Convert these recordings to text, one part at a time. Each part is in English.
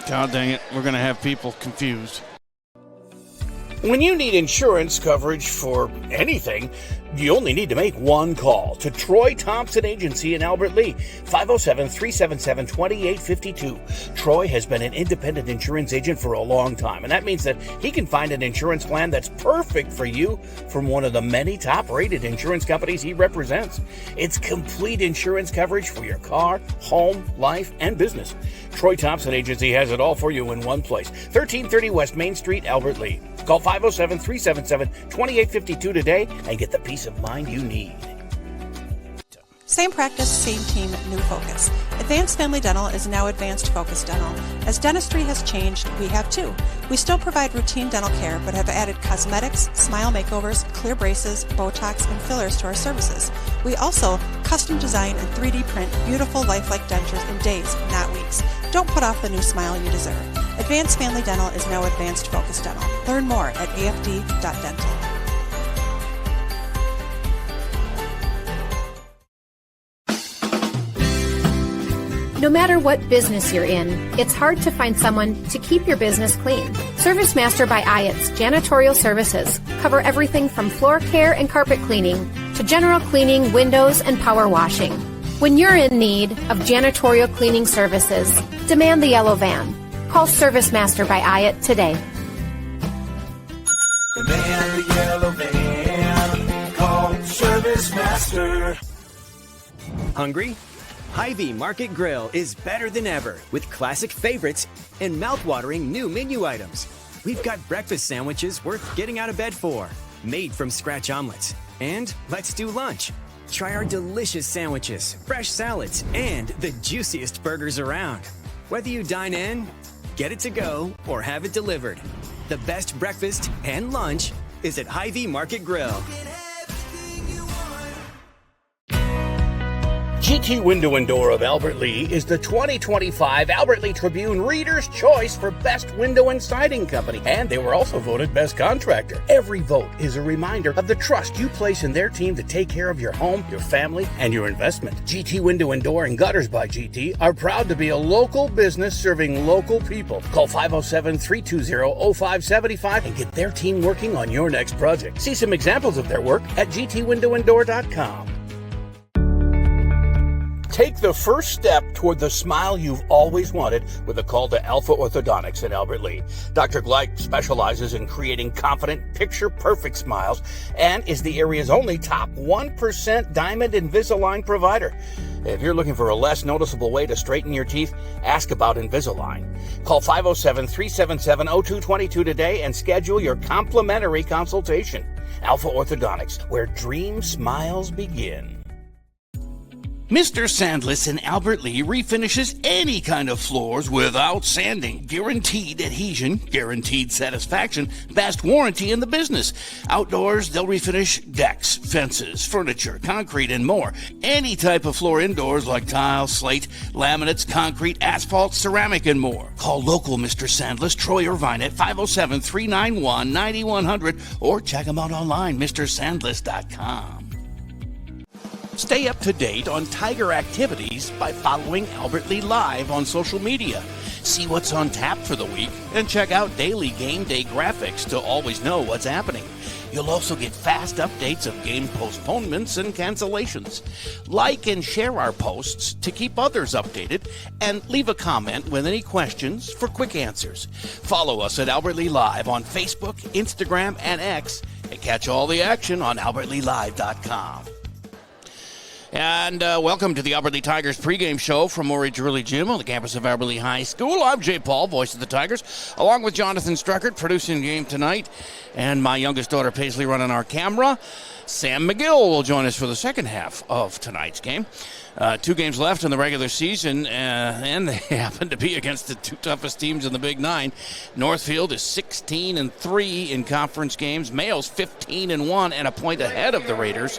God dang it, we're going to have people confused. When you need insurance coverage for anything, you only need to make one call to Troy Thompson Agency in Albert Lea, 507-377-2852. Troy has been an independent insurance agent for a long time, and that means that he can find an insurance plan that's perfect for you from one of the many top-rated insurance companies he represents. It's complete insurance coverage for your car, home, life, and business. Troy Thompson Agency has it all for you in one place, 1330 West Main Street, Albert Lea. Call 507-377-2852 today and get the peace of mind you need. Same practice, same team, new focus. Advanced Family Dental is now Advanced Focus Dental. As dentistry has changed, we have too. We still provide routine dental care, but have added cosmetics, smile makeovers, clear braces, Botox, and fillers to our services. We also custom design and 3D print beautiful lifelike dentures in days, not weeks. Don't put off the new smile you deserve. Advanced Family Dental is now Advanced Focus Dental. Learn more at afd.dental. No matter what business you're in, it's hard to find someone to keep your business clean. ServiceMaster by Ayatt's Janitorial Services cover everything from floor care and carpet cleaning to general cleaning, windows, and power washing. When you're in need of janitorial cleaning services, demand the yellow van. Call ServiceMaster by Ayatt today. Demand the yellow van. Call ServiceMaster. Hungry? Hy-Vee Market Grill is better than ever with classic favorites and mouth-watering new menu items. We've got breakfast sandwiches worth getting out of bed for, made from scratch omelets. And let's do lunch. Try our delicious sandwiches, fresh salads, and the juiciest burgers around. Whether you dine in, get it to go, or have it delivered, the best breakfast and lunch is at Hy-Vee Market Grill. GT Window and Door of Albert Lea is the 2025 Albert Lea Tribune Reader's Choice for Best Window and Siding Company, and they were also voted Best Contractor. Every vote is a reminder of the trust you place in their team to take care of your home, your family, and your investment. GT Window and Door and Gutters by GT are proud to be a local business serving local people. Call 507-320-0575 and get their team working on your next project. See some examples of their work at gtwindowanddoor.com. Take the first step toward the smile you've always wanted with a call to Alpha Orthodontics in Albert Lea. Dr. Gleich specializes in creating confident, picture-perfect smiles and is the area's only top 1% Diamond Invisalign provider. If you're looking for a less noticeable way to straighten your teeth, ask about Invisalign. Call 507-377-0222 today and schedule your complimentary consultation. Alpha Orthodontics, where dream smiles begin. Mr. Sandless in Albert Lea refinishes any kind of floors without sanding. Guaranteed adhesion, guaranteed satisfaction, best warranty in the business. Outdoors, they'll refinish decks, fences, furniture, concrete, and more. Any type of floor indoors like tile, slate, laminates, concrete, asphalt, ceramic, and more. Call local Mr. Sandless, Troy Irvine at 507-391-9100 or check him out online, mrsandless.com. Stay up to date on Tiger activities by following Albert Lea Live on social media. See what's on tap for the week and check out daily game day graphics to always know what's happening. You'll also get fast updates of game postponements and cancellations. Like and share our posts to keep others updated and leave a comment with any questions for quick answers. Follow us at Albert Lea Live on Facebook, Instagram, and X, and catch all the action on albertlealive.com. And welcome to the Albert Lea Tigers pregame show from Maury Drury Gym on the campus of Albert Lea High School. I'm Jay Paul, voice of the Tigers, along with Jonathan Struckert, producing the game tonight, and my youngest daughter Paisley running our camera. Sam McGill will join us for the second half of tonight's game. 2 games left in the regular season, and they happen to be against the 2 toughest teams in the Big Nine. Northfield is 16-3 in conference games. Mayo's 15-1 and a point ahead of the Raiders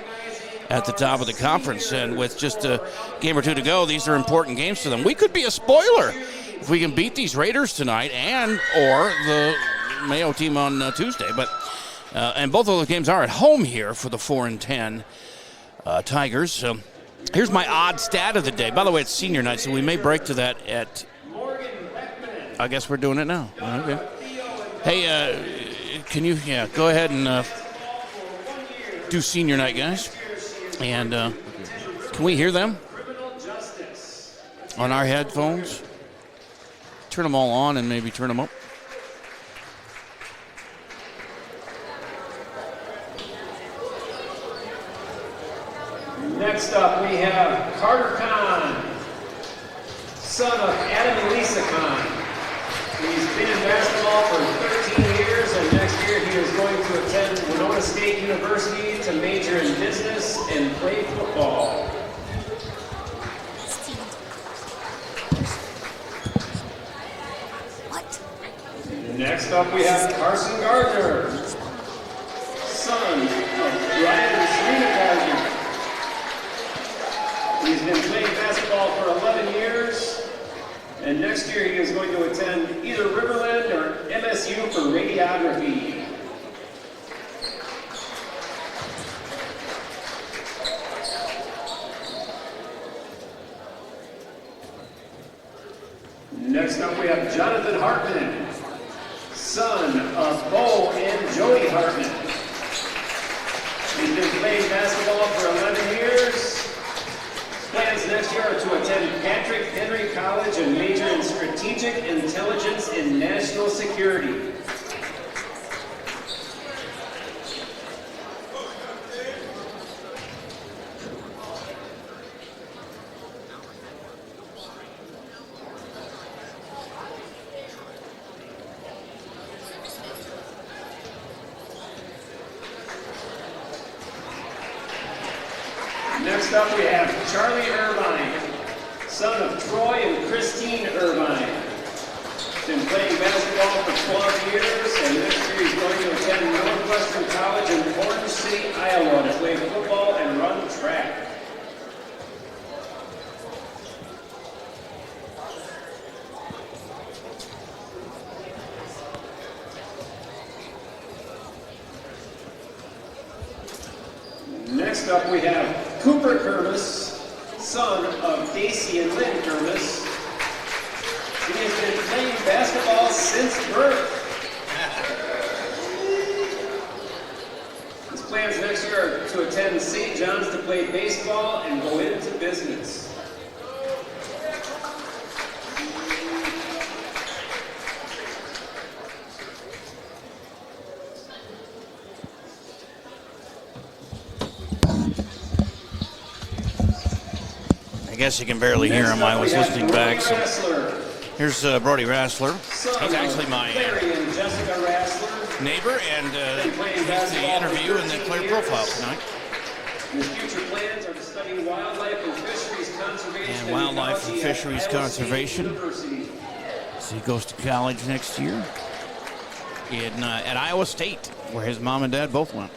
at the top of the conference, and with just a game or 2 to go, these are important games for them. We could be a spoiler if we can beat these Raiders tonight and or the Mayo team on Tuesday. But and both of those games are at home here for the 4-10 Tigers. Here's my odd stat of the day. By the way, it's senior night, so we may break to that at I guess we're doing it now. Okay. Hey, can you go ahead and do senior night, guys? And can we hear them on our headphones? Turn them all on and maybe turn them up. Next up, we have Carter Kahn, son of Adam and Lisa Kahn. He's been in basketball for 13 years, and next year he is going to attend Winona State University to major in business and play football. Next up, we have Carson Gardner, son of Brian and Serena Gardner. He's been playing basketball for 11 years, and next year he is going to attend either Riverland or MSU for radiography. Next up, we have Jonathan Hartman, son of Bo and Jody Hartman. He's been playing basketball for 11 years. Plans next year are to attend Patrick Henry College and major in strategic intelligence and national security. Next up, we have Charlie Irvine, son of Troy and Christine Irvine. Been playing basketball for 12 years, and next year he's going to attend Northwestern College in Orange City, Iowa to play football and run track. Next up, we have Cooper Kermis, son of Daisy and Lynn Kermis. He has been playing basketball since birth. His plans next year are to attend St. John's to play baseball and go into business. I guess you can barely hear him. I was listening back. So here's Brody Rassler. He's actually my neighbor, and he's the interview and the player profile tonight. His future plans are to study wildlife and fisheries conservation. And wildlife and fisheries conservation. So he goes to college next year at Iowa State, where his mom and dad both went.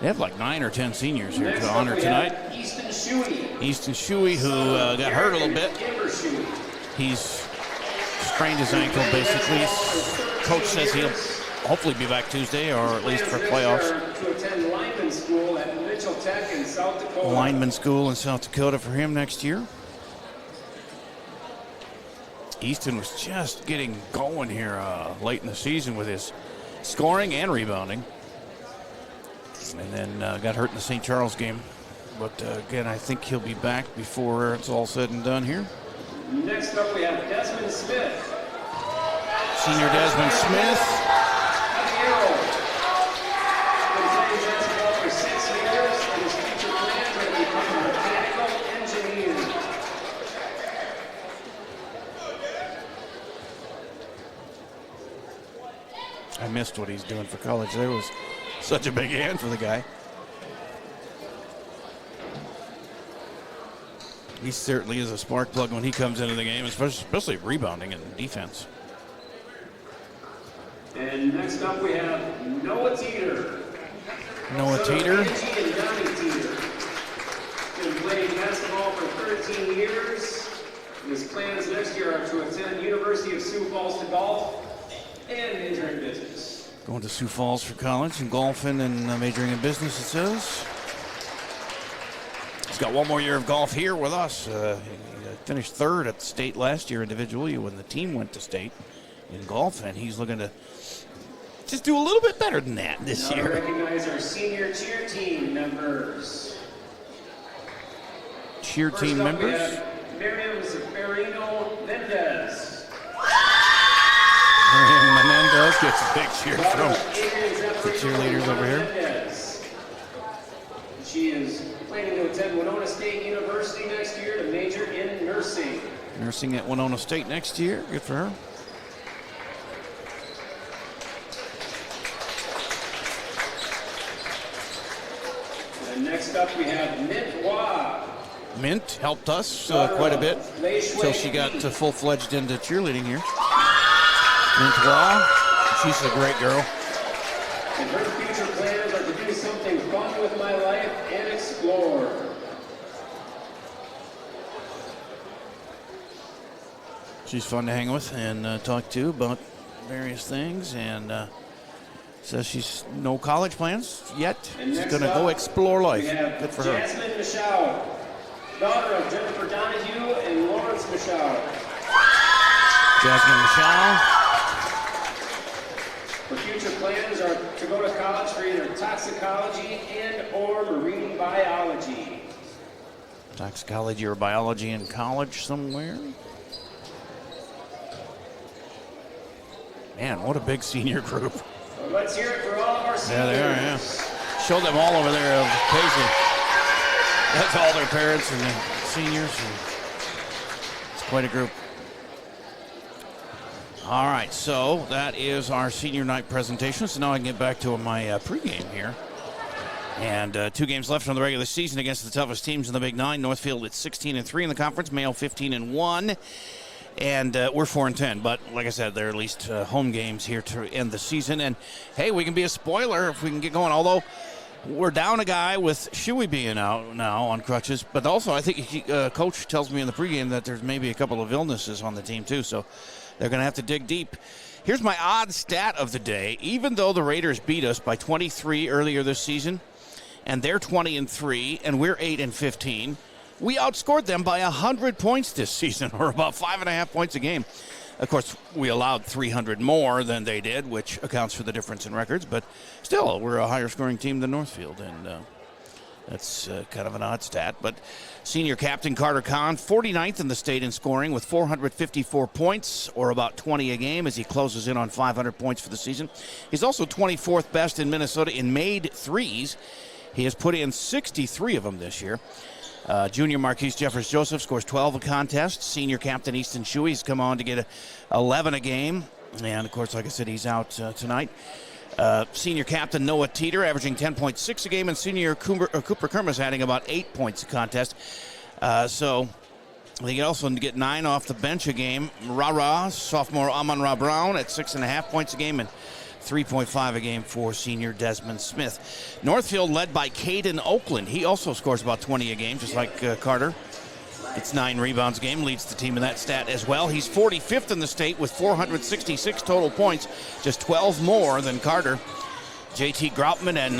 They have like 9 or 10 seniors here to honor tonight. Easton Shuey, who got hurt a little bit. He's strained his ankle, basically. Coach says he'll hopefully be back Tuesday, or at least for playoffs. To attend lineman school at Mitchell Tech in South Dakota. Lineman school in South Dakota for him next year. Easton was just getting going here late in the season with his scoring and rebounding. And then got hurt in the St. Charles game. But again, I think he'll be back before it's all said and done here. Next up, we have Desmond Smith. Senior Desmond Smith. Been playing basketball for 6 years, and his future plans are to become a mechanical engineer. I missed what he's doing for college. There was such a big hand for the guy. He certainly is a spark plug when he comes into the game, especially rebounding and defense. And next up, we have Noah Teeter. Noah Teeter. Been playing basketball for 13 years. His plans next year are to attend University of Sioux Falls to golf and major in business. Going to Sioux Falls for college and golfing and majoring in business, it says. He's got one more year of golf here with us. He finished third at the state last year individually when the team went to state in golf, and he's looking to just do a little bit better than that this Now year. recognize our senior cheer team members. Cheer First team up, members. we have Miriam Zafarino Mendez. Menendez gets a big cheer from the cheerleaders over here. Mendez. She is planning to attend Winona State University next year to major in nursing. Nursing at Winona State next year. Good for her. And next up, we have Mint Wah. Mint helped us quite a bit until she got full-fledged into cheerleading here. Mint Law, she's a great girl. And her future plans are to do something fun with my life and explore. She's fun to hang with and talk to about various things, and says she's no college plans yet. And She's next going to up, go explore life. We have Good for her. Jasmine Michaud, daughter of Jennifer Donahue and Lawrence Michaud. Jasmine Michelle. Her future plans are to go to college for either toxicology and or marine biology. Toxicology or biology in college somewhere. Man, what a big senior group. So let's hear it for all of our seniors. Yeah, they are, yeah. Show them all over there of Paisley. That's all their parents and the seniors. And it's quite a group. All right, so that is our senior night presentation. So now I can get back to my pregame here. And 2 games left in the regular season against the toughest teams in the Big Nine. Northfield at 16-3 in the conference, Mayo 15-1. And we're 4-10, but like I said, they're at least home games here to end the season. And hey, we can be a spoiler if we can get going. Although we're down a guy with Shuey being out now on crutches, but also I think coach tells me in the pregame that there's maybe a couple of illnesses on the team too. So they're going to have to dig deep. Here's my odd stat of the day. Even though the Raiders beat us by 23 earlier this season, and they're 20-3, and we're 8-15. We outscored them by 100 points this season, or about 5.5 points a game. Of course, we allowed 300 more than they did, which accounts for the difference in records. But still, we're a higher scoring team than Northfield, and that's kind of an odd stat. But senior captain Carter Kahn, 49th in the state in scoring with 454 points, or about 20 a game, as he closes in on 500 points for the season. He's also 24th best in Minnesota in made threes. He has put in 63 of them this year. Junior Marquise Jeffers Joseph scores 12 a contest. Senior captain Easton Shuey's come on to get 11 a game. And, of course, like I said, he's out tonight. Senior captain Noah Teeter averaging 10.6 a game. And senior Cooper Kermas adding about 8 points a contest. So they also get 9 off the bench a game. Sophomore Amon-Ra Brown at 6.5 points a game. And 3.5 a game for senior Desmond Smith. Northfield led by Caden Oakland. He also scores about 20 a game, just like Carter. It's 9 rebounds a game, leads the team in that stat as well. He's 45th in the state with 466 total points, just 12 more than Carter. JT Groutman and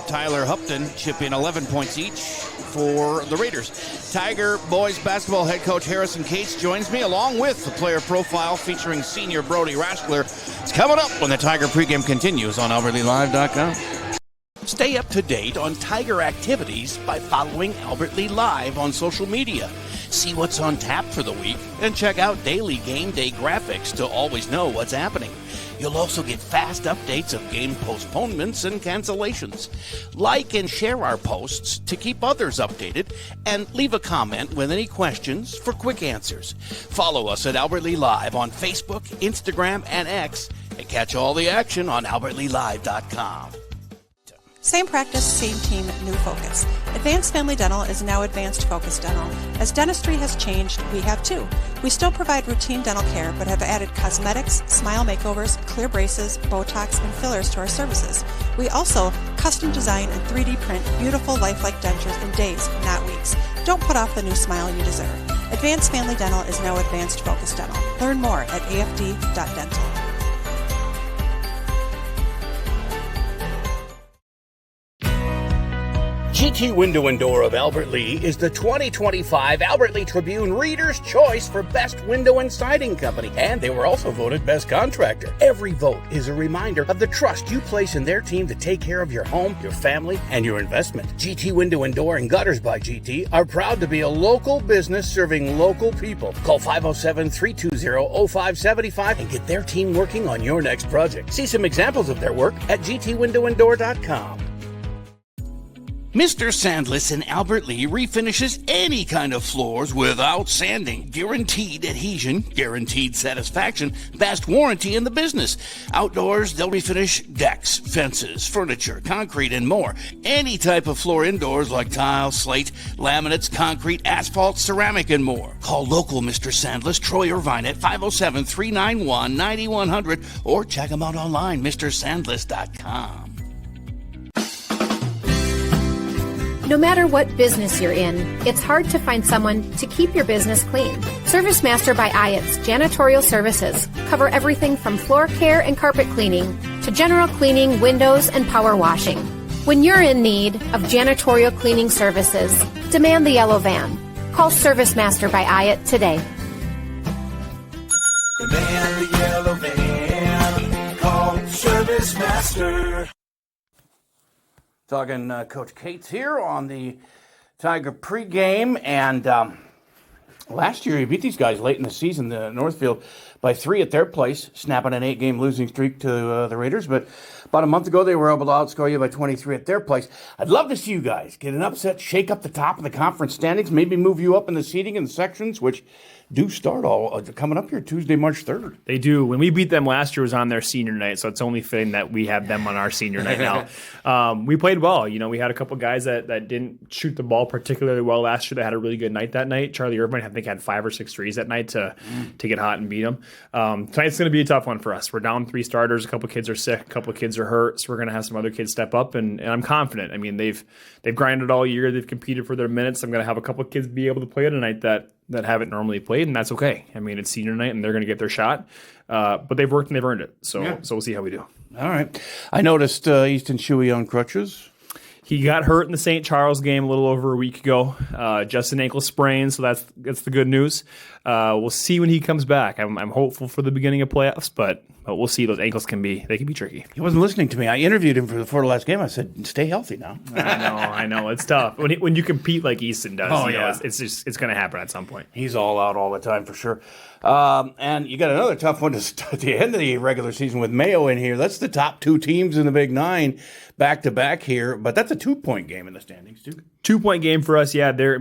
Tyler Hupton chip in 11 points each for the Raiders. Tiger boys basketball head coach Harrison Cates joins me, along with the player profile featuring senior Brody Raschler. It's coming up when the Tiger pregame continues on AlbertLeeLive.com. Stay up to date on Tiger activities by following Albert Lee Live on social media. See what's on tap for the week and check out daily game day graphics to always know what's happening. You'll also get fast updates of game postponements and cancellations. Like and share our posts to keep others updated, and leave a comment with any questions for quick answers. Follow us at Albert Lee Live on Facebook, Instagram, and X, and catch all the action on AlbertLeeLive.com. Same practice, same team, new focus. Advanced Family Dental is now Advanced Focus Dental. As dentistry has changed, we have too. We still provide routine dental care, but have added cosmetics, smile makeovers, clear braces, Botox, and fillers to our services. We also custom design and 3D print beautiful lifelike dentures in days, not weeks. Don't put off the new smile you deserve. Advanced Family Dental is now Advanced Focus Dental. Learn more at afd.dental. GT Window and Door of Albert Lea is the 2025 Albert Lea Tribune Reader's Choice for Best Window and Siding Company, and they were also voted Best Contractor. Every vote is a reminder of the trust you place in their team to take care of your home, your family, and your investment. GT Window and Door and Gutters by GT are proud to be a local business serving local people. Call 507-320-0575 and get their team working on your next project. See some examples of their work at gtwindowanddoor.com. Mr. Sandless in Albert Lea refinishes any kind of floors without sanding. Guaranteed adhesion, guaranteed satisfaction, best warranty in the business. Outdoors, they'll refinish decks, fences, furniture, concrete, and more. Any type of floor indoors like tile, slate, laminates, concrete, asphalt, ceramic, and more. Call local Mr. Sandless, Troy Irvine at 507-391-9100 or check him out online, mrsandless.com. No matter what business you're in, it's hard to find someone to keep your business clean. Service Master by Ayatt's Janitorial Services cover everything from floor care and carpet cleaning to general cleaning, windows, and power washing. When you're in need of janitorial cleaning services, demand the yellow van. Call Service Master by Ayatt today. Demand the yellow van. Call Service Master. Talking Coach Cates here on the Tiger pregame, and last year he beat these guys late in the season, the Northfield, by 3 at their place, snapping an 8-game losing streak to the Raiders. But about a month ago, they were able to outscore you by 23 at their place. I'd love to see you guys get an upset, shake up the top of the conference standings, maybe move you up in the seating and sections, which do start all coming up here Tuesday, March 3rd. They do. When we beat them last year, it was on their senior night, so it's only fitting that we have them on our senior night now. We played well. You know, we had a couple guys that didn't shoot the ball particularly well last year. They had a really good night that night. Charlie Irvine, I think, had 5 or 6 threes that night to get hot and beat them. Tonight's going to be a tough one for us. We're down 3 starters. A couple kids are sick. A couple of kids are hurt, so we're going to have some other kids step up, and I'm confident. I mean, they've grinded all year. They've competed for their minutes. I'm going to have a couple of kids be able to play tonight that haven't normally played, and that's okay. I mean, it's senior night, and they're going to get their shot. But they've worked and they've earned it. So we'll see how we do. All right. I noticed Easton Shuey on crutches. He got hurt in the St. Charles game a little over a week ago, just an ankle sprain, so that's the good news. We'll see when he comes back. I'm hopeful for the beginning of playoffs, but we'll see. Those ankles can be tricky. He wasn't listening to me. I interviewed him before the last game. I said, "Stay healthy now." I know. It's tough when you compete like Easton does. It's going to happen at some point. He's all out all the time for sure. And you got another tough one to start at the end of the regular season with Mayo in here. That's the top 2 teams in the Big 9 back to back here, but that's a 2-point game in the standings too. 2-point game for us. Yeah, they're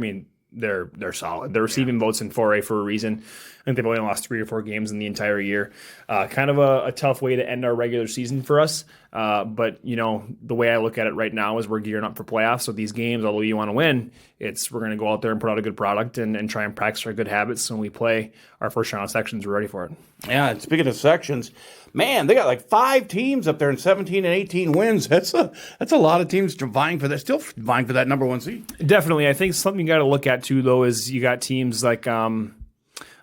solid. They're receiving votes in 4A for a reason. I think they've only lost 3 or 4 games in the entire year. Kind of a tough way to end our regular season for us. But, you know, the way I look at it right now is we're gearing up for playoffs. So these games, although you want to win, we're going to go out there and put out a good product and try and practice our good habits. So when we play our first round of sections, we're ready for it. Yeah, and speaking of sections, man, they got like 5 teams up there in 17 and 18 wins. That's a lot of teams vying for that, still vying for that number 1 seed. Definitely. I think something you got to look at, too, though, is you got teams like I'm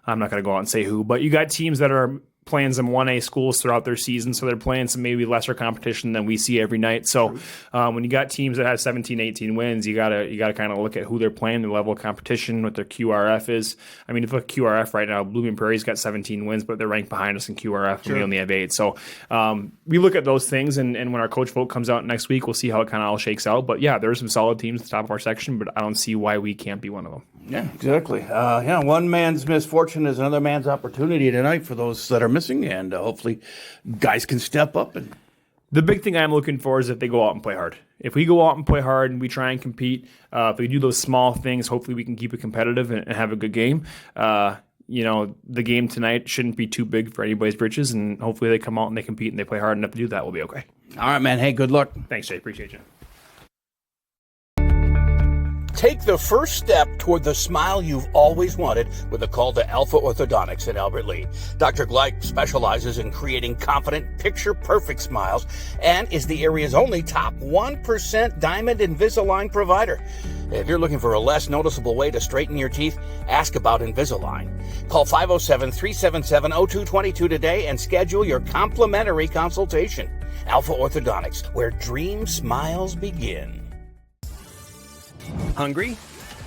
not going to go out and say who, but you got teams that are playing some 1A schools throughout their season, so they're playing some maybe lesser competition than we see every night. So when you got teams that have 17, 18 wins, you gotta kind of look at who they're playing, the level of competition, what their QRF is. I mean, if you look at QRF right now, Blooming Prairie's got 17 wins, but they're ranked behind us in QRF, and we only have 8. So we look at those things, and when our coach vote comes out next week, we'll see how it kind of all shakes out. But yeah, there's some solid teams at the top of our section, but I don't see why we can't be one of them. Yeah, exactly. One man's misfortune is another man's opportunity tonight for those that are missing, and hopefully guys can step up. And the big thing I'm looking for is that they go out and play hard. If we go out and play hard and we try and compete, if we do those small things, hopefully we can keep it competitive and have a good game. You know, the game tonight shouldn't be too big for anybody's britches, and hopefully they come out and they compete and they play hard enough to do that. We'll be okay. All right, man. Hey, good luck. Thanks, Jay. Appreciate you. Take the first step toward the smile you've always wanted with a call to Alpha Orthodontics in Albert Lea. Dr. Gleich specializes in creating confident, picture-perfect smiles and is the area's only top 1% Diamond Invisalign provider. If you're looking for a less noticeable way to straighten your teeth, ask about Invisalign. Call 507-377-0222 today and schedule your complimentary consultation. Alpha Orthodontics, where dream smiles begin. Hungry?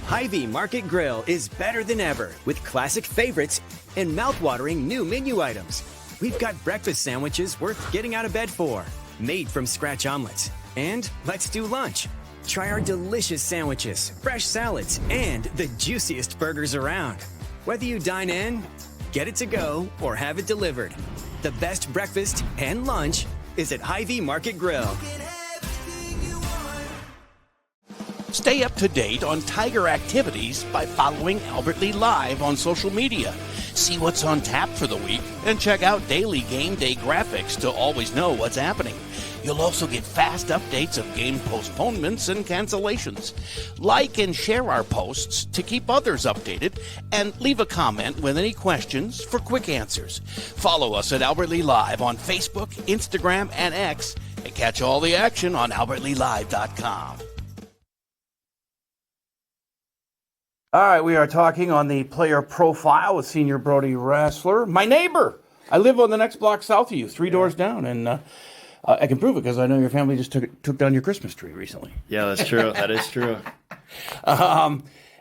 Hy-Vee Market Grill is better than ever with classic favorites and mouth-watering new menu items. We've got breakfast sandwiches worth getting out of bed for, made from scratch omelets. And let's do lunch. Try our delicious sandwiches, fresh salads, and the juiciest burgers around. Whether you dine in, get it to go, or have it delivered, the best breakfast and lunch is at Hy-Vee Market Grill. Stay up to date on Tiger activities by following Albert Lee Live on social media. See what's on tap for the week and check out daily game day graphics to always know what's happening. You'll also get fast updates of game postponements and cancellations. Like and share our posts to keep others updated, and leave a comment with any questions for quick answers. Follow us at Albert Lee Live on Facebook, Instagram, and X, and catch all the action on albertleelive.com. All right, we are talking on the player profile with Senior Brody Rassler. My neighbor. I live on the next block south of you, 3 doors down, and I can prove it because I know your family just took down your Christmas tree recently. Yeah, that's true. That is true.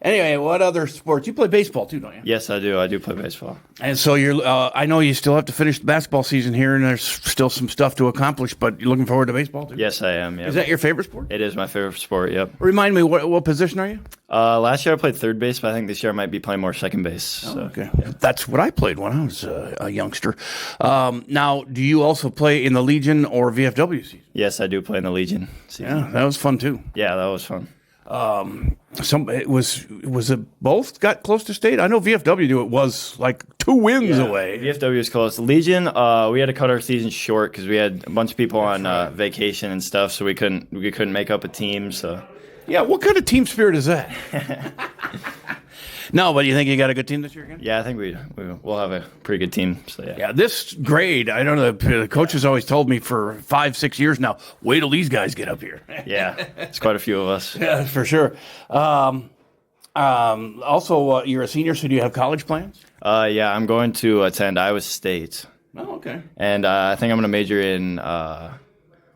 Anyway, what other sports? You play baseball too, don't you? Yes, I do. I do play baseball. And so you're. I know you still have to finish the basketball season here, and there's still some stuff to accomplish. But you're looking forward to baseball too. Yes, I am. Yep. Is that your favorite sport? It is my favorite sport. Yep. Remind me, what position are you? Last year I played third base, but I think this year I might be playing more second base. So. Okay, that's what I played when I was a youngster. Now, do you also play in the Legion or VFW season? Yes, I do play in the Legion season. Yeah, that was fun too. Yeah, that was fun. Was it both got close to state? I know VFW knew it was like 2 wins away. VFW was close. Legion, we had to cut our season short because we had a bunch of people on vacation and stuff, so we couldn't make up a team. So yeah, what kind of team spirit is that? No, but you think you got a good team this year again? Yeah, I think we'll have a pretty good team. So yeah. Yeah, this grade, I don't know. The coaches always told me for 5-6 years now, wait till these guys get up here. Yeah, it's quite a few of us. Yeah, for sure. Also, you're a senior, so do you have college plans? Yeah, I'm going to attend Iowa State. Oh, okay. And I think I'm going to major in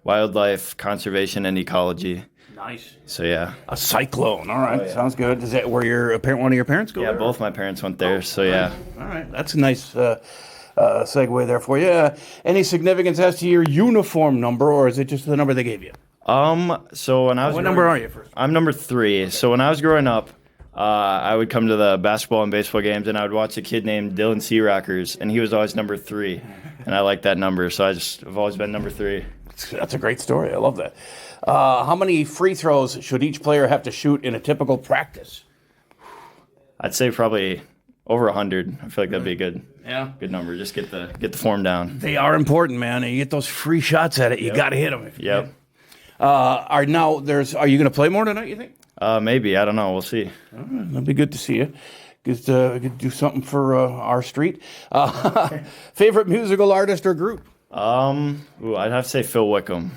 wildlife conservation and ecology. Nice. So yeah, a cyclone. All right, sounds good. Is that where one of your parents go? Yeah, there? Both my parents went there. So yeah. All right, that's a nice segue there for you. Any significance as to your uniform number, or is it just the number they gave you? So when I was what number are you first? I'm number 3. So when I was growing up, I would come to the basketball and baseball games, and I would watch a kid named Dylan Searockers, and he was always number 3, and I like that number, so I've always been number 3. That's a great story. I love that. How many free throws should each player have to shoot in a typical practice? I'd say probably over 100. I feel like that'd be a good number. Just get the form down. They are important, man. And you get those free shots at it, you got to hit them. Yep. Are you going to play more tonight, you think? Maybe. I don't know. We'll see. All right, that'd be good to see you. Could do something for our street. Favorite musical artist or group? I'd have to say Phil Wickham.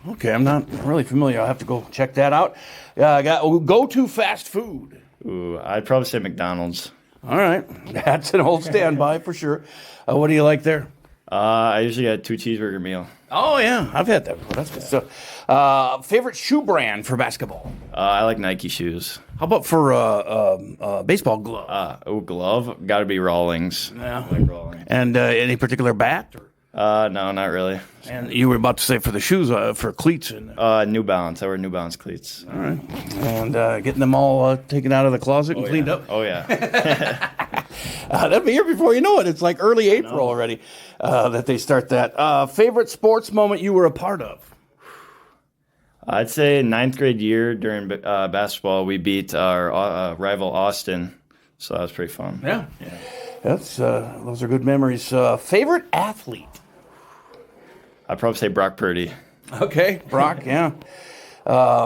Okay, I'm not really familiar. I'll have to go check that out. Go-to fast food. I'd probably say McDonald's. All right, that's an old standby for sure. What do you like there? I usually get a 2 cheeseburger meal. Oh yeah, I've had that before. That's good stuff. Favorite shoe brand for basketball? I like Nike shoes. How about for baseball glove? Glove got to be Rawlings. Yeah. I like Rawlings. And any particular bat? No, not really. And you were about to say for the shoes, for cleats. And New Balance. I wear New Balance cleats. All right. And getting them all taken out of the closet and cleaned up. Oh, yeah. That'll be here before you know it. It's like early April already that they start that. Favorite sports moment you were a part of? I'd say 9th grade year during basketball, we beat our rival Austin. So that was pretty fun. Yeah. Those are good memories. Favorite athlete? I'd probably say Brock Purdy. Okay, Brock, yeah.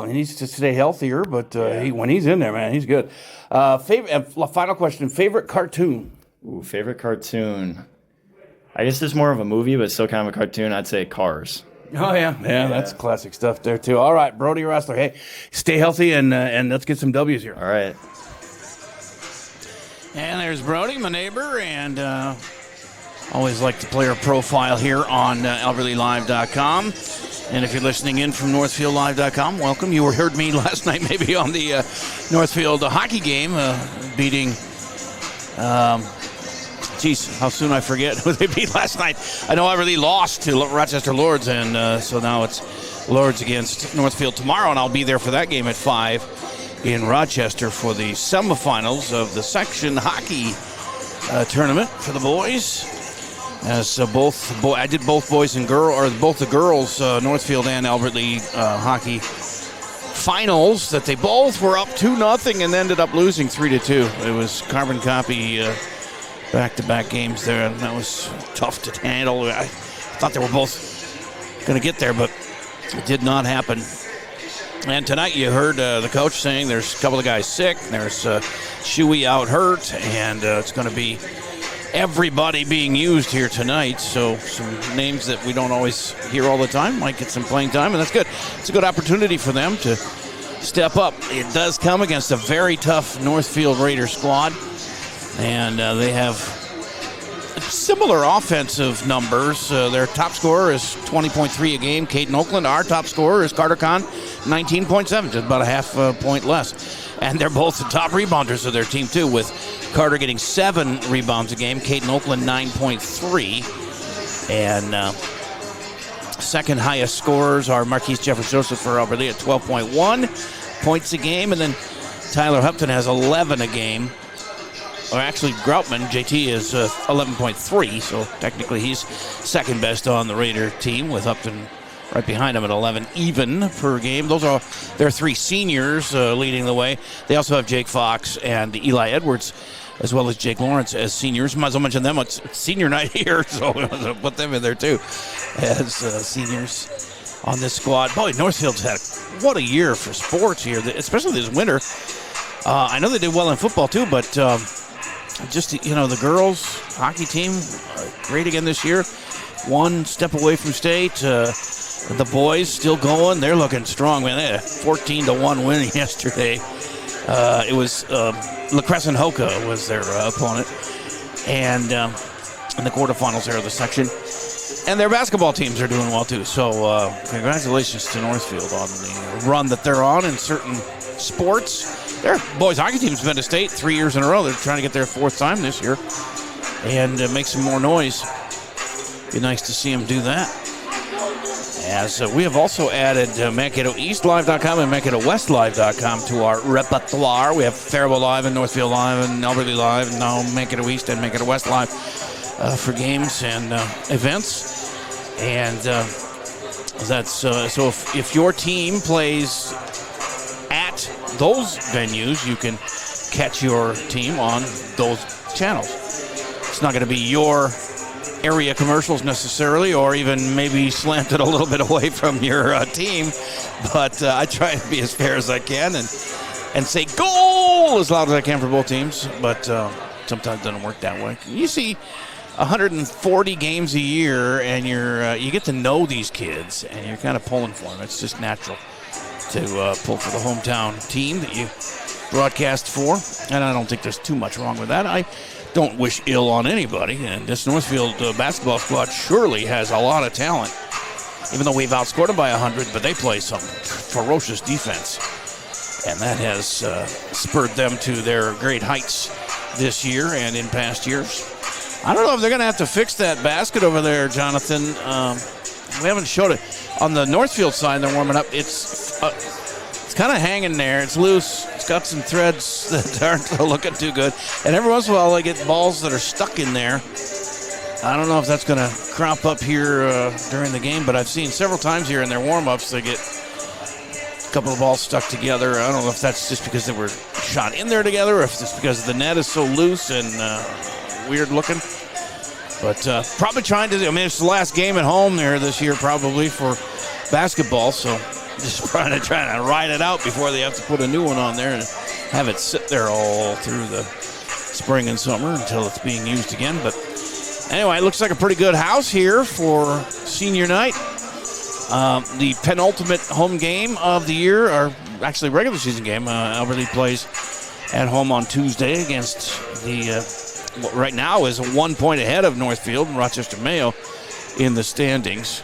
He needs to stay healthier, but when he's in there, man, he's good. Final question, favorite cartoon? Favorite cartoon? I guess it's more of a movie, but still kind of a cartoon. I'd say Cars. Oh, yeah, that's classic stuff there, too. All right, Brody Rassler, hey, stay healthy, and let's get some W's here. All right. And there's Brody, my neighbor, and always like the player profile here on AlbertLeeLive.com. And if you're listening in from NorthfieldLive.com, welcome. You heard me last night maybe on the Northfield hockey game, beating, how soon I forget who they beat last night. I know Everly lost to Rochester Lords, and so now it's Lords against Northfield tomorrow, and I'll be there for that game at 5 in Rochester for the semifinals of the section hockey tournament for the boys. As I did both boys and both the girls Northfield and Albert Lee hockey finals that they both were up 2-0 and ended up losing 3-2. It was carbon copy back-to-back games there, and that was tough to handle. I thought they were both going to get there, but it did not happen. And tonight you heard the coach saying there's a couple of guys sick. There's Shuey out hurt, and it's going to be everybody being used here tonight. So some names that we don't always hear all the time might get some playing time, and that's good. It's a good opportunity for them to step up. It does come against a very tough Northfield Raider squad, and they have similar offensive numbers. Their top scorer is 20.3 a game. Caden Oakland. Our top scorer is Carter Kahn, 19.7, just about a half point less. And they're both the top rebounders of their team, too, with Carter getting 7 rebounds a game, Caden Oakland 9.3. And second highest scorers are Marquise Jeffers Joseph for Albert Lee at 12.1 points a game. And then Tyler Hupton has 11 a game. Or actually, Groutman, JT, is 11.3, so technically he's second best on the Raider team, with Upton right behind him at 11 even per game. Those are their 3 seniors leading the way. They also have Jake Fox and Eli Edwards, as well as Jake Lawrence as seniors. Might as well mention them. It's senior night here, so we'll put them in there too as seniors on this squad. Boy, Northfield's had what a year for sports here, especially this winter. I know they did well in football too, but just, the girls hockey team, great again this year. One step away from state. The boys still going. They're looking strong, man. They had a 14-1 win yesterday. It was La Crescent Hoka was their opponent. And in the quarterfinals there of the section. And their basketball teams are doing well, too. So congratulations to Northfield on the run that they're on in certain sports. Their boys hockey team's been to state 3 years in a row. They're trying to get their 4th time this year and make some more noise. Be nice to see them do that. As we have also added Mankato East Live.com and Mankato West Live.com to our repertoire. We have Faribault Live and Northfield Live and Albert Lee Live, and now Mankato East and Mankato West Live for games and events. And that's so if your team plays at those venues, you can catch your team on those channels. It's not going to be your area commercials necessarily, or even maybe slanted a little bit away from your team, but I try to be as fair as I can and say goal as loud as I can for both teams, but sometimes it doesn't work that way. You see 140 games a year, and you get to know these kids, and you're kind of pulling for them. It's just natural to pull for the hometown team that you broadcast for, and I don't think there's too much wrong with that. I don't wish ill on anybody, and this Northfield basketball squad surely has a lot of talent, even though we've outscored them by 100, but they play some ferocious defense, and that has spurred them to their great heights this year and in past years. I don't know if they're going to have to fix that basket over there, Jonathan. We haven't showed it. On the Northfield side, they're warming up. It's kind of hanging there. It's loose. It's got some threads that aren't looking too good. And every once in a while, they get balls that are stuck in there. I don't know if that's going to crop up here during the game, but I've seen several times here in their warm-ups they get a couple of balls stuck together. I don't know if that's just because they were shot in there together or if it's because the net is so loose and weird looking. But probably trying to, it's the last game at home there this year probably for basketball, so just trying to ride it out before they have to put a new one on there and have it sit there all through the spring and summer until it's being used again. But anyway, it looks like a pretty good house here for senior night. The penultimate home game of the year, or actually regular season game, Albert Lee plays at home on Tuesday against the what right now is 1 point ahead of Northfield and Rochester Mayo in the standings.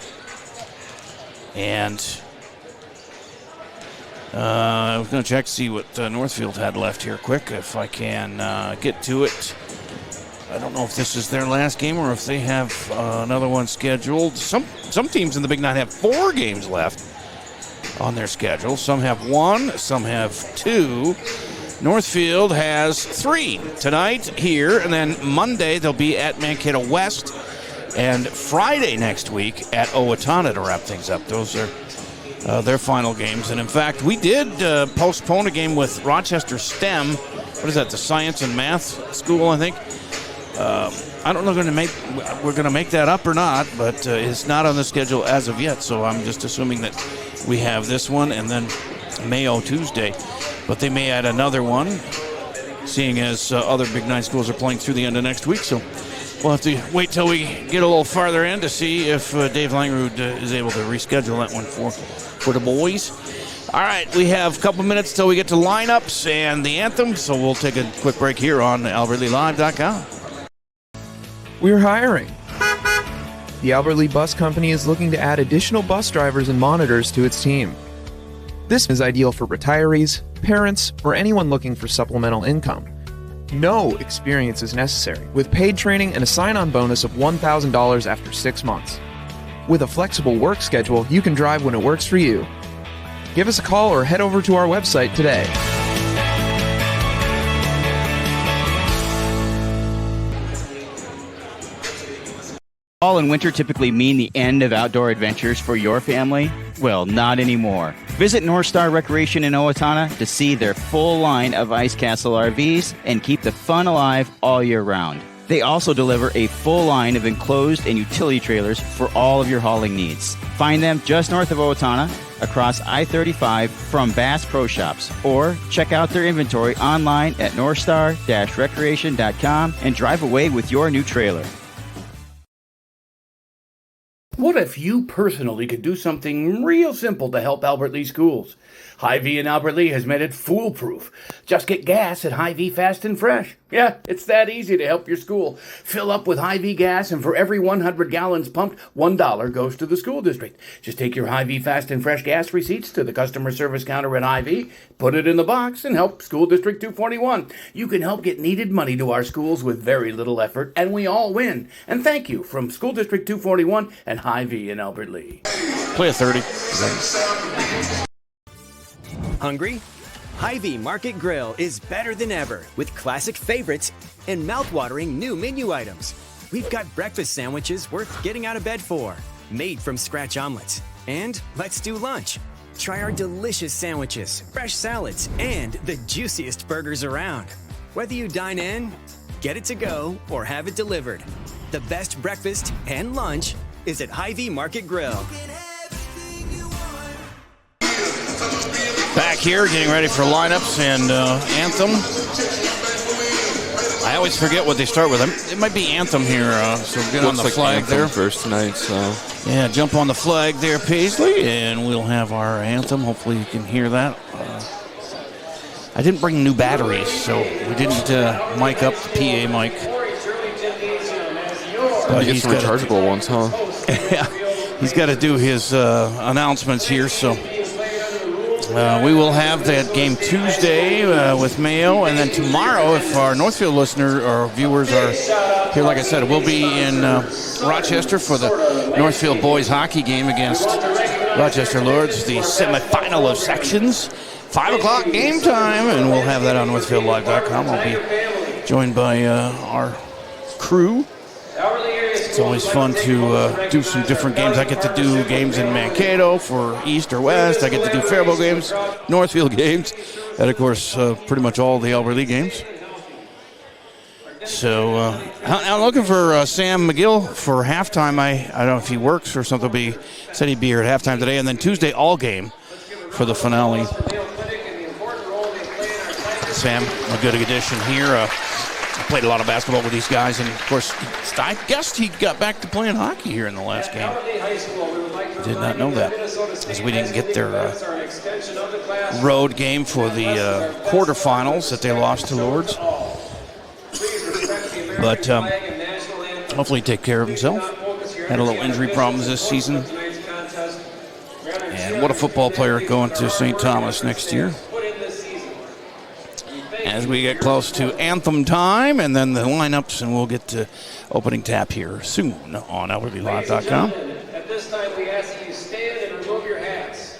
And I'm going to check to see what Northfield had left here quick, if I can get to it. I don't know if this is their last game or if they have another one scheduled. Some teams in the Big Nine have 4 games left on their schedule. Some have 1, some have 2. Northfield has 3 tonight here, and then Monday they'll be at Mankato West, and Friday next week at Owatonna to wrap things up. Those are their final games. And in fact, we did postpone a game with Rochester STEM. What is that, the Science and Math School, I think? I don't know if we're going to make that up or not, but it's not on the schedule as of yet, so I'm just assuming that we have this one and then Mayo Tuesday. But they may add another one, seeing as other Big Nine schools are playing through the end of next week. So we'll have to wait till we get a little farther in to see if Dave Langrud is able to reschedule that one for the boys. All right, we have a couple minutes till we get to lineups and the anthem, so we'll take a quick break here on AlbertLeeLive.com. We're hiring. The Albert Lea Bus Company is looking to add additional bus drivers and monitors to its team. This is ideal for retirees, parents, or anyone looking for supplemental income. No experience is necessary, with paid training and a sign-on bonus of $1,000 after 6 months. With a flexible work schedule, you can drive when it works for you. Give us a call or head over to our website today. Fall and winter typically mean the end of outdoor adventures for your family? Well, not anymore. Visit North Star Recreation in Owatonna to see their full line of Ice Castle RVs and keep the fun alive all year round. They also deliver a full line of enclosed and utility trailers for all of your hauling needs. Find them just north of Owatonna, across I-35 from Bass Pro Shops, or check out their inventory online at northstar-recreation.com and drive away with your new trailer. What if you personally could do something real simple to help Albert Lea schools? Hy-Vee in Albert Lea has made it foolproof. Just get gas at Hy-Vee Fast and Fresh. Yeah, it's that easy to help your school. Fill up with Hy-Vee gas, and for every 100 gallons pumped, $1 goes to the school district. Just take your Hy-Vee Fast and Fresh gas receipts to the customer service counter at Hy-Vee, put it in the box, and help School District 241. You can help get needed money to our schools with very little effort, and we all win. And thank you from School District 241 and Hy-Vee in Albert Lea. Play a 30. Hungry? Hy-Vee Market Grill is better than ever with classic favorites and mouth-watering new menu items. We've got breakfast sandwiches worth getting out of bed for, made from scratch omelets. And let's do lunch. Try our delicious sandwiches, fresh salads, and the juiciest burgers around. Whether you dine in, get it to go, or have it delivered, the best breakfast and lunch is at Hy-Vee Market Grill. Back here, getting ready for lineups and anthem. I always forget what they start with. It might be anthem here, so get on the flag there. First tonight, so yeah, jump on the flag there, Paisley, and we'll have our anthem. Hopefully you can hear that. I didn't bring new batteries, so we didn't mic up the PA mic. But he's got rechargeable ones, huh? Yeah, he's got to do his announcements here, so. We will have that game Tuesday with Mayo, and then tomorrow, if our Northfield listener or viewers are here, like I said, we'll be in Rochester for the Northfield boys hockey game against Rochester Lords, the semifinal of sections. 5 o'clock game time, and we'll have that on NorthfieldLive.com. I'll be joined by our crew. It's always fun to do some different games. I get to do games in Mankato for East or West. I get to do Faribault games, Northfield games, and, of course, pretty much all the Albert Lea games. So I'm looking for Sam McGill for halftime. I don't know if he works or something. Said he'd be here at halftime today. And then Tuesday, all game for the finale. Sam, a good addition here. I played a lot of basketball with these guys, and, of course, I guessed he got back to playing hockey here in the last game. Did not know that, as we didn't get their road game for the quarterfinals that they lost to Lords. But hopefully take care of himself. Had a little injury problems this season. what a football player going to St. Thomas next year. As we get close to anthem time and then the lineups, and we'll get to opening tap here soon on AlbertlyLive.com. At this time, we ask that you stand and remove your hats.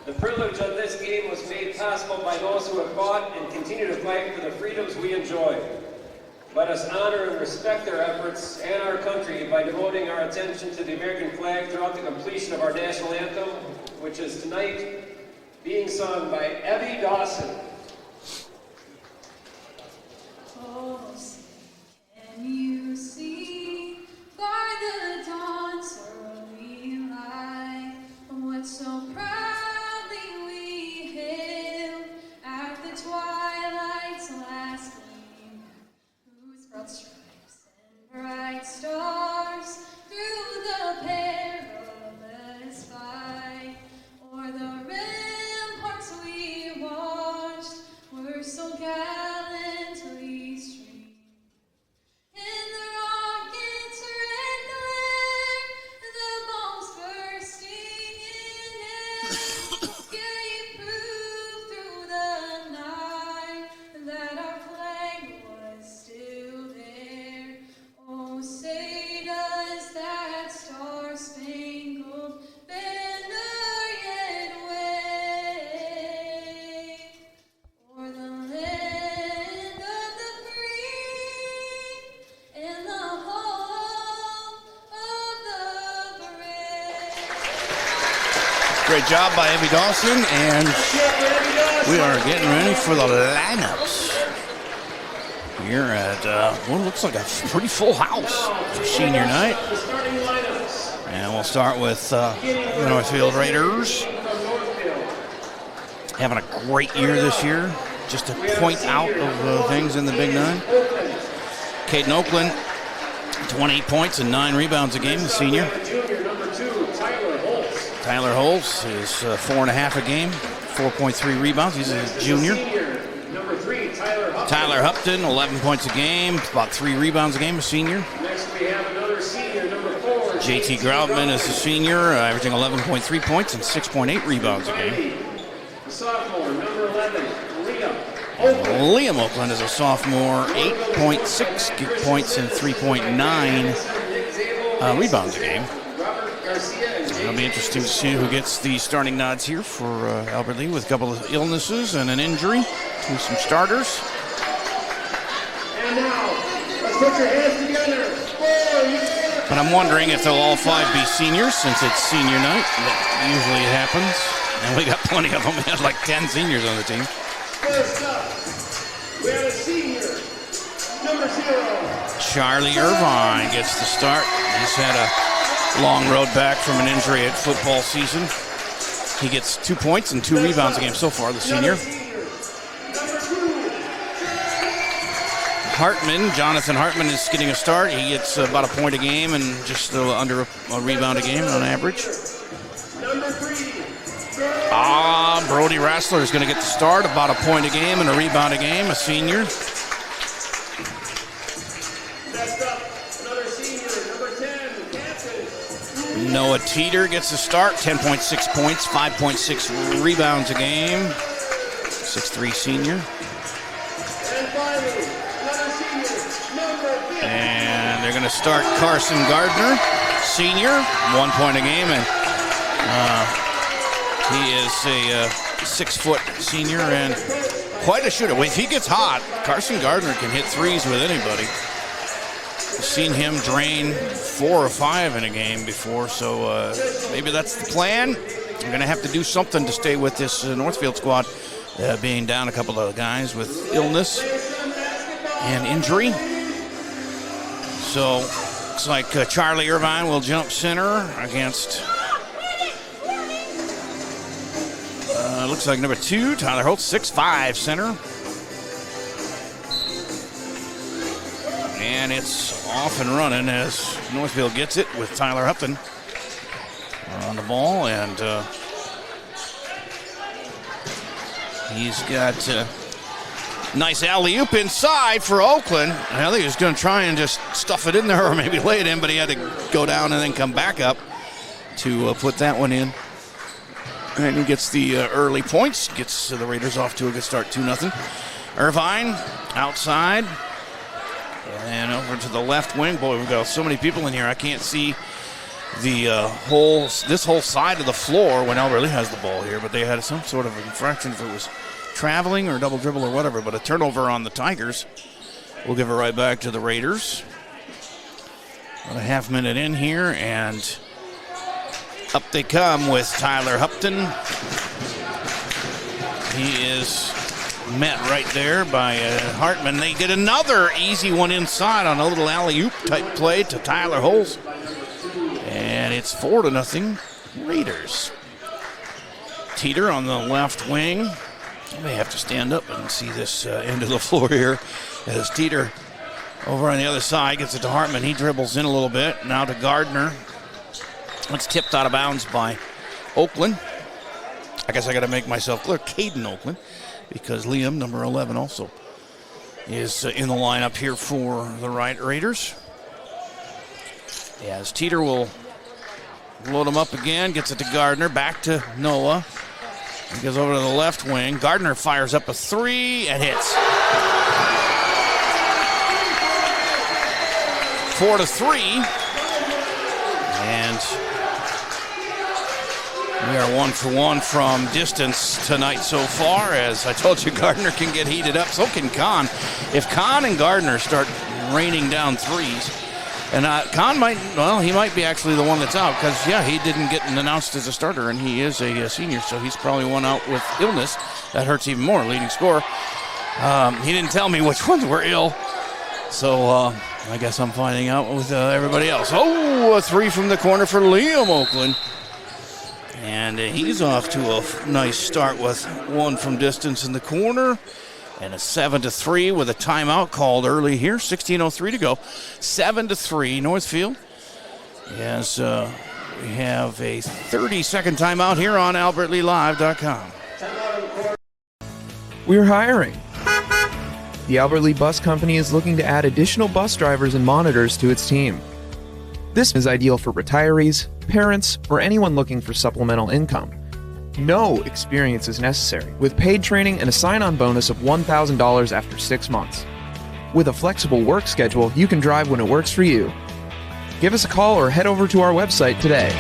The privilege of this game was made possible by those who have fought and continue to fight for the freedoms we enjoy. Let us honor and respect their efforts and our country by devoting our attention to the American flag throughout the completion of our national anthem, which is tonight being sung by Evie Dawson. Oh, can you see by the dawn's early light what so proudly we hailed at the twilight's last gleam, whose broad stripes and bright stars through the perilous fight o'er the ramparts we watched were so gallantly streamed. In the rocket's red glare, the bombs bursting in air, gave proof through the night that our flag was still there. Oh, say does that star-spangled banner yet wave o'er the land of the free and the home of the brave. Great job by Evie Dawson, and we are getting ready for the lineups here at what looks like a pretty full house for senior night. And we'll start with the Northfield Raiders. Having a great year this year. Just to point out of things in the Big Nine. Caden Oakland, 28 points and 9 rebounds a game, the senior. Tyler Holtz is 4.5 a game, 4.3 rebounds. He's a junior. Tyler Hupton, 11 points a game, about 3 rebounds a game, a senior. Next, we have another senior, number 4. JT Groutman is a senior, averaging 11.3 points and 6.8 rebounds a game. Sophomore, number 11, Liam Oakland is a sophomore, 8.6 points and 3.9 rebounds a game. It'll be interesting to see who gets the starting nods here for Albert Lee, with a couple of illnesses and an injury to some starters. And now, let's put your hands together. But I'm wondering if they'll all 5 be seniors, since it's senior night. That usually happens. And we got plenty of them. We had like 10 seniors on the team. First up, we have a senior, number 0. Charlie Irvine gets the start. He's had a long road back from an injury at football season. He gets 2 points and 2 rebounds a game so far, the senior. Hartman, Jonathan Hartman is getting a start. He gets about a point a game and just under a rebound a game on average. Brody Rassler is going to get the start, about a point a game and a rebound a game, a senior. Next up, another senior, number 10, captain. Noah Teeter gets the start, 10.6 points, 5.6 rebounds a game, 6'3" senior. And finally, another senior, number 15. And they're going to start Carson Gardner, senior, 1 point a game, and he is a 6-foot senior and quite a shooter. If he gets hot, Carson Gardner can hit threes with anybody. I've seen him drain 4 or 5 in a game before, so maybe that's the plan. We're going to have to do something to stay with this Northfield squad, being down a couple of guys with illness and injury. So looks like Charlie Irvine will jump center against... looks like number 2, Tyler Holtz, 6'5" center. And it's off and running as Northfield gets it with Tyler Hupton on the ball. And he's got a nice alley-oop inside for Oakland. I think he was going to try and just stuff it in there or maybe lay it in, but he had to go down and then come back up to put that one in. And he gets the early points, gets the Raiders off to a good start, 2-0. Irvine outside. And over to the left wing. Boy, we've got so many people in here. I can't see the this whole side of the floor when Albert Lee has the ball here. But they had some sort of infraction, if it was traveling or double dribble or whatever. But a turnover on the Tigers. We'll give it right back to the Raiders. About a half minute in here, and up they come with Tyler Hupton. He is met right there by Hartman. They get another easy one inside on a little alley-oop type play to Tyler Holes. And it's 4-0 Raiders. Teeter on the left wing. I may have to stand up and see this end of the floor here as Teeter over on the other side gets it to Hartman. He dribbles in a little bit. Now to Gardner. It's tipped out of bounds by Oakland. I guess I got to make myself clear. Caden Oakland, because Liam, number 11, also is in the lineup here for the Raiders. As Teeter will load him up again, gets it to Gardner, back to Noah. He goes over to the left wing. Gardner fires up a three and hits. 4-3. And we are 1 for 1 from distance tonight so far. As I told you, Gardner can get heated up. So can Kahn. If Kahn and Gardner start raining down threes, and Kahn he might be actually the one that's out, because, he didn't get announced as a starter, and he is a senior, so he's probably one out with illness. That hurts even more, leading scorer. He didn't tell me which ones were ill, so I guess I'm finding out with everybody else. Oh, a three from the corner for Liam Oakland. And he's off to a nice start with one from distance in the corner. And a 7-3 with a timeout called early here. 16:03 to go. 7-3 Northfield. As we have a 30-second timeout here on AlbertLeeLive.com. We're hiring. The Albert Lee Bus Company is looking to add additional bus drivers and monitors to its team. This is ideal for retirees, parents, or anyone looking for supplemental income. No experience is necessary, with paid training and a sign-on bonus of $1,000 after 6 months. With a flexible work schedule, you can drive when it works for you. Give us a call or head over to our website today.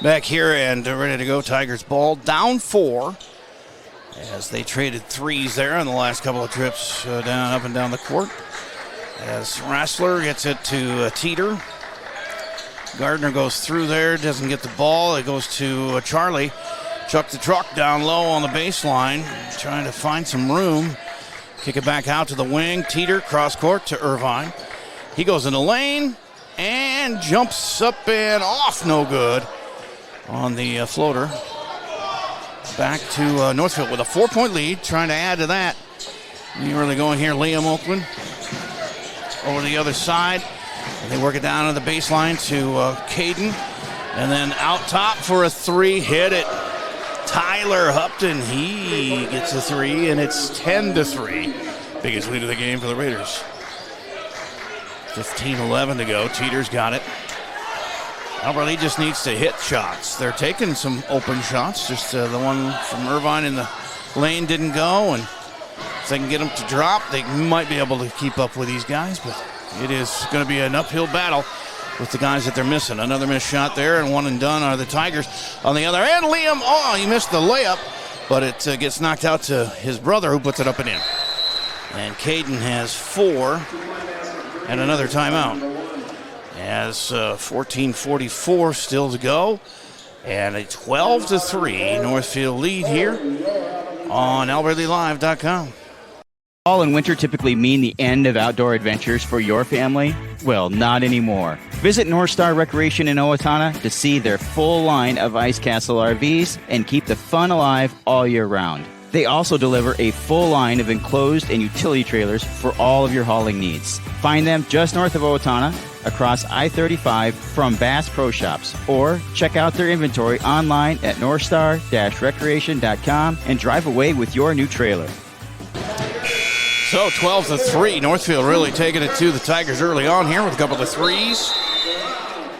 Back here and ready to go. Tigers ball down 4 as they traded threes there on the last couple of trips up and down the court. As Rassler gets it to Teeter. Gardner goes through there, doesn't get the ball. It goes to Charlie. Chuck the truck down low on the baseline, trying to find some room. Kick it back out to the wing. Teeter cross court to Irvine. He goes in the lane and jumps up and off. No good on the floater. Back to Northfield with a 4-point lead, trying to add to that. You really going here, Liam Oakland. Over the other side. And they work it down to the baseline to Caden. And then out top for a three. Hit it. Tyler Hupton. He gets a three, and it's 10-3. Biggest lead of the game for the Raiders. 15-11 to go. Teeter's got it. Albert Lee just needs to hit shots. They're taking some open shots. Just the one from Irvine in the lane didn't go. And if they can get them to drop, they might be able to keep up with these guys. But it is going to be an uphill battle with the guys that they're missing. Another missed shot there, and one and done are the Tigers. On the other end, Liam, he missed the layup, but it gets knocked out to his brother, who puts it up and in. And Caden has 4 and another timeout. As 14:44 still to go, and a 12-3 Northfield lead here on AlbertLeeLive.com. Fall and winter typically mean the end of outdoor adventures for your family? Well, not anymore. Visit North Star Recreation in Owatonna to see their full line of Ice Castle RVs and keep the fun alive all year round. They also deliver a full line of enclosed and utility trailers for all of your hauling needs. Find them just north of Owatonna, across I-35 from Bass Pro Shops, or check out their inventory online at northstar-recreation.com and drive away with your new trailer. So 12-3, Northfield really taking it to the Tigers early on here with a couple of threes.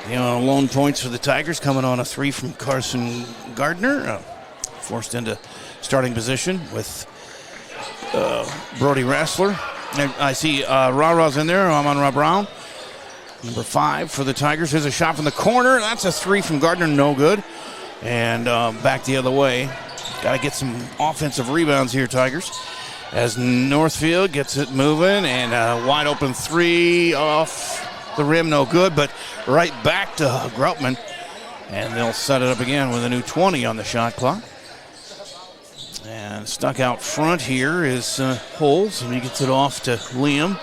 Lone points for the Tigers coming on a 3 from Carson Gardner. Forced into starting position with Brody Rassler. And I see Ra-Ra's in there. Amon-Ra Brown. Number 5 for the Tigers. Here's a shot from the corner. That's a 3 from Gardner. No good. And back the other way. Got to get some offensive rebounds here, Tigers. As Northfield gets it moving. And a wide open 3 off the rim. No good. But right back to Groutman. And they'll set it up again with a new 20 on the shot clock. And stuck out front here is Holes. And he gets it off to Liam.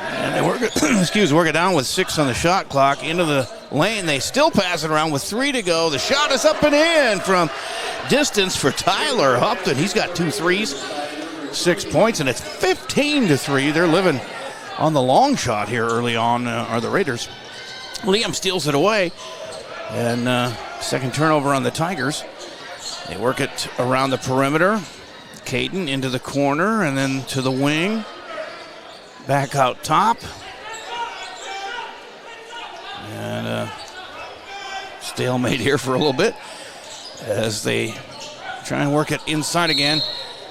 And they work it down with 6 on the shot clock into the lane. They still pass it around with 3 to go. The shot is up and in from distance for Tyler Hupton. He's got 2 threes, 6 points, and it's 15-3. They're living on the long shot here early on, are the Raiders. Liam steals it away, and second turnover on the Tigers. They work it around the perimeter. Caden into the corner and then to the wing. Back out top. And stalemate here for a little bit as they try and work it inside again.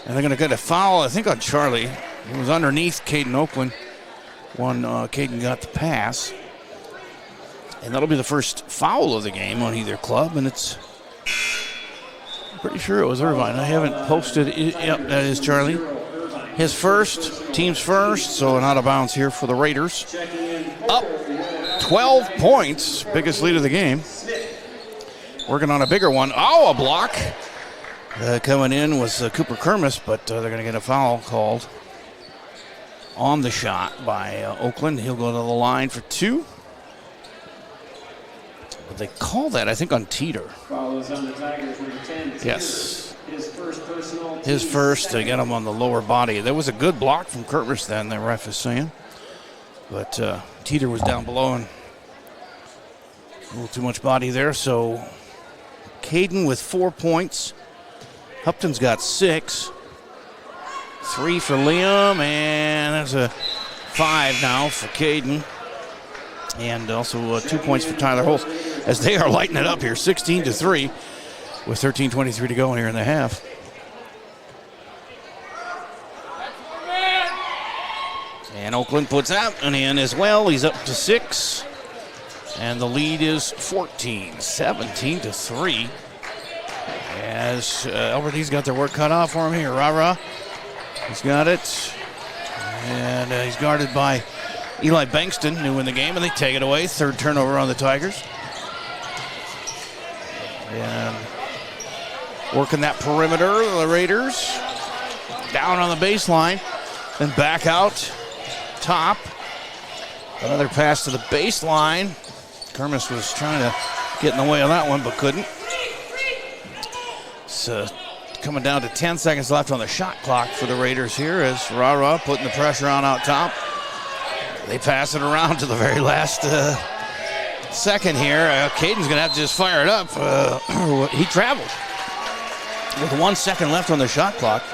And they're going to get a foul, I think, on Charlie. It was underneath Caden Oakland. Caden got the pass. And that'll be the first foul of the game on either club. And it's pretty sure it was Irvine. I haven't posted it. Yep, that is Charlie. His first, team's first, so an out of bounds here for the Raiders. Up 12 points, biggest lead of the game. Working on a bigger one. Oh, a block. Coming in was Cooper Kermis, but they're going to get a foul called on the shot by Oakland. He'll go to the line for 2. But they call that, I think, on Teeter. Follows on the Tigers with 10. Yes. His first personal. His first to get him on the lower body. There was a good block from Kermis then, the ref is saying. But Teeter was down below and a little too much body there. So Caden with 4 points. Hupton's got 6. 3 for Liam, and that's a 5 now for Caden. And also 2 points for Tyler Holtz as they are lighting it up here, 16-3 with 13:23 to go here in the half. And Oakland puts that one in as well. He's up to 6. And the lead is 17-3. As Albert's got their work cut off for him here. Ra-Ra, he's got it. And he's guarded by Eli Bankston, new in the game, and they take it away. Third turnover on the Tigers. And working that perimeter, the Raiders. Down on the baseline. Then back out top. Another pass to the baseline. Kermis was trying to get in the way of that one, but couldn't. It's coming down to 10 seconds left on the shot clock for the Raiders here as Ra-Ra putting the pressure on out top. They pass it around to the very last second here. Caden's going to have to just fire it up. He traveled. With 1 second left on the shot clock.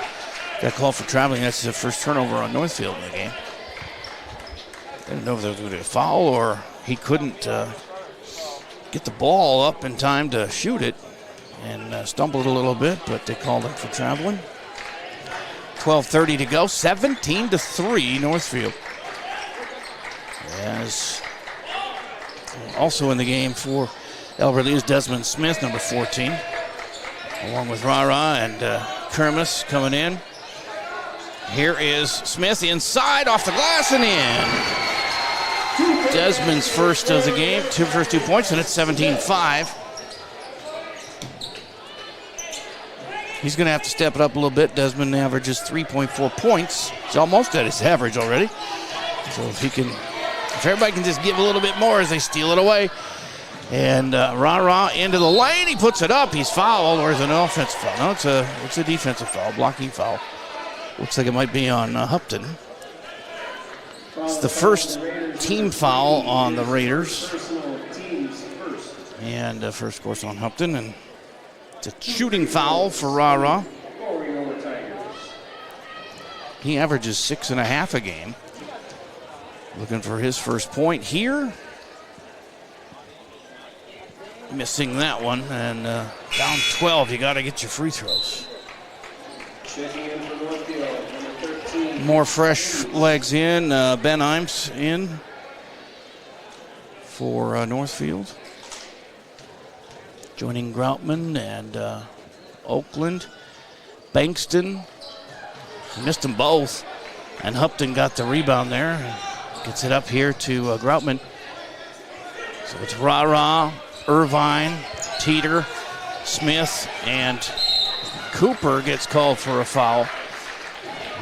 Got called for traveling. That's the first turnover on Northfield in the game. I didn't know if there was going to be a foul or he couldn't get the ball up in time to shoot it and stumbled a little bit, but they called him for traveling. 12:30 to go. 17-3 Northfield. As also in the game for Albert Lee is Desmond Smith, number 14, along with Ra-Ra and Kermis coming in. Here is Smith inside, off the glass and in. Desmond's first of the game, first 2 points, and it's 17-5. He's going to have to step it up a little bit. Desmond averages 3.4 points. He's almost at his average already. So if everybody can just give a little bit more as they steal it away. And Ra-Ra into the lane. He puts it up. He's fouled, or is it an offensive foul? No, it's a defensive foul, blocking foul. Looks like it might be on Hupton. It's the first team foul on the Raiders. And first, of course, on Hupton. And it's a shooting foul for Ra-Ra. He averages 6.5 a game. Looking for his first point here. missing that one. And down 12, you got to get your free throws. Checking in for Northfield, number 13. More fresh legs in. Ben Imes in for Northfield. Joining Groutman and Oakland. Bankston. Missed them both. And Hupton got the rebound there. Gets it up here to Groutman. So it's Ra-Ra, Irvine, Teeter, Smith, and Cooper gets called for a foul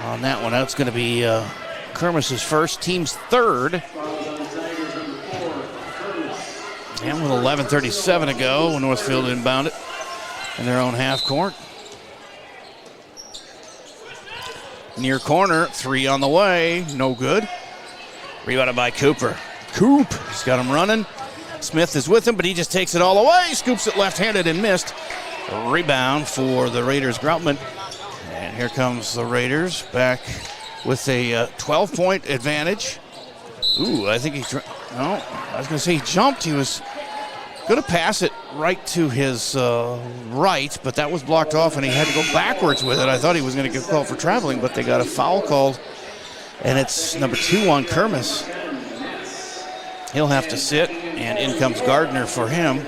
on that one. That's going to be Kermis's first, team's third. And with 11:37 to go, Northfield inbound it in their own half court. Near corner, three on the way, no good. Rebounded by Cooper. Coop, he's got him running. Smith is with him, but he just takes it all away. Scoops it left-handed and missed. A rebound for the Raiders, Groutman. And here comes the Raiders back with a 12-point advantage. Ooh, I think no, I was going to say he jumped. He was going to pass it right to his right, but that was blocked off, and he had to go backwards with it. I thought he was going to get called for traveling, but they got a foul called, and it's number 2 on Kermis. He'll have to sit, and in comes Gardner for him.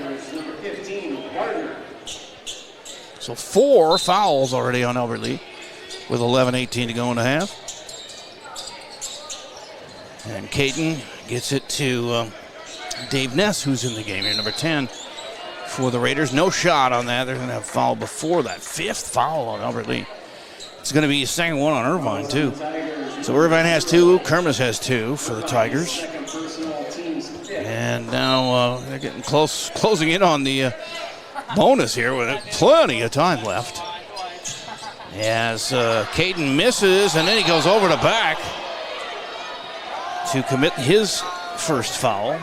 So 4 fouls already on Albert Lea with 11:18 to go in the half. And Caton gets it to Dave Ness, who's in the game here, number 10 for the Raiders. No shot on that. They're going to have a foul before that. 5th foul on Albert Lea. It's going to be a second one on Irvine, too. So Irvine has 2. Kermis has 2 for the Tigers. And now they're getting closing in on the bonus here with plenty of time left. As Caton misses, and then he goes over the back to commit his first foul.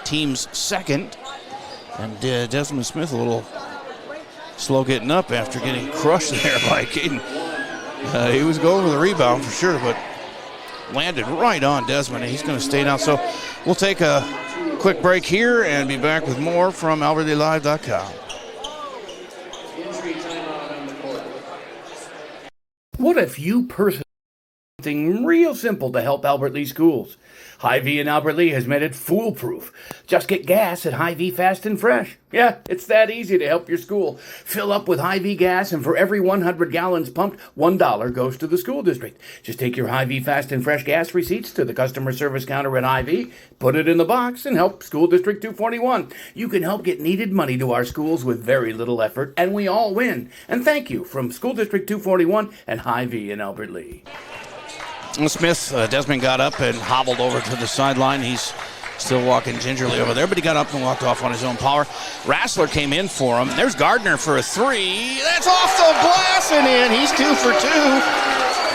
Team's second. And Desmond Smith a little slow getting up after getting crushed there by Caton. He was going for the rebound for sure, but landed right on Desmond, and he's going to stay down. So we'll take a quick break here and be back with more from AlbertLeaLive.com. What if you personally something real simple to help Albert Lea schools? Hy-Vee in Albert Lea has made it foolproof. Just get gas at Hy-Vee Fast and Fresh. Yeah, it's that easy to help your school. Fill up with Hy-Vee gas, and for every 100 gallons pumped, $1 goes to the school district. Just take your Hy-Vee Fast and Fresh gas receipts to the customer service counter at Hy-Vee, put it in the box, and help School District 241. You can help get needed money to our schools with very little effort, and we all win. And thank you from School District 241 and Hy-Vee in Albert Lea. Smith, Desmond got up and hobbled over to the sideline. He's still walking gingerly over there, but he got up and walked off on his own power. Rassler came in for him. There's Gardner for a 3. That's off the glass and in. He's 2 for 2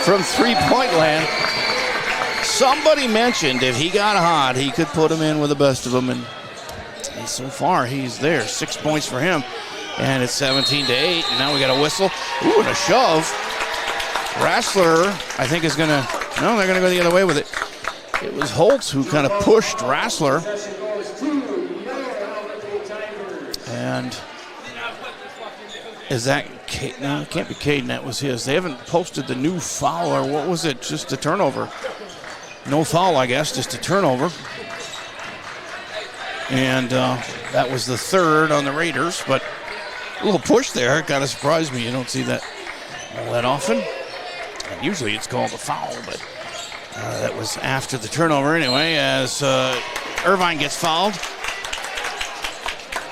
from three-point land. Somebody mentioned if he got hot, he could put him in with the best of them, and so far he's there. 6 points for him, and it's 17-8. And now we got a whistle. Ooh, and a shove. Rassler, I think, is going to... No, they're going to go the other way with it. It was Holtz who kind of pushed Rassler. And is that... No, it can't be Caden. That was his. They haven't posted the new foul, or what was it? Just a turnover. No foul, I guess, just a turnover. And that was the third on the Raiders, but a little push there. It kind of surprised me. You don't see that all that often. And usually it's called a foul, but that was after the turnover anyway, as Irvine gets fouled.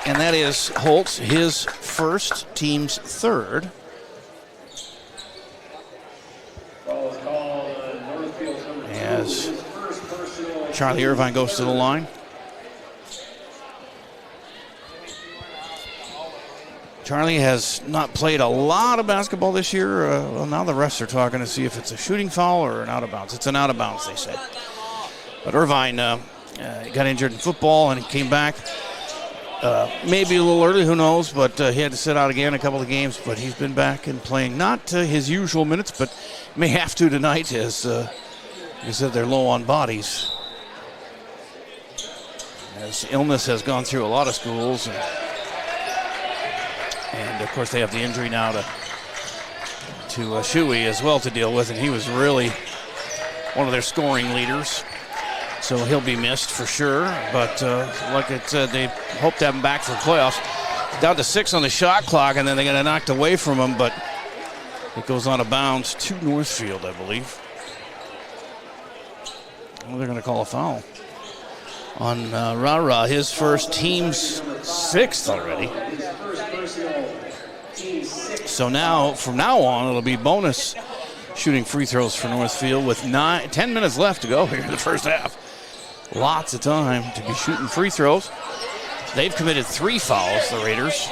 And that is Holtz, his first, team's third. As Charlie Irvine goes to the line. Charlie has not played a lot of basketball this year. Well, now the refs are talking to see if it's a shooting foul or an out of bounds. It's an out of bounds, they said. But Irvine got injured in football and he came back. Maybe a little early, who knows, but he had to sit out again a couple of games. But he's been back and playing not his usual minutes, but may have to tonight, as he said they're low on bodies. As illness has gone through a lot of schools. And And, of course, they have the injury now to Shuey as well to deal with, and he was really one of their scoring leaders. So he'll be missed for sure. But like I said, they hope to have him back for playoffs. Down to 6 on the shot clock, and then they got it knocked away from him, but it goes out of bounds to Northfield, I believe. Well, they're going to call a foul on Rara, his first, team's 6th already. So now, from now on, it'll be bonus shooting free throws for Northfield with 10 minutes left to go here in the first half. Lots of time to be shooting free throws. They've committed 3 fouls, the Raiders.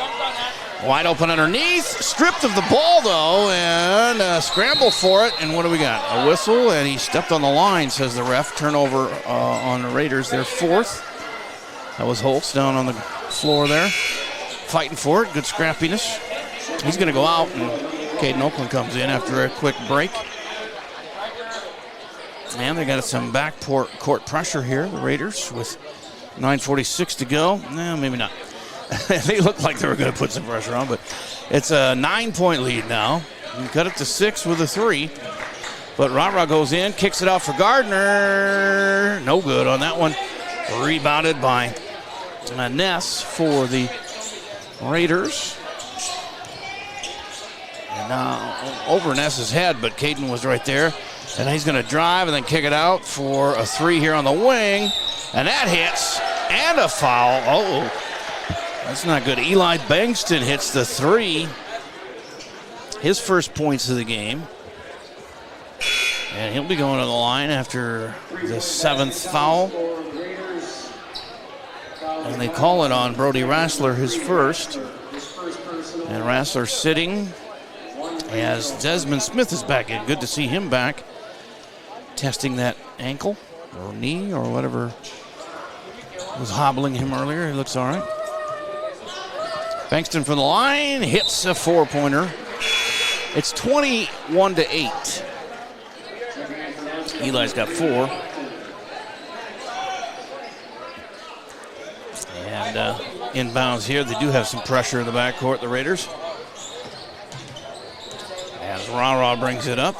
Wide open underneath, stripped of the ball though, and a scramble for it. And what do we got? A whistle, and he stepped on the line, says the ref. Turnover on the Raiders, their 4th. That was Holtz down on the floor there, fighting for it. Good scrappiness. He's going to go out, and Caden Oakland comes in after a quick break. And they got some backcourt pressure here, the Raiders, with 9:46 to go. No, maybe not. They looked like they were going to put some pressure on, but it's a 9-point lead now. You cut it to 6 with a 3. But Rara goes in, kicks it out for Gardner. No good on that one. Rebounded by Ness for the Raiders. And now over Ness's head, but Caden was right there. And he's going to drive and then kick it out for a 3 here on the wing. And that hits. And a foul. Oh, that's not good. Eli Bankston hits the 3. His first points of the game. And he'll be going to the line after the 7th foul. And they call it on Brody Rassler, his first. And Rassler sitting as Desmond Smith is back in. Good to see him back. Testing that ankle or knee or whatever was hobbling him earlier. He looks all right. Bankston from the line hits a 4-pointer. It's 21-8. Eli's got 4. And inbounds here. They do have some pressure in the backcourt, the Raiders. As Rara brings it up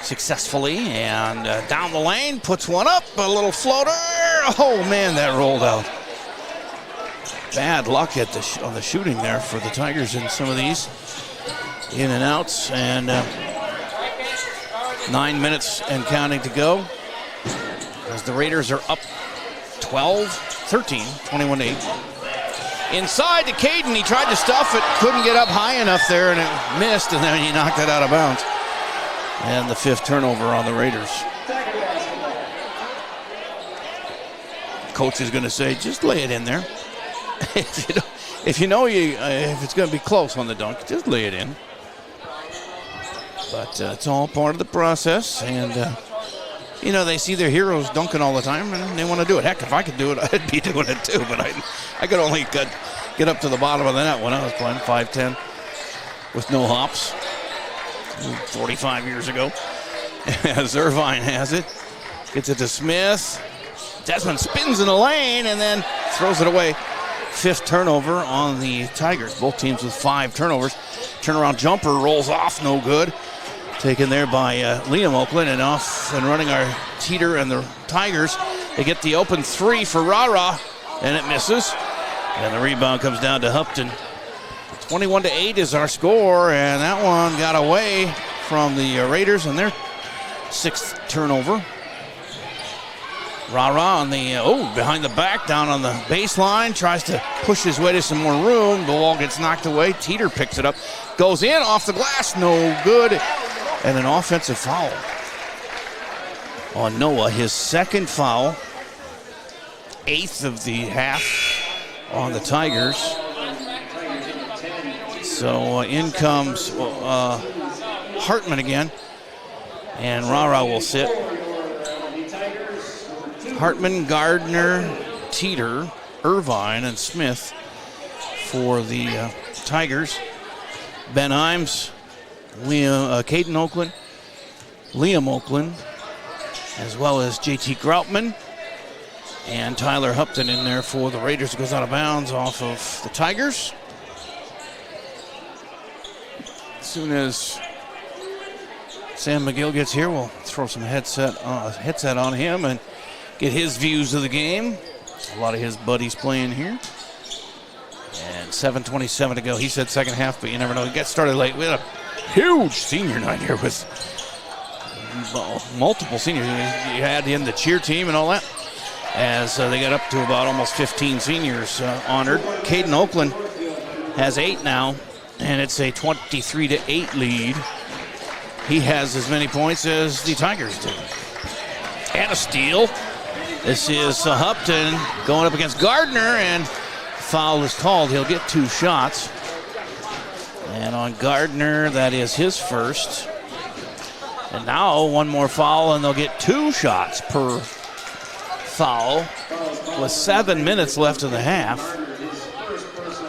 successfully, and down the lane, puts one up, a little floater. Oh man, that rolled out. Bad luck at on the shooting there for the Tigers in some of these in and outs. And 9 minutes and counting to go as the Raiders are up 12-13, 21-8. Inside to Caden, he tried to stuff it, couldn't get up high enough there, and it missed, and then he knocked it out of bounds. And the 5th turnover on the Raiders. Coach is going to say, just lay it in there. If it's going to be close on the dunk, just lay it in. But it's all part of the process, and they see their heroes dunking all the time, and they want to do it. Heck, if I could do it, I'd be doing it too. But I could only get up to the bottom of the net when I was playing 5'10" with no hops 45 years ago. As Irvine has it, gets it to Smith. Desmond spins in the lane and then throws it away. 5th turnover on the Tigers. Both teams with 5 turnovers. Turnaround jumper rolls off, no good. Taken there by Liam Oakland, and off and running our Teeter and the Tigers. They get the open 3 for Rara, and it misses. And the rebound comes down to Hupton. 21-8 is our score, and that one got away from the Raiders and their 6th turnover. Rara on the, behind the back, down on the baseline, tries to push his way to some more room. The ball gets knocked away. Teeter picks it up, goes in, off the glass, no good. And an offensive foul on Noah, his 2nd foul, 8th of the half on the Tigers. So in comes Hartman again, and Rara will sit. Hartman, Gardner, Teeter, Irvine, and Smith for the Tigers. Ben Imes, Caden Oakland, Liam Oakland, as well as JT Groutman, and Tyler Hupton in there for the Raiders. Goes out of bounds off of the Tigers. soon as Sam McGill gets here, we'll throw some headset on him and get his views of the game. A lot of his buddies playing here. And 7:27 to go. He said second half, but you never know. He got started late. We had a huge senior night here with multiple seniors. You had in the cheer team and all that. As they got up to about almost 15 seniors honored. Caden Oakland has 8 now, and it's a 23-8 lead. He has as many points as the Tigers do. And a steal. This is Hupton going up against Gardner, and foul is called. He'll get 2 shots. And on Gardner, that is his first. And now one more foul, and they'll get 2 shots per foul with 7 minutes left in the half.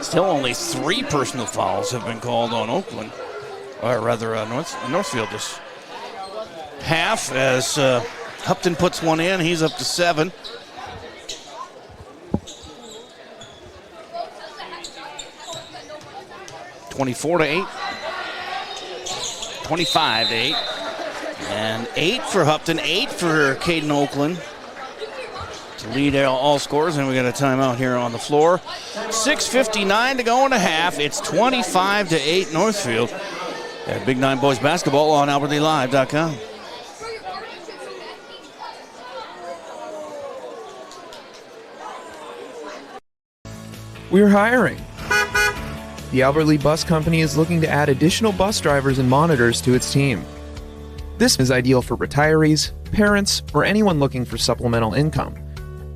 Still only 3 personal fouls have been called on Oakland, or rather Northfield this half, as Hupton puts one in. He's up to 7. (24-8), 25-8, and 8 for Hupton, 8 for Caden Oakland to lead all scores. And we got a timeout here on the floor. 6:59 to go in the half. It's 25-8 Northfield. At Big 9 Boys Basketball on AlbertLeeLive.com. We're hiring. The Albert Lea Bus Company is looking to add additional bus drivers and monitors to its team. This is ideal for retirees, parents, or anyone looking for supplemental income.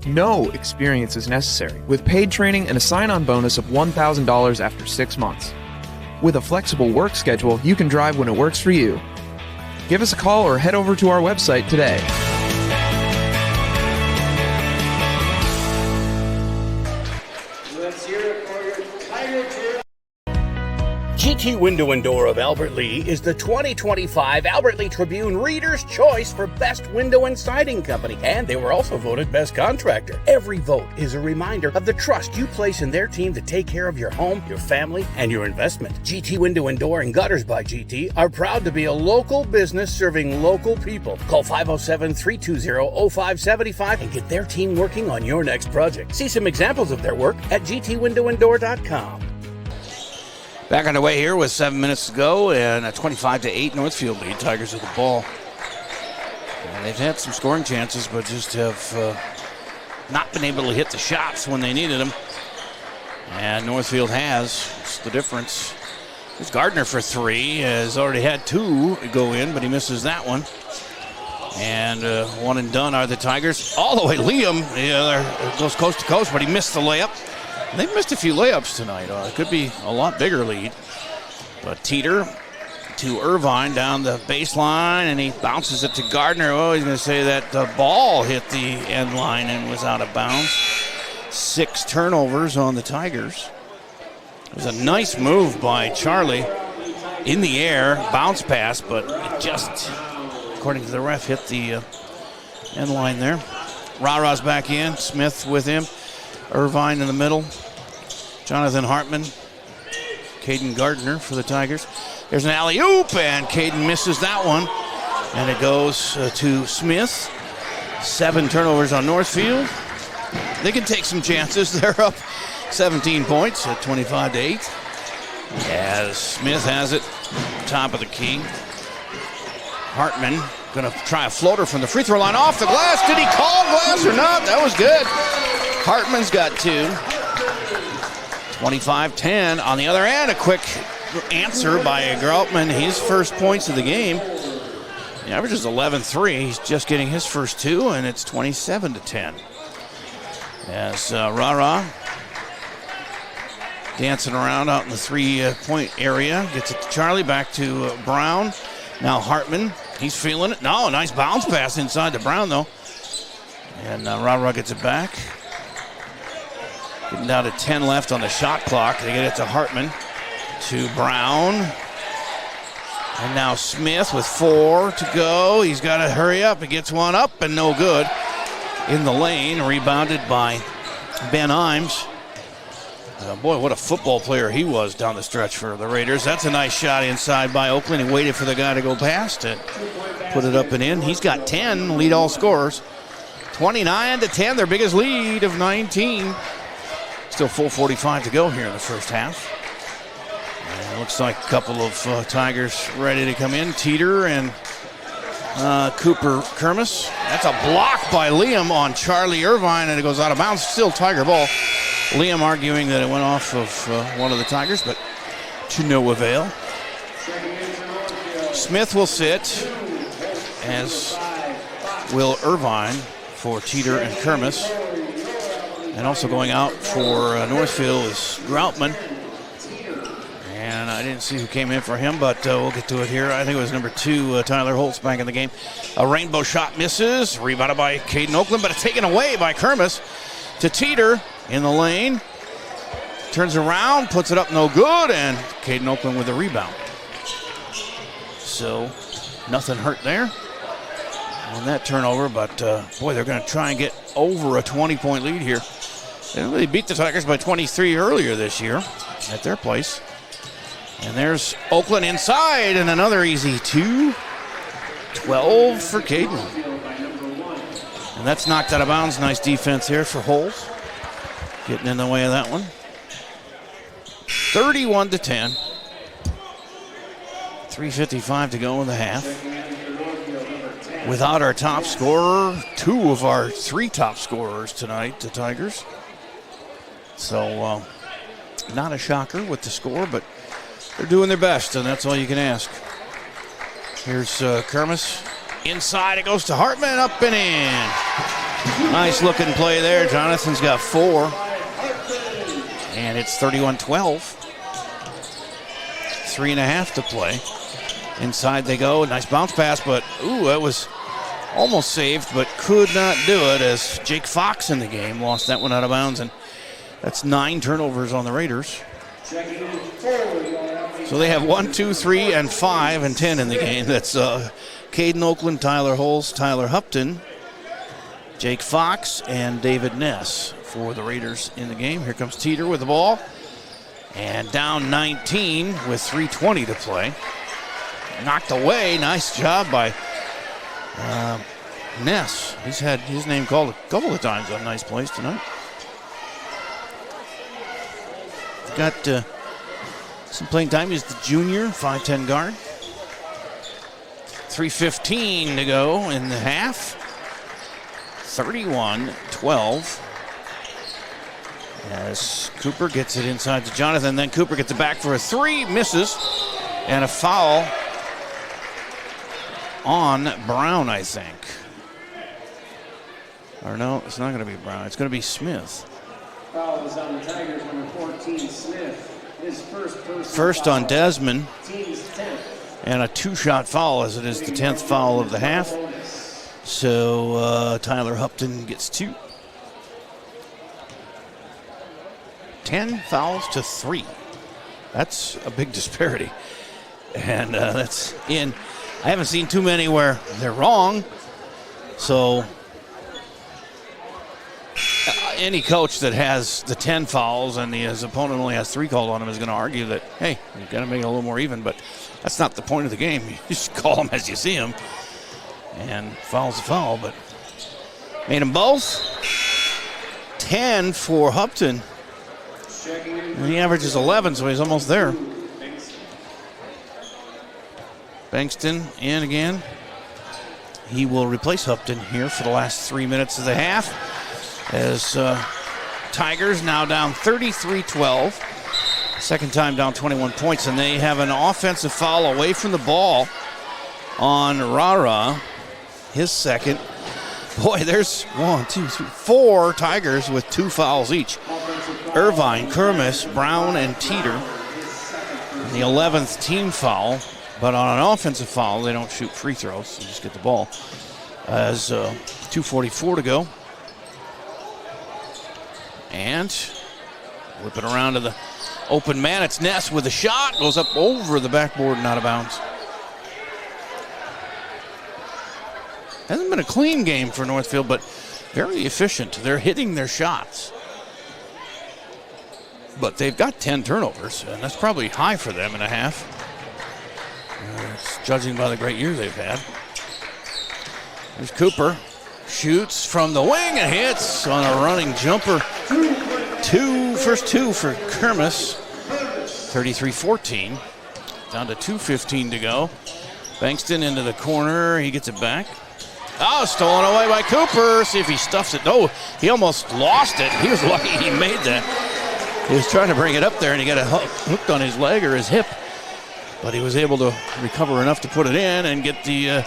No experience is necessary, with paid training and a sign-on bonus of $1,000 after 6 months. With a flexible work schedule, you can drive when it works for you. Give us a call or head over to our website today. Let's hear it for your Tiger Cheer. GT Window and Door of Albert Lea is the 2025 Albert Lea Tribune Reader's Choice for Best Window and Siding Company, and they were also voted Best Contractor. Every vote is a reminder of the trust you place in their team to take care of your home, your family, and your investment. GT Window and Door and Gutters by GT are proud to be a local business serving local people. Call 507-320-0575 and get their team working on your next project. See some examples of their work at gtwindowanddoor.com. Back on the way here with 7 minutes to go, and a 25-8 Northfield lead. Tigers with the ball. And they've had some scoring chances, but just have not been able to hit the shots when they needed them. And Northfield has. It's the difference. There's Gardner for 3. Has already had 2 go in, but he misses that one. And one and done are the Tigers. All the way, Liam goes coast to coast, but he missed the layup. They've missed a few layups tonight. It could be a lot bigger lead. But Teeter to Irvine down the baseline, and he bounces it to Gardner. Oh, he's going to say that the ball hit the end line and was out of bounds. 6 turnovers on the Tigers. It was a nice move by Charlie in the air, bounce pass, but it just, according to the ref, hit the end line there. Ra-Ra's back in, Smith with him. Irvine in the middle. Jonathan Hartman. Caden Gardner for the Tigers. There's an alley-oop, and Caden misses that one. And it goes to Smith. 7 turnovers on Northfield. They can take some chances. They're up 17 points at 25-8. As Smith has it, top of the key. Hartman going to try a floater from the free throw line off the glass. Did he call glass or not? That was good. Hartman's got 2. 25-10. On the other end, a quick answer by Groutman. His first points of the game. He averages 11-3. He's just getting his first 2, and it's 27-10. As Ra-Ra dancing around out in the 3-point area. Gets it to Charlie, back to Brown. Now Hartman, he's feeling it. No, nice bounce pass inside to Brown, though. And Ra-Ra gets it back. Getting down to 10 left on the shot clock. They get it to Hartman, to Brown. And now Smith with 4 to go. He's got to hurry up. He gets one up and no good. In the lane, rebounded by Ben Imes. Boy, what a football player he was down the stretch for the Raiders. That's a nice shot inside by Oakland. He waited for the guy to go past and put it up and in. He's got 10, lead all scorers. 29-10, their biggest lead of 19. Still full 45 to go here in the first half. And it looks like a couple of Tigers ready to come in. Teeter and Cooper Kermis. That's a block by Liam on Charlie Irvine, and it goes out of bounds. Still Tiger ball. Liam arguing that it went off of one of the Tigers, but to no avail. Smith will sit, as will Irvine for Teeter and Kermis. And also going out for Northfield is Groutman. And I didn't see who came in for him, but we'll get to it here. I think it was number 2, Tyler Holtz, back in the game. A rainbow shot misses. Rebounded by Caden Oakland, but it's taken away by Kermis to Teeter in the lane. Turns around, puts it up, no good, and Caden Oakland with the rebound. So nothing hurt there on that turnover, but boy, they're going to try and get over a 20-point lead here. They beat the Tigers by 23 earlier this year at their place. And there's Oakland inside, and another easy 2. 12 for Caden. And that's knocked out of bounds. Nice defense here for Holes. Getting in the way of that one. 31-10. 3:55 to go in the half. Without our top scorer, 2 of our 3 top scorers tonight, the Tigers. So, not a shocker with the score, but they're doing their best, and that's all you can ask. Here's Kermis. Inside, it goes to Hartman, up and in. Nice looking play there. Jonathan's got 4. And it's 31-12. 3.5 to play. Inside they go. Nice bounce pass, but ooh, that was almost saved, but could not do it as Jake Fox in the game lost that one out of bounds, and that's 9 turnovers on the Raiders. So they have 1, 2, 3, and 5, and 10 in the game. That's Caden Oakland, Tyler Holes, Tyler Hupton, Jake Fox, and David Ness for the Raiders in the game. Here comes Teeter with the ball. And down 19 with 3:20 to play. Knocked away. Nice job by Ness. He's had his name called a couple of times on nice plays tonight. Got some playing time. He's the junior, 5'10 guard. 3:15 to go in the half. 31-12. As Cooper gets it inside to Jonathan, then Cooper gets it back for a 3, misses, and a foul on Brown, I think. Or no, it's not going to be Brown. It's going to be Smith. Foul was on the Tigers, number 14, Smith. His First on Desmond. Team's 10th. And a 2-shot foul, as it is the 10th foul of the half. So Tyler Hupton gets 2. 10 fouls to 3. That's a big disparity. And that's in. I haven't seen too many where they're wrong. So any coach that has the 10 fouls and his opponent only has 3 called on him is going to argue that, hey, you've got to make it a little more even. But that's not the point of the game. You just call them as you see them. And foul's a foul, but made them both. 10 for Hupton. And he averages 11, so he's almost there. Bankston in again. He will replace Hupton here for the last 3 minutes of the half. As Tigers now down 33-12. Second time down 21 points, and they have an offensive foul away from the ball on Rara. His second. Boy, there's 1, 2, 3, 4 Tigers with 2 fouls each. Irvine, Kermis, Brown, and Teeter. The 11th team foul, but on an offensive foul, they don't shoot free throws. They just get the ball. As 2:44 to go. And whip it around to the open man. It's Ness with a shot. Goes up over the backboard and out of bounds. Hasn't been a clean game for Northfield, but very efficient. They're hitting their shots. but they've got 10 turnovers, and that's probably high for them in a half, judging by the great year they've had. There's Cooper. Shoots from the wing and hits on a running jumper. First two for Kermis. 33-14. Down to 2:15 to go. Bankston into the corner. He gets it back. Oh, stolen away by Cooper. See if he stuffs it. No, he almost lost it. He was lucky he made that. He was trying to bring it up there, and he got it hooked on his leg or his hip. But he was able to recover enough to put it in and get the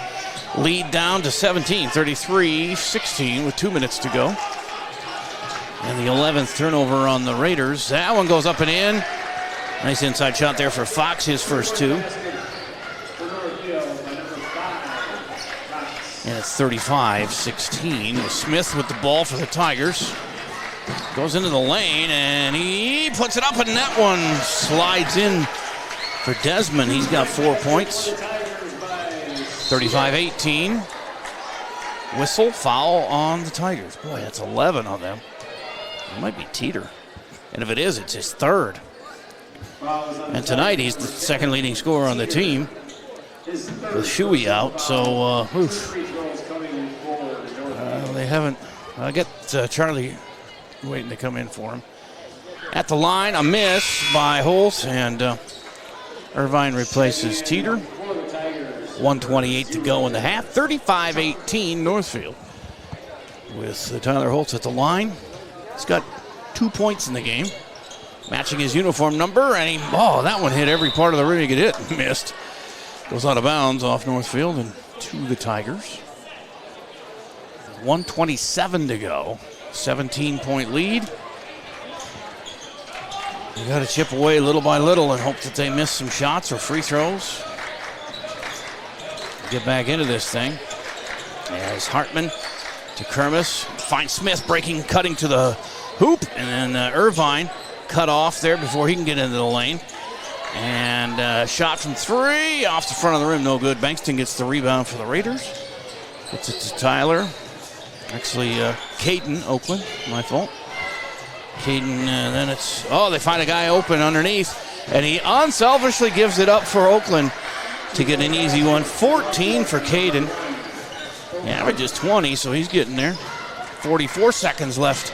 lead down to 17, 33-16 with 2 minutes to go. And the 11th turnover on the Raiders. That one goes up and in. Nice inside shot there for Fox, his first two. And it's 35-16 with Smith with the ball for the Tigers. Goes into the lane, and he puts it up, and that one slides in for Desmond. He's got 4 points. 35-18. Whistle, foul on the Tigers. Boy, that's 11 on them. It might be Teeter. And if it is, it's his third. And tonight, he's the second leading scorer on the team with Shuey out. So, they haven't. I get Charlie waiting to come in for him. At the line, a miss by Holt, and Irvine replaces Teeter. 1:28 to go in the half. 35-18 Northfield. With Tyler Holtz at the line. He's got 2 points in the game. Matching his uniform number, and that one hit every part of the rim he could hit. Missed. Goes out of bounds off Northfield and to the Tigers. 1:27 to go. 17-point lead. You got to chip away little by little and hope that they miss some shots or free throws. Get back into this thing. As Hartman to Kermis. Finds Smith cutting to the hoop. And then Irvine cut off there before he can get into the lane. And shot from three off the front of the rim. No good. Bankston gets the rebound for the Raiders. Gets it to Tyler. Actually, Caden, Oakland. My fault. Caden, then it's... they find a guy open underneath. And he unselfishly gives it up for Oakland to get an easy one. 14 for Caden. He averages 20, so he's getting there. 44 seconds left.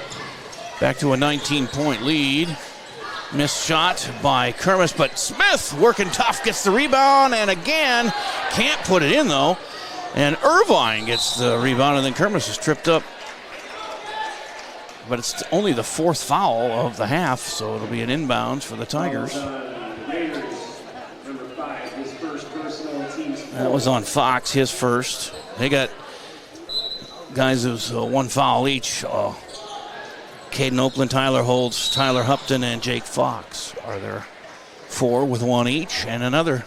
Back to a 19-point lead. Missed shot by Kermis, but Smith working tough, gets the rebound, and again, can't put it in though. And Irvine gets the rebound, and then Kermis is tripped up. But it's only the fourth foul of the half, so it'll be an inbounds for the Tigers. That was on Fox, his first. They got guys who's one foul each. Caden Oakland, Tyler Holtz, Tyler Hupton, and Jake Fox are there. 4 with 1 each, and another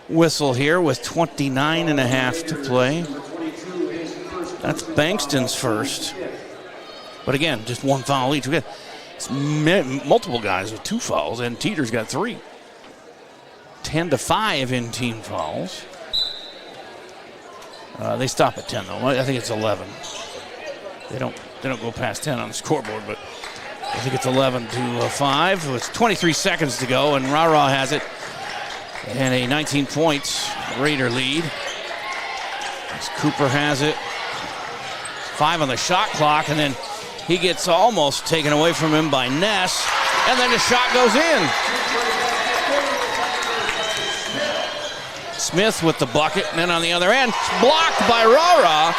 whistle here with 29 and a half to play. That's Bankston's first. But again, just 1 foul each. We got multiple guys with 2 fouls, and Teeter's got 3. 10-5 in team fouls. They stop at 10 though. I think it's 11. They don't go past 10 on the scoreboard, but I think it's 11-5. It's 23 seconds to go, and Rara has it. And a 19 points Raider lead. As Cooper has it. 5 on the shot clock, and then he gets almost taken away from him by Ness, and then the shot goes in. Smith with the bucket, and then on the other end, blocked by Rara.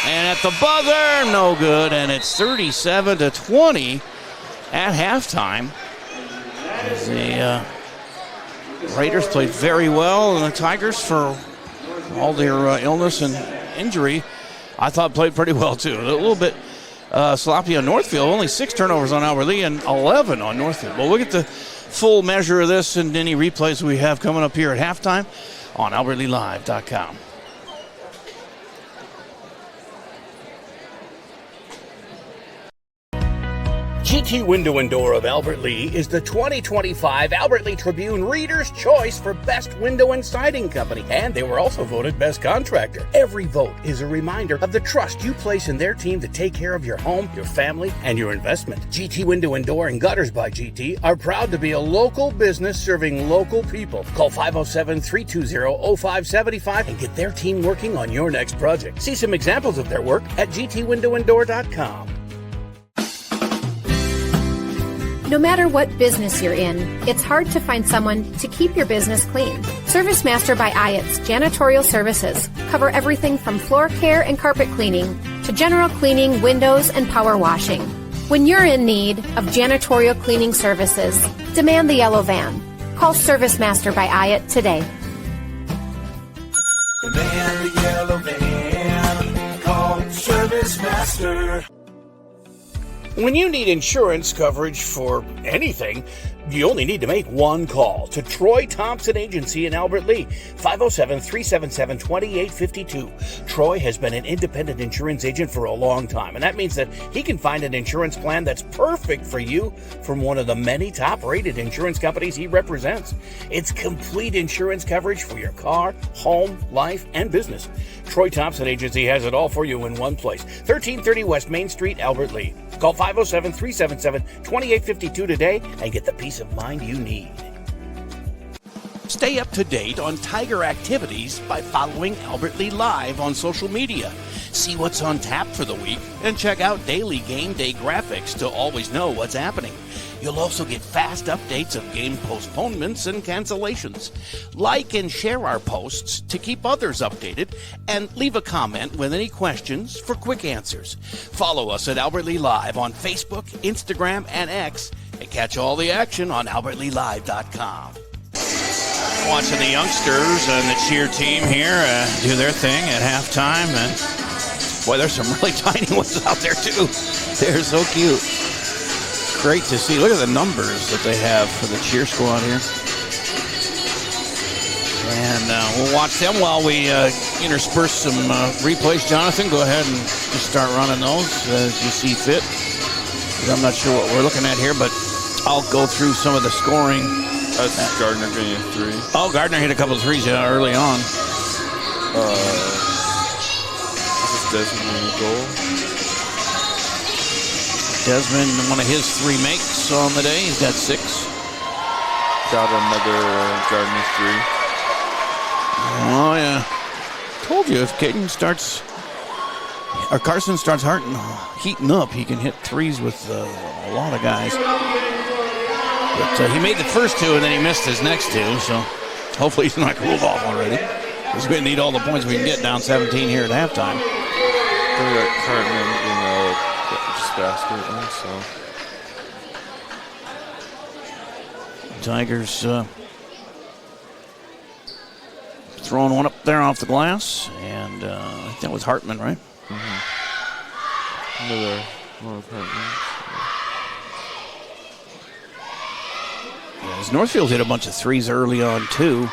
And at the buzzer, no good, and it's 37-20 at halftime. As the Raiders played very well, and the Tigers, for all their illness and injury, I thought played pretty well too. A little bit sloppy on Northfield, only 6 turnovers on Albert Lea and 11 on Northfield. Well, we'll get the full measure of this and any replays we have coming up here at halftime on AlbertLeaLive.com. GT Window and Door of Albert Lea is the 2025 Albert Lea Tribune Reader's Choice for Best Window and Siding Company, and they were also voted Best Contractor. Every vote is a reminder of the trust you place in their team to take care of your home, your family, and your investment. GT Window and Door and Gutters by GT are proud to be a local business serving local people. Call 507-320-0575 and get their team working on your next project. See some examples of their work at gtwindowanddoor.com. No matter what business you're in, it's hard to find someone to keep your business clean. ServiceMaster by Ayatt's Janitorial Services cover everything from floor care and carpet cleaning to general cleaning, windows, and power washing. When you're in need of janitorial cleaning services, demand the yellow van. Call ServiceMaster by Ayatt today. Demand the yellow van. Call ServiceMaster. When you need insurance coverage for anything, you only need to make one call to Troy Thompson Agency in Albert Lea, 507-377-2852. Troy has been an independent insurance agent for a long time, and that means that he can find an insurance plan that's perfect for you from one of the many top-rated insurance companies he represents. It's complete insurance coverage for your car, home, life, and business. Troy Thompson Agency has it all for you in one place, 1330 West Main Street, Albert Lea. Call 507-377-2852 today and get the peace of mind you need. Stay up to date on Tiger activities by following Albert Lea Live on social media. See what's on tap for the week and check out daily game day graphics to always know what's happening. You'll also get fast updates of game postponements and cancellations. Like and share our posts to keep others updated, and leave a comment with any questions for quick answers. Follow us at Albert Lea Live on Facebook, Instagram, and X, and catch all the action on albertlealive.com. Watching the youngsters and the cheer team here do their thing at halftime. And boy, there's some really tiny ones out there, too. They're so cute. Great to see. Look at the numbers that they have for the cheer squad here. And we'll watch them while we intersperse some replays. Jonathan, go ahead and just start running those as you see fit. I'm not sure what we're looking at here, but I'll go through some of the scoring. That's Gardner getting a three. Oh, Gardner hit a couple of threes early on. This is Desmond in the goal. Desmond, one of his three makes on the day. He's got 6. Got another Gardner three. Oh, yeah. Told you, if Caden starts, or Carson starts heating up, he can hit threes with a lot of guys. But he made the first 2, and then he missed his next 2, so hopefully he's not cooled off already. He's going to need all the points we can get down 17 here at halftime. Then we got Cartman in just basket, so. Tigers throwing one up there off the glass, and I think that was Hartman, right? Mm-hmm. Another Hartman. As Northfield hit a bunch of threes early on, too.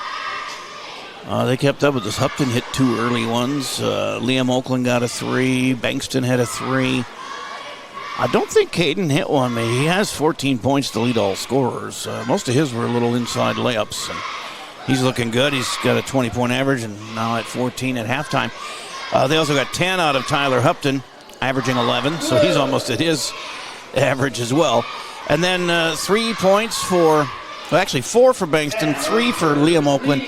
They kept up with this. Hupton hit 2 early ones. Liam Oakland got a 3. Bankston had a 3. I don't think Caden hit one. He has 14 points to lead all scorers. Most of his were little inside layups. And he's looking good. He's got a 20-point average and now at 14 at halftime. They also got 10 out of Tyler Hupton, averaging 11. So he's almost at his average as well. And then 3 points for, well, actually 4 for Bankston, 3 for Liam Oakland,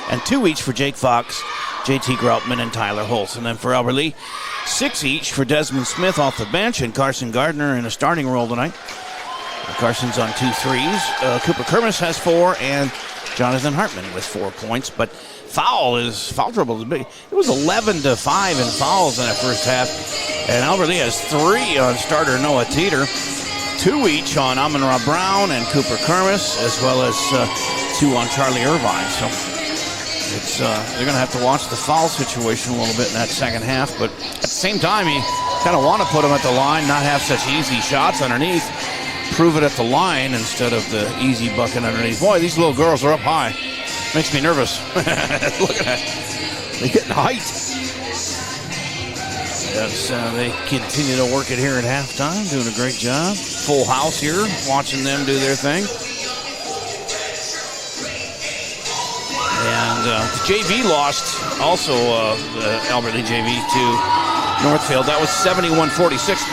and 2 each for Jake Fox, JT Groutman, and Tyler Holtz. And then for Albert Lea, 6 each for Desmond Smith off the bench and Carson Gardner in a starting role tonight. Carson's on 2 threes. Cooper Kermis has 4, and Jonathan Hartman with 4 points. But foul trouble is big. It was 11-5 in fouls in the first half. And Albert Lea has 3 on starter Noah Teeter. 2 each on Amon-Ra Brown and Cooper Kermis, as well as 2 on Charlie Irvine. So it's they're going to have to watch the foul situation a little bit in that second half. But at the same time, you kind of want to put them at the line, not have such easy shots underneath. Prove it at the line instead of the easy bucket underneath. Boy, these little girls are up high. Makes me nervous. Look at that. They're getting height. Yes, they continue to work it here at halftime, doing a great job. full house here, watching them do their thing. And the JV lost also, the Albert Lee JV to Northfield. That was 71-46.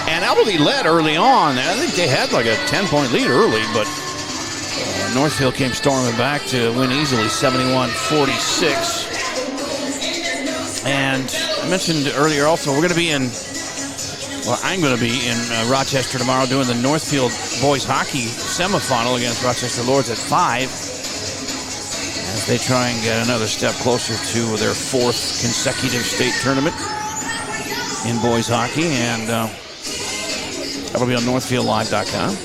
And Albert Lee led early on. I think they had like a 10-point lead early, but Northfield came storming back to win easily, 71-46. And I mentioned earlier also, we're going to be in, well, I'm going to be in Rochester tomorrow doing the Northfield boys hockey semifinal against Rochester Lords at 5 as they try and get another step closer to their 4th consecutive state tournament in boys hockey. And that'll be on NorthfieldLive.com.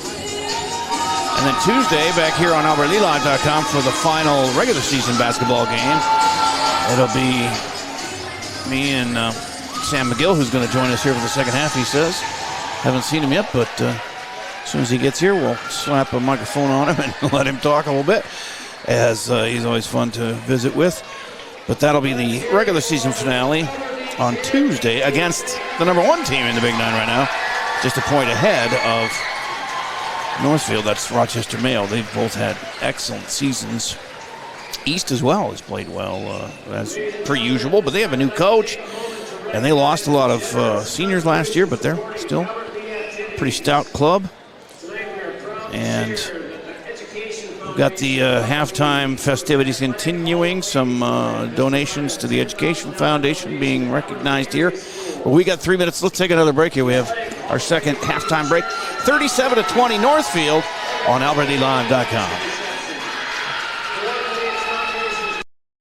And then Tuesday, back here on AlbertLeeLive.com for the final regular season basketball game. It'll be me and Sam McGill, who's going to join us here for the second half, he says. Haven't seen him yet, but as soon as he gets here, we'll slap a microphone on him and let him talk a little bit, as he's always fun to visit with. But that'll be the regular season finale on Tuesday against the number 1 team in the Big Nine right now. Just a point ahead of Northfield. That's Rochester Mayo. They've both had excellent seasons. East as well has played well, as per usual, but they have a new coach, and they lost a lot of seniors last year, but they're still a pretty stout club. And we've got the halftime festivities continuing, some donations to the Education Foundation being recognized here. But we got 3 minutes. Let's take another break here. We have our second halftime break. 37-20 Northfield on AlbertLeeLive.com.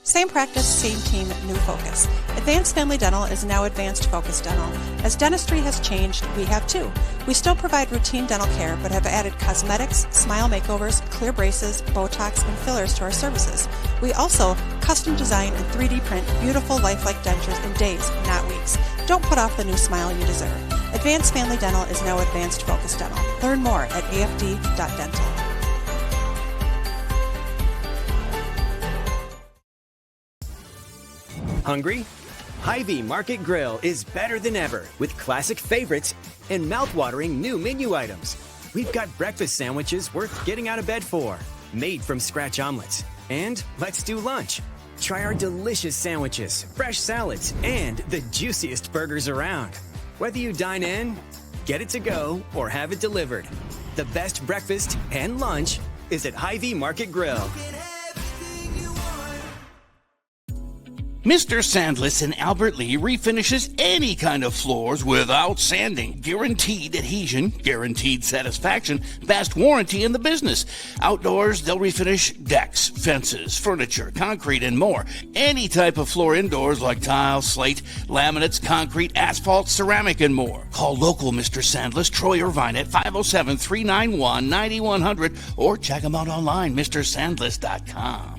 Same practice, same team, new focus. Advanced Family Dental is now Advanced Focus Dental. As dentistry has changed, we have too. We still provide routine dental care, but have added cosmetics, smile makeovers, clear braces, Botox, and fillers to our services. We also custom design and 3D print beautiful lifelike dentures in days, not weeks. Don't put off the new smile you deserve. Advanced Family Dental is now Advanced Focus Dental. Learn more at afd.dental. Hungry? Hy-Vee Market Grill is better than ever with classic favorites and mouth-watering new menu items. We've got breakfast sandwiches worth getting out of bed for, made from scratch omelets. And let's do lunch. Try our delicious sandwiches, fresh salads, and the juiciest burgers around. Whether you dine in, get it to go, or have it delivered, the best breakfast and lunch is at Hy-Vee Market Grill. Mr. Sandless in Albert Lee refinishes any kind of floors without sanding. Guaranteed adhesion, guaranteed satisfaction, best warranty in the business. Outdoors, they'll refinish decks, fences, furniture, concrete, and more. Any type of floor indoors like tile, slate, laminates, concrete, asphalt, ceramic, and more. Call local Mr. Sandless, Troy Irvine at 507-391-9100 or check him out online, MrSandless.com.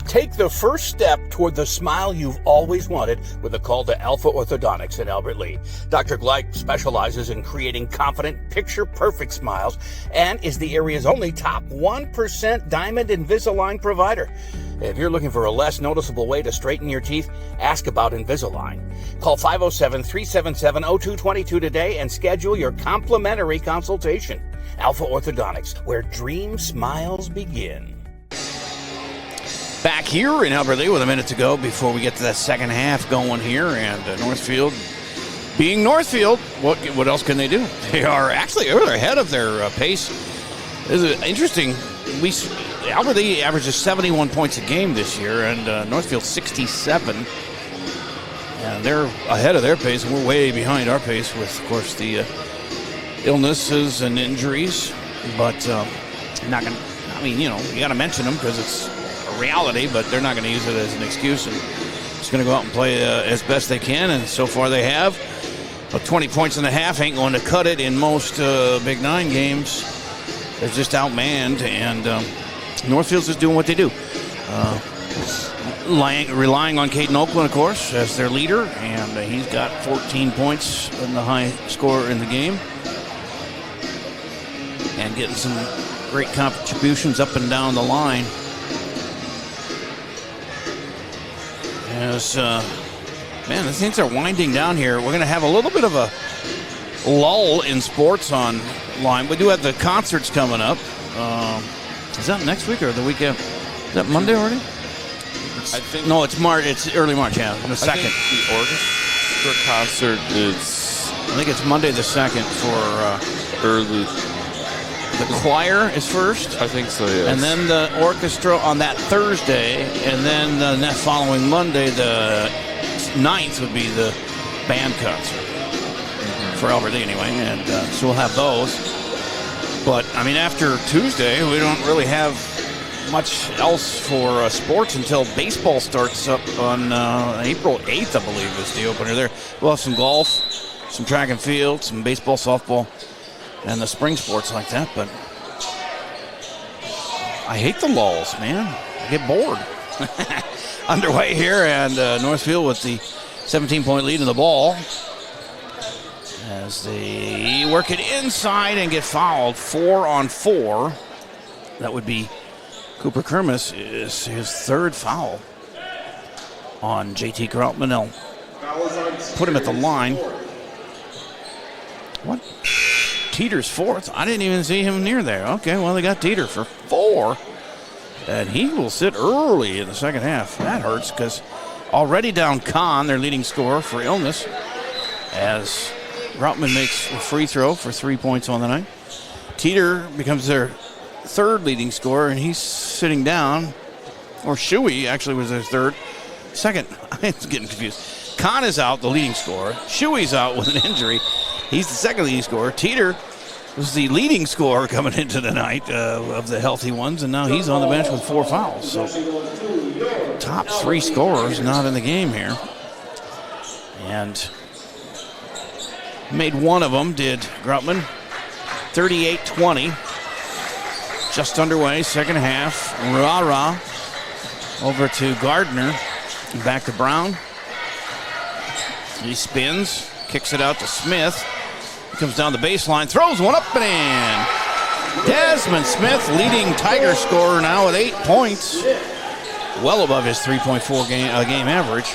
Take the first step toward the smile you've always wanted with a call to Alpha Orthodontics in Albert Lee. Dr. Gleich specializes in creating confident, picture-perfect smiles and is the area's only top 1% Diamond Invisalign provider. If you're looking for a less noticeable way to straighten your teeth, ask about Invisalign. Call 507-377-0222 today and schedule your complimentary consultation. Alpha Orthodontics, where dream smiles begin. Back here in Albert Lee with a minute to go before we get to that second half going here, and Northfield being Northfield, what else can they do? They are actually ahead of their pace. This is interesting. Albert Lee averages 71 points a game this year, and Northfield 67. And they're ahead of their pace, and we're way behind our pace with, of course, the illnesses and injuries. But not going to, I mean, you got to mention them because it's reality, but they're not going to use it as an excuse and just going to go out and play as best they can, and so far they have. But 20 points in the half ain't going to cut it in most Big Nine games. They're just outmanned, and Northfield's just doing what they do. Relying on Caden Oakland, of course, as their leader, and he's got 14 points in the high score in the game, and getting some great contributions up and down the line. As, the things are winding down here. We're going to have a little bit of a lull in sports online. We do have the concerts coming up. Is that next week or the weekend? Is that Monday already? I think No, it's March. It's early March. Yeah, the I second. think the orchestra concert is I think it's Monday the 2nd for early. the choir is first. I think so, yes. And then the orchestra on that Thursday. And then the next following Monday, the 9th, would be the band concert. For Albert Lee, anyway. And so we'll have those. But, I mean, after Tuesday, we don't really have much else for sports until baseball starts up on April 8th, I believe, is the opener there. We'll have some golf, some track and field, some baseball, softball, and the spring sports like that. But I hate the lulls, man. I get bored. Underway here, and Northfield with the 17-point lead in the ball as they work it inside and get fouled 4-on-4. That would be Cooper Kermis is his third foul on JT Krautman. They'll put him at the line. What? Teeter's fourth? I didn't even see him near there. Okay, well, they got Teeter for 4. And he will sit early in the second half. That hurts because already down Kahn, their leading scorer for illness, as Krautman makes a free throw for 3 points on the night. Teeter becomes their third leading scorer, and he's sitting down. Or Shuey actually was their second. I'm getting confused. Kahn is out, the leading scorer. Shuey's out with an injury. He's the second leading scorer. Teeter was the leading scorer coming into the night of the healthy ones, and now he's on the bench with 4 fouls. So top 3 scorers not in the game here. And made one of them, did Krautman. 38-20. Just underway, second half. Rah-rah over to Gardner. Back to Brown. He spins, kicks it out to Smith. He comes down the baseline, throws one up and in. Desmond Smith, leading Tiger scorer now with 8 points. Well above his 3.4 game average,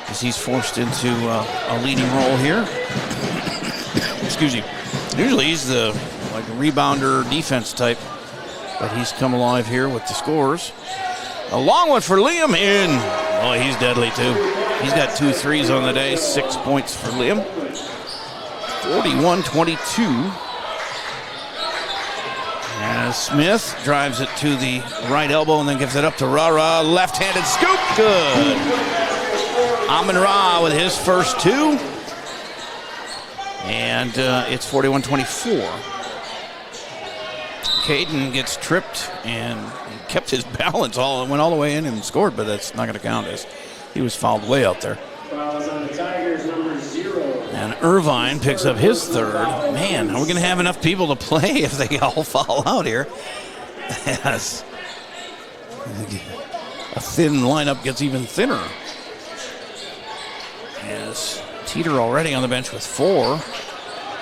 as he's forced into a leading role here. Excuse me. Usually he's the rebounder defense type, but he's come alive here with the scores. A long one for Liam in. Oh, he's deadly too. He's got 2 threes on the day, 6 points for Liam. 41-22. As Smith drives it to the right elbow and then gives it up to Ra-Ra. Left-handed scoop, good. Amon-Ra with his first 2. And it's 41-24. Caden gets tripped and kept his balance, went all the way in and scored, but that's not going to count as he was fouled way out there. Fouls on the Tigers, number 0. And Irvine picks up his third. Man, are we going to have enough people to play if they all foul out here? As a thin lineup gets even thinner. As Teeter already on the bench with 4.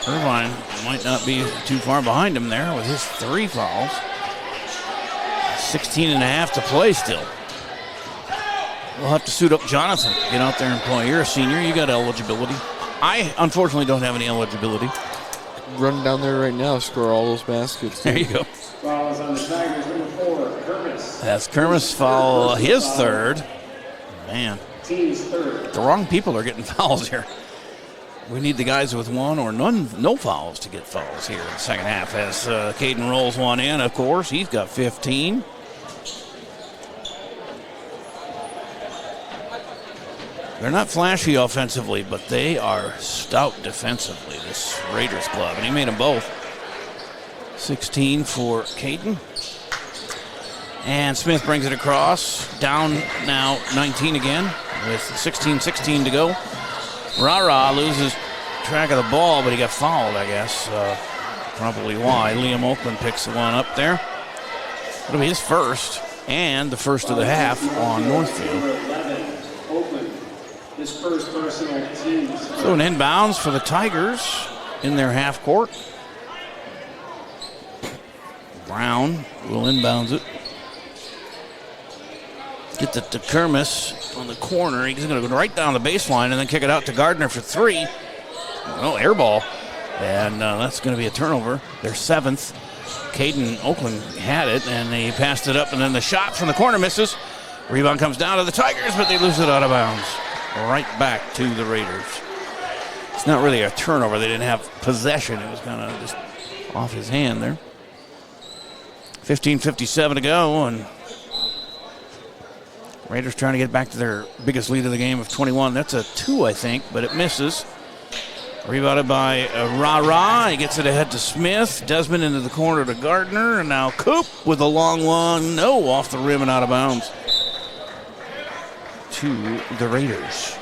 Irvine might not be too far behind him there with his 3 fouls. 16 and a half to play still. We'll have to suit up Jonathan. Get out there and play. You're a senior. You got eligibility. I, unfortunately, don't have any eligibility. Run down there right now, score all those baskets. There you go. Fouls on the Tigers, number 4, Kermis. That's Kermis foul his third. Man, Team's third. the wrong people are getting fouls here. We need the guys with 1 or no fouls to get fouls here in the second half. As Caden rolls one in, of course, he's got 15. They're not flashy offensively, but they are stout defensively, this Raiders club. And he made them both. 16 for Caden. And Smith brings it across. Down now 19 again with 16-16 to go. Ra-Ra loses track of the ball, but he got fouled, I guess. Probably why. Liam Oakland picks the one up there. It'll be his first and the first of the half on Northfield. Oakland, his first personal team. So an inbounds for the Tigers in their half court. Brown will inbounds it. Get it to Kermis on the corner. He's going to go right down the baseline and then kick it out to Gardner for 3. Oh, air ball. And that's going to be a turnover. Their 7th. Caden Oakland had it, and they passed it up, and then the shot from the corner misses. Rebound comes down to the Tigers, but they lose it out of bounds. Right back to the Raiders. It's not really a turnover. They didn't have possession. It was kind of just off his hand there. 15:57 to go, and Raiders trying to get back to their biggest lead of the game of 21. That's a 2, I think, but it misses. Rebounded by Ra. He gets it ahead to Smith. Desmond into the corner to Gardner, and now Coop with a long one. No, off the rim and out of bounds to the Raiders.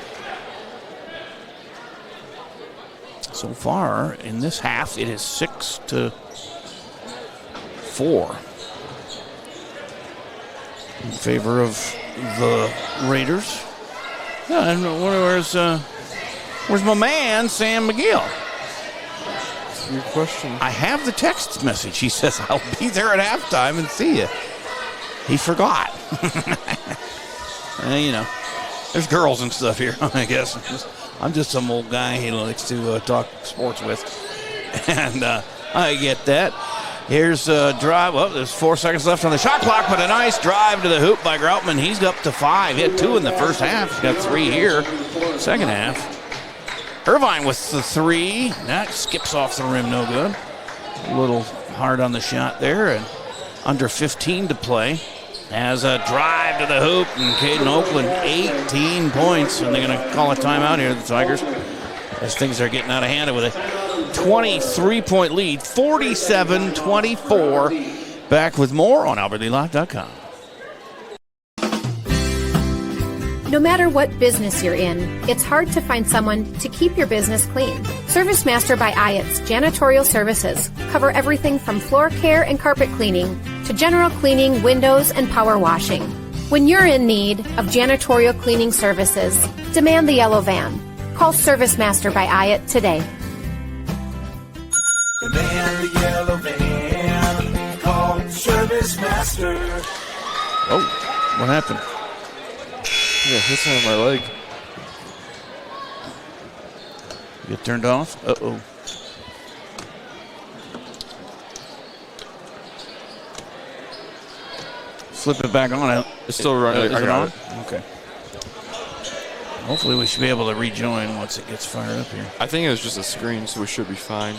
So far in this half, it is 6-4 in favor of the Raiders. Yeah, and where's my man, Sam McGill? That's your question. I have the text message. He says, I'll be there at halftime and see you. He forgot. You know, there's girls and stuff here, I guess. I'm just some old guy he likes to talk sports with. And I get that. Here's a drive. Well, there's 4 seconds left on the shot clock, but a nice drive to the hoop by Groutman. He's up to 5. He had 2 in the first half. He's got 3 here. Second half. Irvine with the 3. That skips off the rim, no good. A little hard on the shot there, and under 15 to play. Has a drive to the hoop, and Caden Oakland, 18 points, and they're going to call a timeout here, the Tigers, as things are getting out of hand with a 23-point lead, 47-24. Back with more on AlbertLeeLive.com. No matter what business you're in, it's hard to find someone to keep your business clean. ServiceMaster by Ayatt's Janitorial Services cover everything from floor care and carpet cleaning to general cleaning, windows, and power washing. When you're in need of janitorial cleaning services, demand the yellow van. Call ServiceMaster by Ayatt today. Demand the yellow van. Call ServiceMaster. Oh, what happened? Yeah, hits me on my leg. Get turned off? Uh-oh. Flip it back on. It's still running. Is it on? Okay. Hopefully we should be able to rejoin once it gets fired up here. I think it was just a screen, so we should be fine.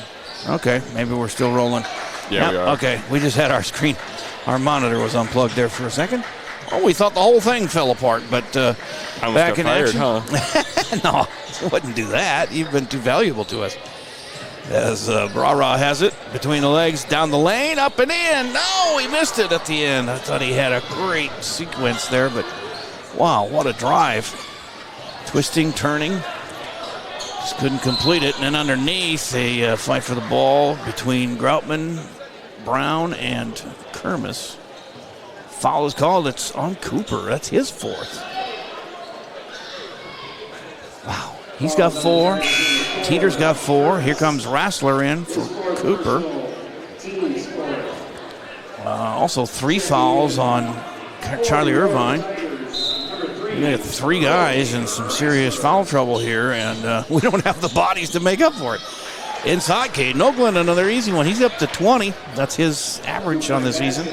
Okay, maybe we're still rolling. Yeah, we are. Okay, we just had our screen. Our monitor was unplugged there for a second. Oh, we thought the whole thing fell apart, but back in fired, action. huh? No, wouldn't do that. You've been too valuable to us. As Bra has it between the legs, down the lane, up and in. No, he missed it at the end. I thought he had a great sequence there, but wow, what a drive. Twisting, turning. Just couldn't complete it. And then underneath, a fight for the ball between Groutman, Brown, and Kermis. Foul is called. It's on Cooper. That's his 4th. Wow. He's got 4. Teeter's got 4. Here comes Rassler in for Cooper. Also 3 fouls on Charlie Irvine. We got 3 guys in some serious foul trouble here, and we don't have the bodies to make up for it. Inside, Caden Oakland, another easy one. He's up to 20. That's his average on the season.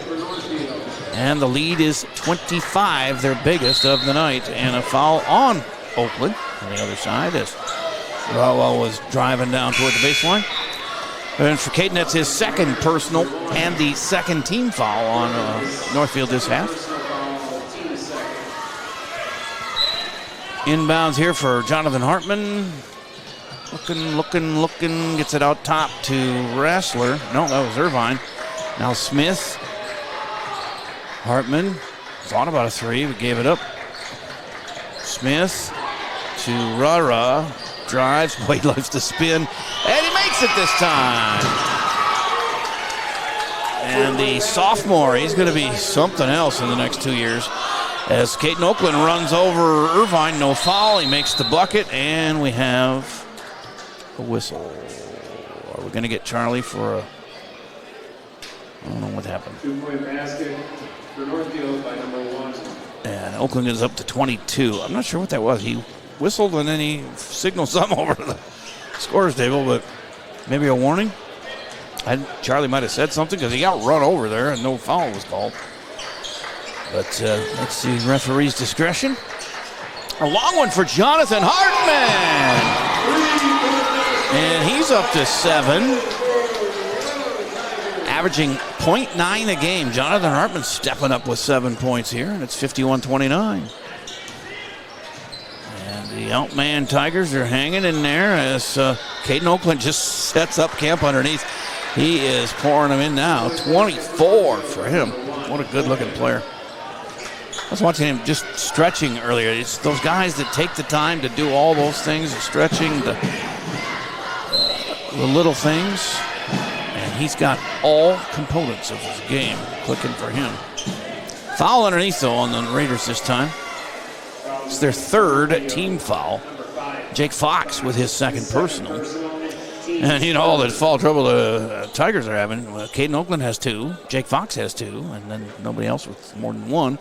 And the lead is 25, their biggest of the night. And a foul on Oakland on the other side as Rawal was driving down toward the baseline. And for Caden, that's his 2nd personal and the 2nd team foul on Northfield this half. Inbounds here for Jonathan Hartman. Looking. Gets it out top to Rassler. No, that was Irvine. Now Smith. Hartman thought about a 3, but gave it up. Smith to Ra. Drives. Boy, he loves to spin. And he makes it this time. And the sophomore, he's going to be something else in the next 2 years. As Caden Oakland runs over Irvine, no foul. He makes the bucket, and we have a whistle. Are we going to get Charlie for a... I don't know what happened. 2-point basket for Northfield by number 1. And Oakland is up to 22. I'm not sure what that was. He whistled and then he signaled something over to the scorer's table, but Maybe a warning? Charlie might have said something because he got run over there and no foul was called. But that's the referee's discretion. A long one for Jonathan Hartman. And he's up to 7. Averaging .9 a game. Jonathan Hartman stepping up with 7 points here, and it's 51-29. And the outman Tigers are hanging in there as Caden Oakland just sets up camp underneath. He is pouring them in now. 24 for him. What a good-looking player. I was watching him just stretching earlier. It's those guys that take the time to do all those things, the stretching, the little things. And he's got all components of his game clicking for him. Foul underneath, though, on the Raiders this time. It's their 3rd team foul. Jake Fox with his 2nd personal. And you know all the foul trouble the Tigers are having. Caden Oakland has 2. Jake Fox has 2. And then nobody else with more than 1.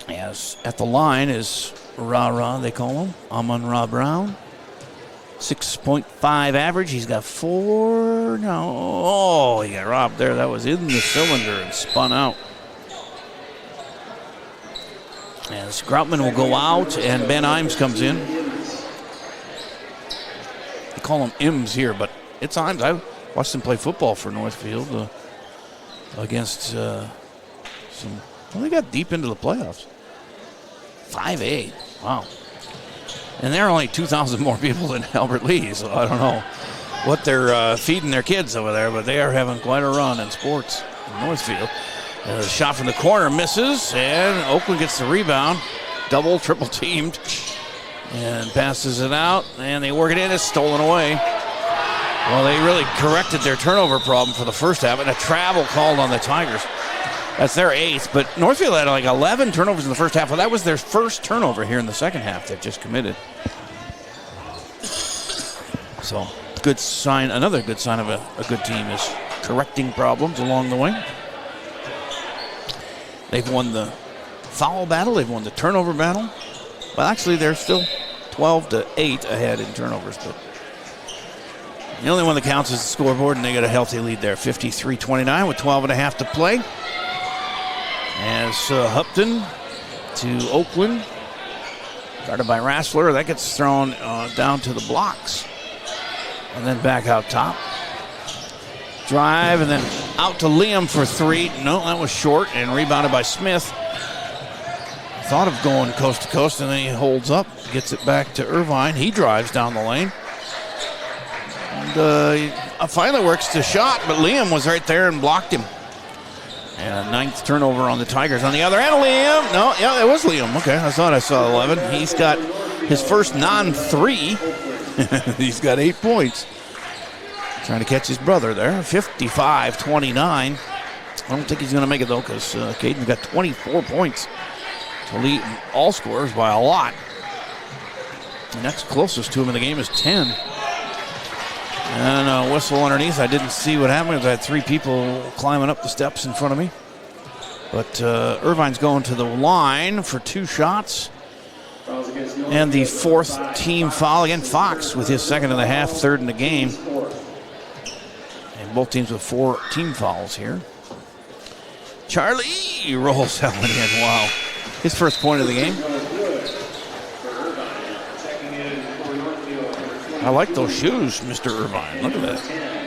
As at the line is Ra, they call him, Amon-Ra Brown. 6.5 average. He's got 4. No. Oh, he got robbed there. That was in the cylinder and spun out. As Groutman will go out and Ben Imes comes in. They call him Ims here, but it's Imes. I watched him play football for Northfield against some. Well, they got deep into the playoffs. 5A. Wow. And there are only 2,000 more people than Albert Lee, so I don't know what they're feeding their kids over there, but they are having quite a run in sports in Northfield. A shot from the corner misses, and Oakland gets the rebound. Double, triple teamed, and passes it out, and they work it in. It's stolen away. Well, they really corrected their turnover problem for the first half, and a travel called on the Tigers. That's their 8th, but Northfield had like 11 turnovers in the first half. Well, that was their first turnover here in the second half they've just committed. So, good sign. Another good sign of a good team is correcting problems along the way. They've won the foul battle. They've won the turnover battle. Well, actually, they're still 12-8 ahead in turnovers, but the only one that counts is the scoreboard, and they got a healthy lead there, 53-29 with 12.5 to play. As Hupton to Oakland, guarded by Rassler. That gets thrown down to the blocks. And then back out top. Drive, and then out to Liam for 3. No, that was short, and rebounded by Smith. Thought of going coast to coast, and then he holds up, gets it back to Irvine. He drives down the lane. And finally works the shot, but Liam was right there and blocked him. And a 9th turnover on the Tigers. On the other end, Liam. No, yeah, it was Liam. Okay, I thought I saw 11. He's got his first non-3. He's got 8 points. Trying to catch his brother there. 55-29. I don't think he's going to make it, though, because Caden's got 24 points to lead all scorers by a lot. The next closest to him in the game is 10. And a whistle underneath. I didn't see what happened. I had 3 people climbing up the steps in front of me. But Irvine's going to the line for 2 shots. And the 4th team foul. Again, Fox with his 2nd in the half, 3rd in the game. And both teams with 4 team fouls here. Charlie rolls that one in. Wow. His first point of the game. I like those shoes, Mr. Irvine. Look at that.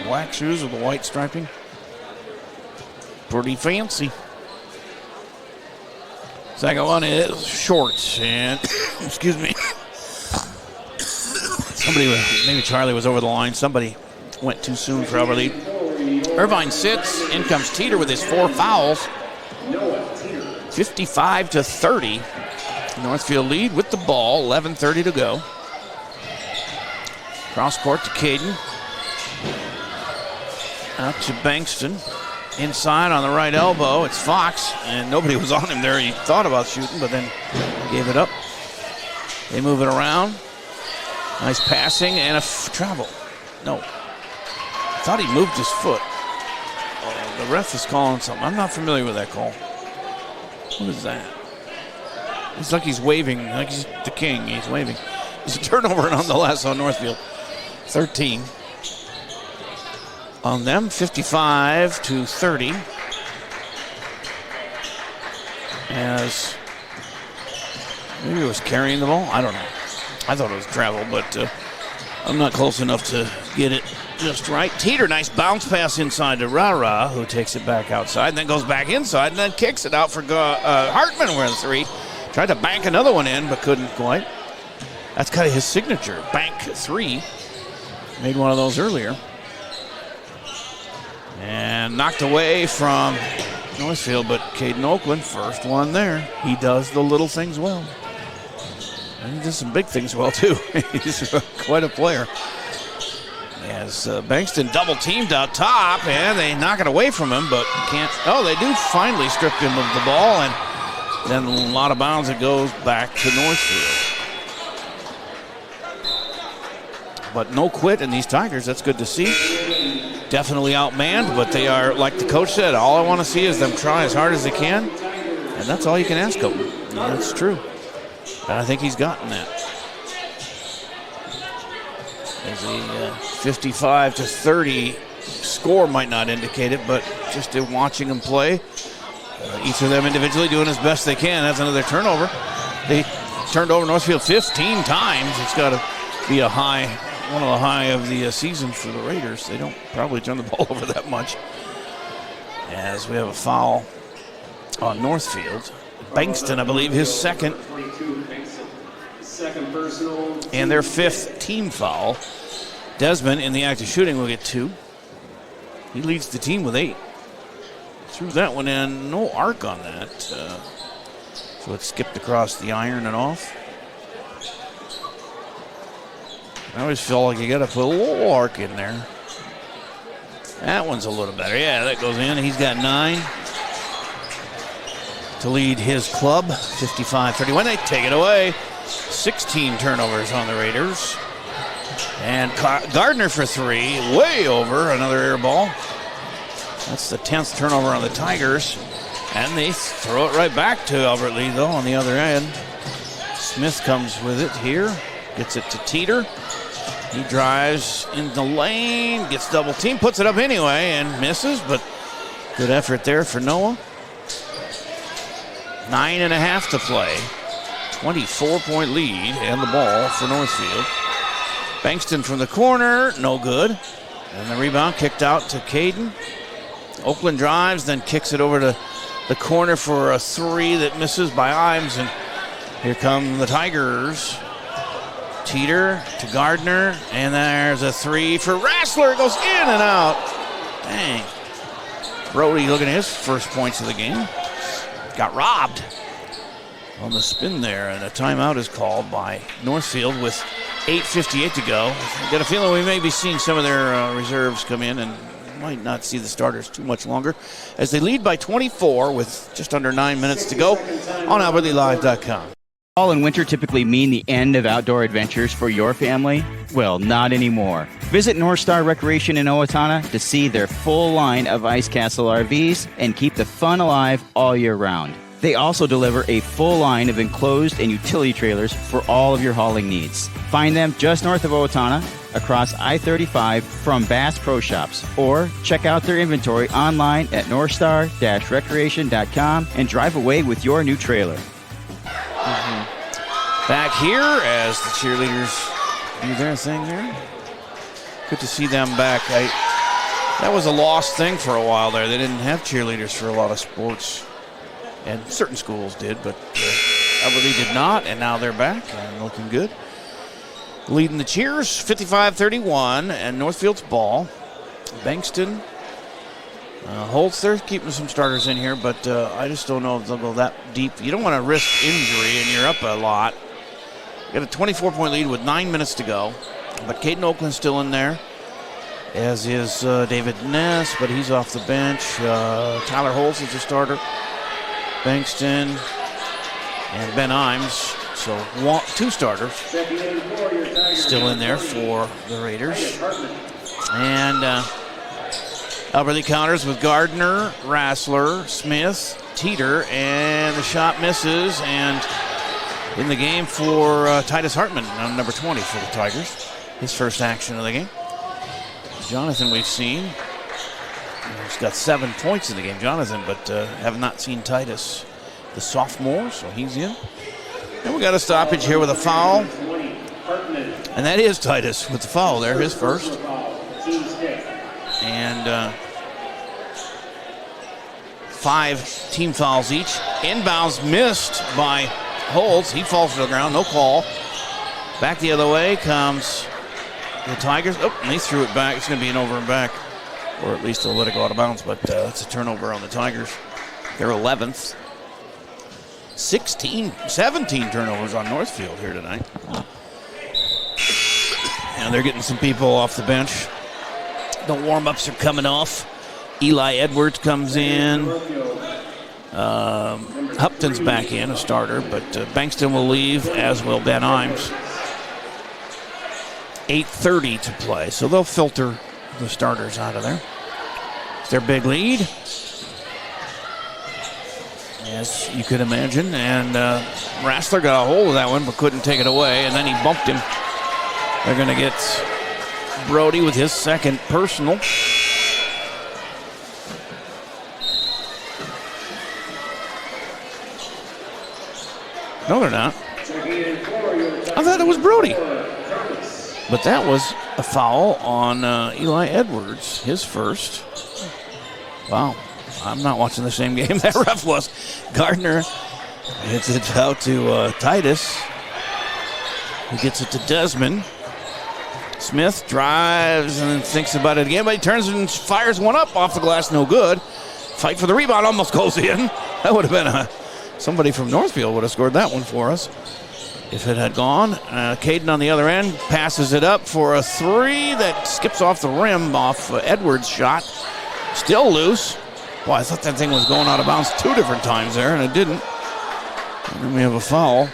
Black shoes with the white striping. Pretty fancy. Second one is short. And, excuse me. Maybe Charlie was over the line. Somebody went too soon for Albert Lee. Irvine sits. In comes Teeter with his 4 fouls. 55-30. Northfield lead with the ball. 11:30 to go. Cross court to Caden. Out to Bankston. Inside on the right elbow. It's Fox. And nobody was on him there. He thought about shooting, but then gave it up. They move it around. Nice passing and a travel. No. I thought he moved his foot. Oh, the ref is calling something. I'm not familiar with that call. What is that? It's like he's waving, like he's the king. He's waving. It's a turnover nonetheless on Northfield. 13 on them, 55-30. As maybe it was carrying the ball. I don't know. I thought it was travel, but I'm not close enough to get it just right. Teeter, nice bounce pass inside to Rara, who takes it back outside, and then goes back inside, and then kicks it out for Hartman with a three. Tried to bank another one in, but couldn't quite. That's kind of his signature, bank three. Made one of those earlier. And knocked away from Northfield, but Caden Oakland, first one there. He does the little things well. And he does some big things well, too. He's quite a player. As Bankston double teamed out top, and they knock it away from him, but can't. Oh, they do finally strip him of the ball, and then a lot of bounds. It goes back to Northfield. But no quit in these Tigers. That's good to see. Definitely outmanned, but they are, like the coach said, all I want to see is them try as hard as they can, and that's all you can ask them. And that's true. And I think he's gotten that. As a 55-30 score might not indicate it, but just in watching them play, each of them individually doing as best they can. That's another turnover. They turned over Northfield 15 times. It's got to be a high, one of the high of the season for the Raiders. They don't probably turn the ball over that much. As we have a foul on Northfield. Bankston, I believe, his second. And their fifth team foul. Desmond, in the act of shooting, will get 2. He leads the team with 8. Threw that one in. No arc on that. So it skipped across the iron and off. I always feel like you got to put a little arc in there. That one's a little better. Yeah, that goes in. He's got 9 to lead his club. 55-31. They take it away. 16 turnovers on the Raiders. And Gardner for 3. Way over. Another air ball. That's the 10th turnover on the Tigers. And they throw it right back to Albert Lee, though, on the other end. Smith comes with it here. Gets it to Teeter. He drives in the lane, gets double team, puts it up anyway, and misses, but good effort there for Noah. 9.5 to play. 24-point lead and the ball for Northfield. Bankston from the corner, no good. And the rebound kicked out to Caden. Oakland drives, then kicks it over to the corner for a 3 that misses by Imes, and here come the Tigers. Teeter to Gardner, and there's a 3 for Rassler. It goes in and out. Dang. Brody looking at his first points of the game. Got robbed on the spin there, and a timeout is called by Northfield with 8:58 to go. I got a feeling we may be seeing some of their reserves come in, and might not see the starters too much longer as they lead by 24 with just under 9 minutes to go on AlbertLeeLive.com. Fall and winter typically mean the end of outdoor adventures for your family? Well, not anymore. Visit North Star Recreation in Owatonna to see their full line of Ice Castle RVs and keep the fun alive all year round. They also deliver a full line of enclosed and utility trailers for all of your hauling needs. Find them just north of Owatonna, across I-35 from Bass Pro Shops, or check out their inventory online at northstar-recreation.com and drive away with your new trailer. Back here as the cheerleaders do their thing there. Good to see them back. That was a lost thing for a while there. They didn't have cheerleaders for a lot of sports. And certain schools did, but Albert Lee did not, and now they're back and looking good. Leading the cheers, 55-31, and Northfield's ball. Bankston, Holtz, they're keeping some starters in here, but I just don't know if they'll go that deep. You don't want to risk injury, and you're up a lot. Got a 24-point lead with 9 minutes to go, but Caden Oakland's still in there, as is David Ness, but he's off the bench. Tyler Holtz is the starter. Bankston and Ben Imes, so 2 starters still in there for the Raiders. And Albert Lee counters with Gardner, Rassler, Smith, Teeter, and the shot misses, and in the game for Titus Hartman, number 20 for the Tigers. His first action of the game. Jonathan we've seen. He's got 7 points in the game, Jonathan, but have not seen Titus, the sophomore, so he's in. And we got a stoppage here with a foul. And that is Titus with the foul there, his first. And 5 team fouls each. Inbounds missed by Holtz. He falls to the ground, no call. Back the other way comes the Tigers. Oh, and they threw it back. It's going to be an over and back. Or at least they'll let it go out of bounds, but it's a turnover on the Tigers. They're 11th. 17 turnovers on Northfield here tonight. And they're getting some people off the bench. The warm-ups are coming off. Eli Edwards comes in. Hupton's back in, a starter, but Bankston will leave, as will Ben Imes. 8:30 to play, so they'll filter the starters out of there. It's their big lead, as you could imagine, and Rassler got a hold of that one but couldn't take it away, and then he bumped him. They're going to get Brody with his second personal. No, they're not. I thought it was Brody. But that was a foul on Eli Edwards, his first. Wow. I'm not watching the same game that ref was. Gardner hits it out to Titus. He gets it to Desmond. Smith drives and then thinks about it again, but he turns and fires one up off the glass, no good. Fight for the rebound almost goes in. That would have been somebody from Northfield would have scored that one for us if it had gone. Caden on the other end passes it up for a three that skips off the rim off Edwards' shot. Still loose. Boy, I thought that thing was going out of bounds 2 different times there, and it didn't. And then we have a foul.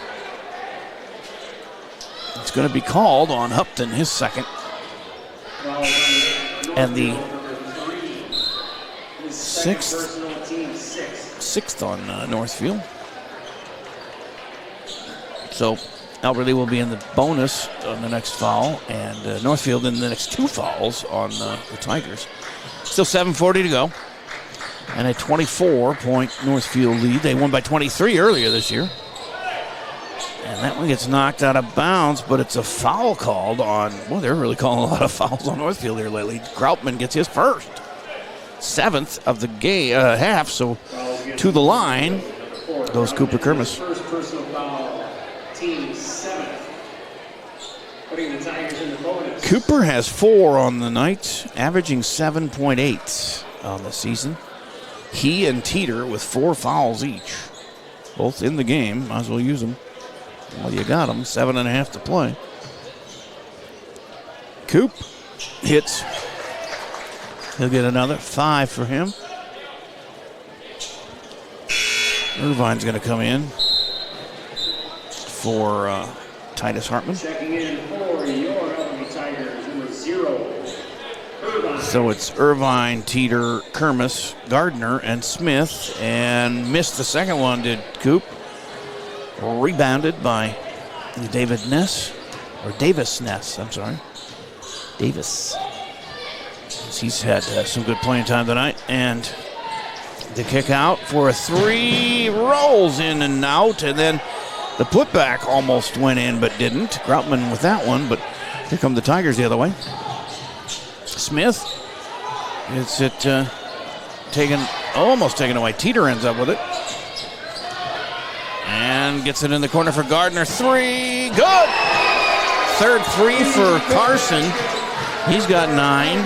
It's going to be called on Hupton, his second. And the sixth on Northfield. So Albert-Lea will be in the bonus on the next foul, and Northfield in the next 2 fouls on the Tigers. Still 7:40 to go, and a 24-point Northfield lead. They won by 23 earlier this year. And that one gets knocked out of bounds, but it's a foul called on, well, they're really calling a lot of fouls on Northfield here lately. Groutman gets his first. 7th of the half, so to the line goes Cooper Kermis. First personal foul, team 7. Putting the Tigers in the bonus. Cooper has 4 on the night, averaging 7.8 on the season. He and Teeter with 4 fouls each. Both in the game, might as well use them. Well, you got them, 7.5 to play. Coop hits. He'll get another 5 for him. Irvine's going to come in for Titus Hartman. Checking in for your Albany Tigers, number 0. Irvine. So it's Irvine, Teeter, Kermis, Gardner, and Smith. And missed the second one, did Coop. Rebounded by Davis Ness. I'm sorry. Davis. He's had some good playing time tonight. And the kick out for a 3 rolls in and out. And then the putback almost went in but didn't. Groutman with that one, but here come the Tigers the other way. Smith gets it almost taken away. Teeter ends up with it. And gets it in the corner for Gardner. 3, good! Third 3 for Carson. He's got 9.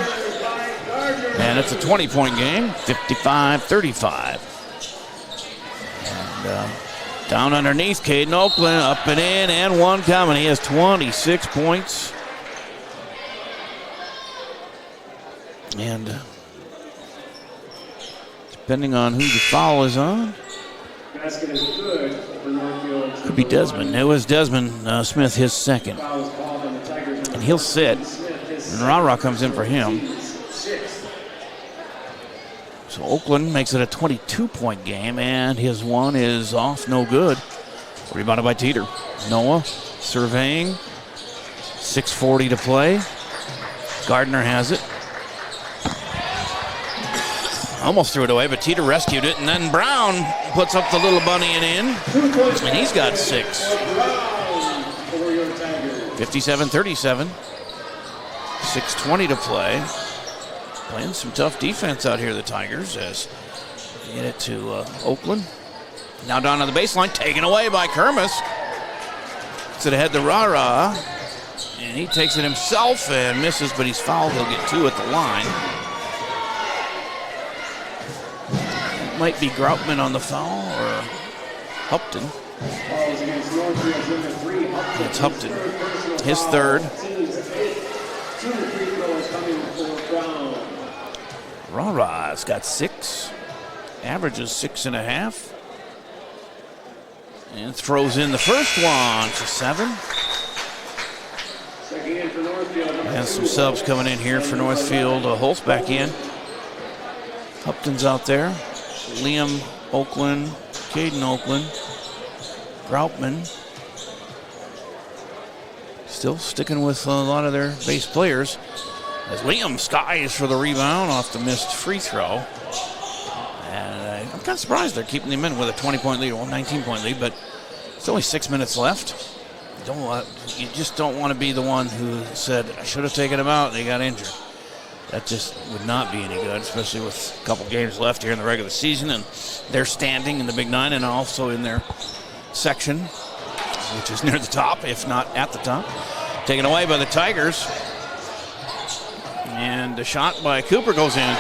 And it's a 20-point game, 55-35. And down underneath, Caden Oakland, up and in, and one coming. He has 26 points. And depending on who the foul is on, Basket is good for Northfield. could be Desmond. It was Desmond Smith, his second. And he'll sit. And Rara comes in for him. So Oakland makes it a 22-point game, and his one is off, no good. Rebounded by Teeter. Noah surveying. 6:40 to play. Gardner has it. Almost threw it away, but Teeter rescued it, and then Brown puts up the little bunny and in, and he's got 6. 57-37. 6:20 to play. Playing some tough defense out here, the Tigers, as they get it to Oakland. Now down on the baseline, taken away by Kermis. It's it ahead to Rara, and he takes it himself and misses, but he's fouled. He'll get 2 at the line. It might be Groutman on the foul or Hupton. It's Hupton. His 3rd. Rara's got 6. Averages 6.5. And throws in the first one for 7. And some subs coming in here for Northfield. Holtz back in. Hupton's out there. Liam Oakland. Caden Oakland. Groutman. Still sticking with a lot of their base players. As Liam skies for the rebound off the missed free throw. And I'm kind of surprised they're keeping him in with a 20-point lead, well, 19-point lead, but it's only 6 minutes left. You just don't want to be the one who said, I should have taken him out, and he got injured. That just would not be any good, especially with a couple games left here in the regular season, and they're standing in the Big Nine and also in their section, which is near the top, if not at the top. Taken away by the Tigers. And the shot by Cooper goes in.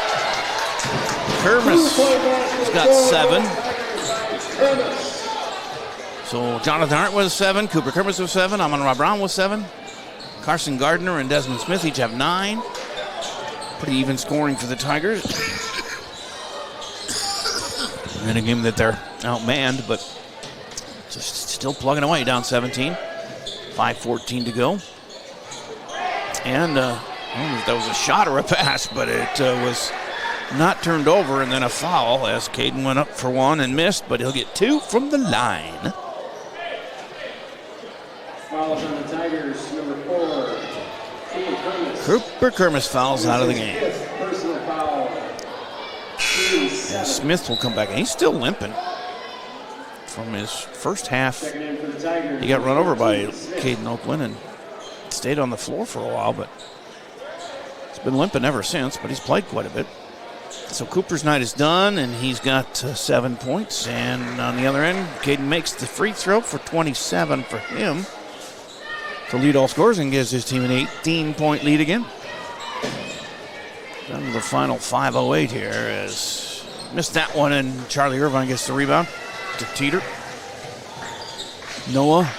Kermis has got 7. So Jonathan Hart with 7. Cooper Kermis with 7. Amon-Ra Brown with 7. Carson Gardner and Desmond Smith each have 9. Pretty even scoring for the Tigers. In a game that they're outmanned, but just still plugging away, down 17. 5:14 to go. And I don't know if that was a shot or a pass, but it was not turned over, and then a foul as Caden went up for 1 and missed, but he'll get 2 from the line. Fouls on the Tigers, number 4. Cooper Kermis fouls out of the game. Personal foul. And Smith will come back, and he's still limping from his first half. He got run over by Caden Oakland and stayed on the floor for a while, but he's been limping ever since, but he's played quite a bit. So Cooper's night is done, and he's got 7 points. And on the other end, Caden makes the free throw for 27 for him to lead all scores and gives his team an 18-point lead again. Down to the final 5:08 here as missed that one, and Charlie Irvine gets the rebound to Teeter. Noah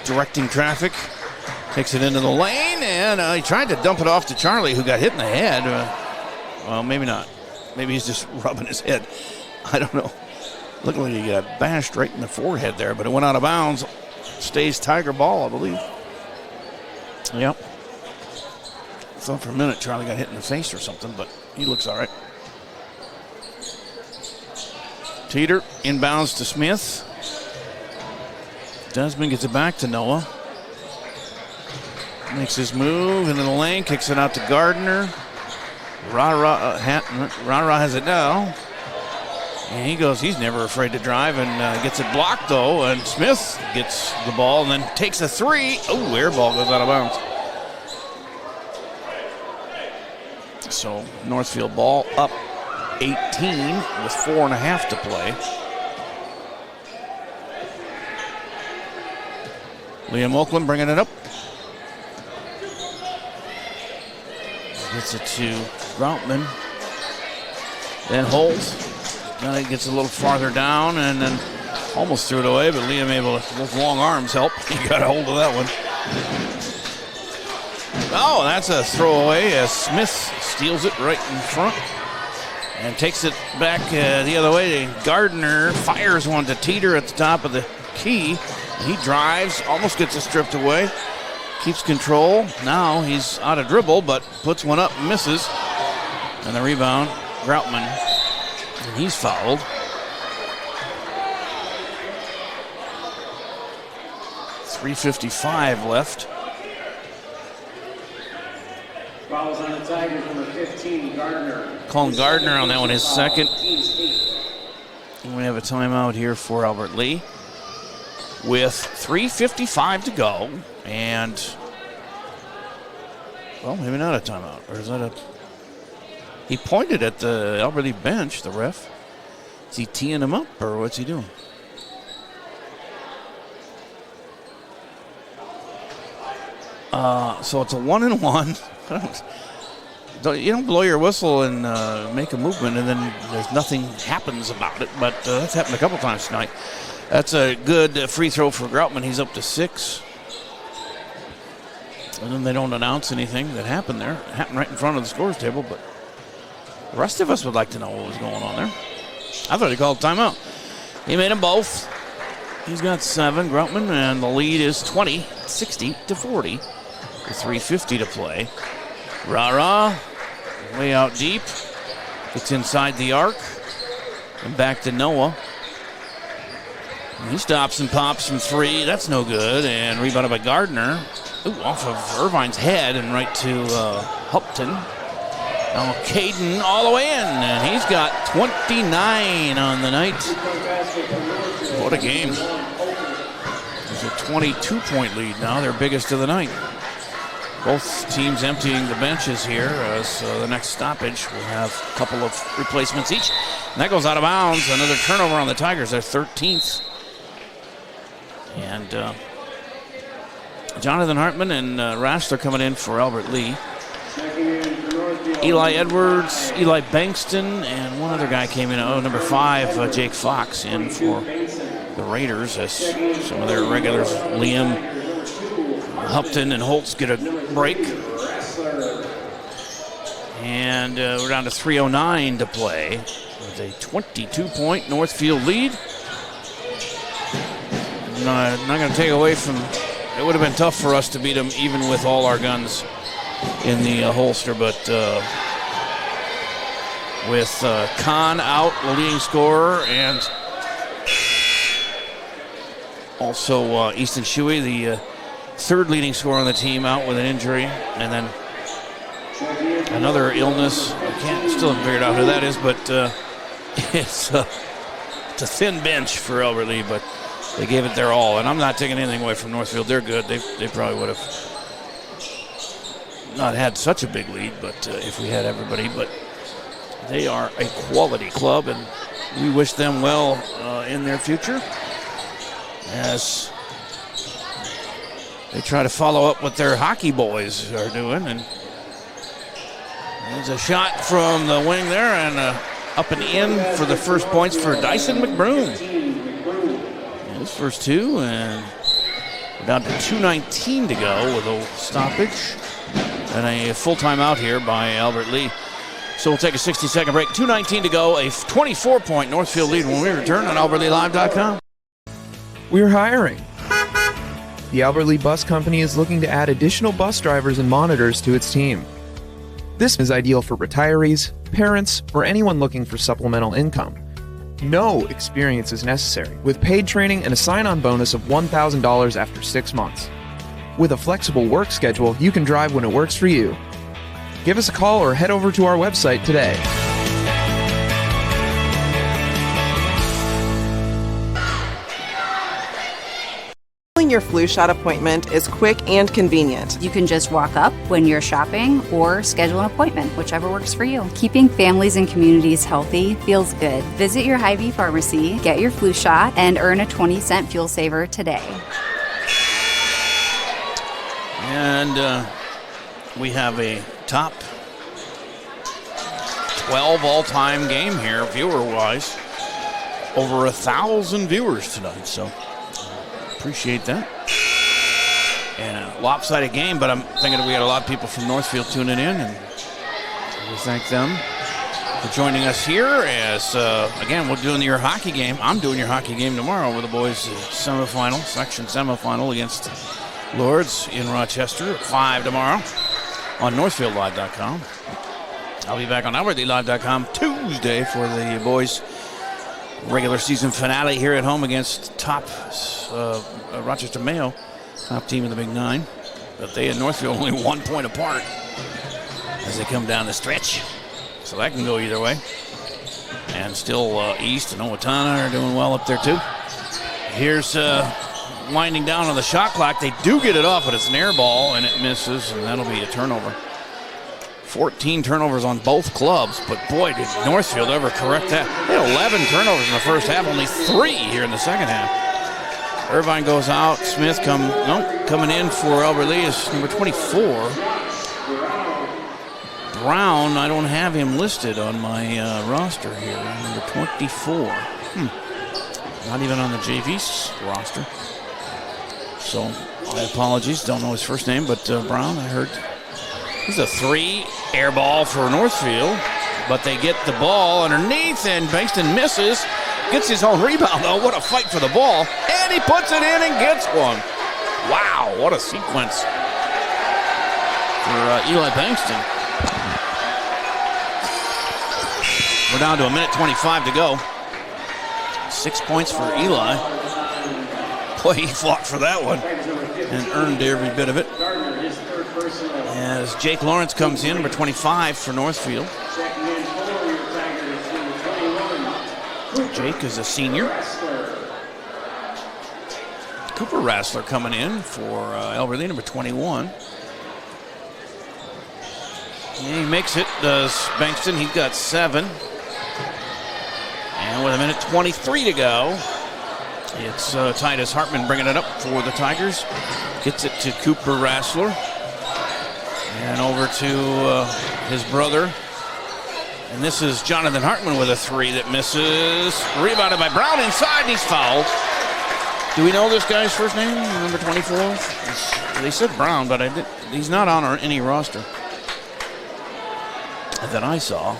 directing traffic. Takes it into the lane, and he tried to dump it off to Charlie, who got hit in the head. Well, maybe not. Maybe he's just rubbing his head. I don't know. Looked like he got bashed right in the forehead there, but it went out of bounds. Stays Tiger ball, I believe. Yep. I thought for a minute Charlie got hit in the face or something, but he looks all right. Teeter inbounds to Smith. Desmond gets it back to Noah. Makes his move into the lane, kicks it out to Gardner. Rara has it now. And he goes, he's never afraid to drive, and gets it blocked, though. And Smith gets the ball and then takes a 3. Oh, air ball goes out of bounds. So Northfield ball up 18 with 4.5 to play. Liam Oakland bringing it up. Gets it to Groutman. Then Holt. Then it gets a little farther down and then almost threw it away, but Liam able to, those long arms help. He got a hold of that one. Oh, that's a throwaway as Smith steals it right in front and takes it back the other way. Gardner fires one to Teeter at the top of the key. He drives, almost gets it stripped away. Keeps control. Now he's out of dribble, but puts one up, misses. And the rebound, Groutman. And he's fouled. 3:55 left. Fouls on the Tigers, number 15, Gardner. Colin Gardner on that one, his second. And we have a timeout here for Albert Lee with 3:55 to go. And, well, maybe not a timeout. Or is that a... He pointed at the Albert Lee bench, the ref. Is he teeing him up, or what's he doing? So it's a 1-1. You don't blow your whistle and make a movement and then there's nothing happens about it, but that's happened a couple times tonight. That's a good free throw for Groutman. He's up to 6. And then they don't announce anything that happened there. It happened right in front of the scores table, but the rest of us would like to know what was going on there. I thought he called timeout. He made them both. He's got 7, Groutman, and the lead is 20, 60-40. With 3:50 to play. Rara, way out deep. It's inside the arc. And back to Noah. And he stops and pops from 3. That's no good. And rebounded by Gardner. Ooh, off of Irvine's head and right to Hupton. Now Caden all the way in. And he's got 29 on the night. What a game. It's a 22-point lead now. Their biggest of the night. Both teams emptying the benches here as the next stoppage will have a couple of replacements each. And that goes out of bounds. Another turnover on the Tigers. They're 13th. And Jonathan Hartman and Rassler coming in for Albert Lee. Eli Edwards, Eli Bankston, and one other guy came in. Number 5, Jake Fox in for the Raiders as some of their regulars, Liam, Hupton and Holtz get a break. And we're down to 3:09 to play with a 22-point Northfield lead. Not going to take away from... It would have been tough for us to beat them even with all our guns in the holster, but with Khan out, the leading scorer, and also Easton Shuey, the third leading scorer on the team, out with an injury, and then another illness. I still haven't figured out who that is, but it's a thin bench for Albert Lee, but they gave it their all. And I'm not taking anything away from Northfield. They're good. They probably would have not had such a big lead, but if we had everybody. But they are a quality club, and we wish them well in their future as they try to follow up what their hockey boys are doing. And there's a shot from the wing there, and up and in for the first points for Dyson McBroom. His first 2, and we're down to 2:19 to go with a stoppage and a full timeout here by Albert Lee. So we'll take a 60-second break. 2:19 to go, a 24-point Northfield lead when we return on AlbertLeeLive.com. We're hiring. The Albert Lee Bus Company is looking to add additional bus drivers and monitors to its team. This is ideal for retirees, parents, or anyone looking for supplemental income. No experience is necessary, with paid training and a sign-on bonus of $1,000 after 6 months. With a flexible work schedule, you can drive when it works for you. Give us a call or head over to our website today. Your flu shot appointment is quick and convenient. You can just walk up when you're shopping or schedule an appointment, whichever works for you. Keeping families and communities healthy feels good. Visit your Hy-Vee pharmacy, get your flu shot, and earn a 20-cent fuel saver today. And we have a top 12 all-time game here, viewer-wise. Over 1,000 viewers tonight, so appreciate that. And a lopsided game, but I'm thinking we had a lot of people from Northfield tuning in, and we thank them for joining us here as, again, we're doing your hockey game. I'm doing your hockey game tomorrow with the boys' section semifinal against Lourdes in Rochester at 5 tomorrow on NorthfieldLive.com. I'll be back on AlbertLeeLive.com Tuesday for the boys' regular season finale here at home against top Rochester Mayo. top team of the Big Nine. But they and Northfield only 1 point apart as they come down the stretch. So that can go either way. And still East and Owatonna are doing well up there too. Here's winding down on the shot clock. They do get it off, but it's an air ball and it misses, and that'll be a turnover. 14 turnovers on both clubs, but boy, did Northfield ever correct that. They had 11 turnovers in the first half, only 3 here in the second half. Irvine goes out. Smith coming in for Albert Lea is number 24. Brown, I don't have him listed on my roster here, number 24. Not even on the JV's roster. So, my apologies, don't know his first name, but Brown, I heard. He's a 3 air ball for Northfield, but they get the ball underneath, and Bankston misses. Gets his own rebound, though. What a fight for the ball. And he puts it in and gets one. Wow, what a sequence for Eli Bankston. We're down to 1:25 to go. 6 points for Eli. Boy, he fought for that one and earned every bit of it. As Jake Lawrence comes in, number 25 for Northfield. Jake is a senior. Cooper Rassler coming in for Albert Lea, number 21. And he makes it, does Bankston. He's got 7. And with 1:23 to go, it's Titus Hartman bringing it up for the Tigers. Gets it to Cooper Rassler. And over to his brother. And this is Jonathan Hartman with a 3 that misses. Rebounded by Brown inside, and he's fouled. Do we know this guy's first name, number 24? They said Brown, but he's not on any roster that I saw.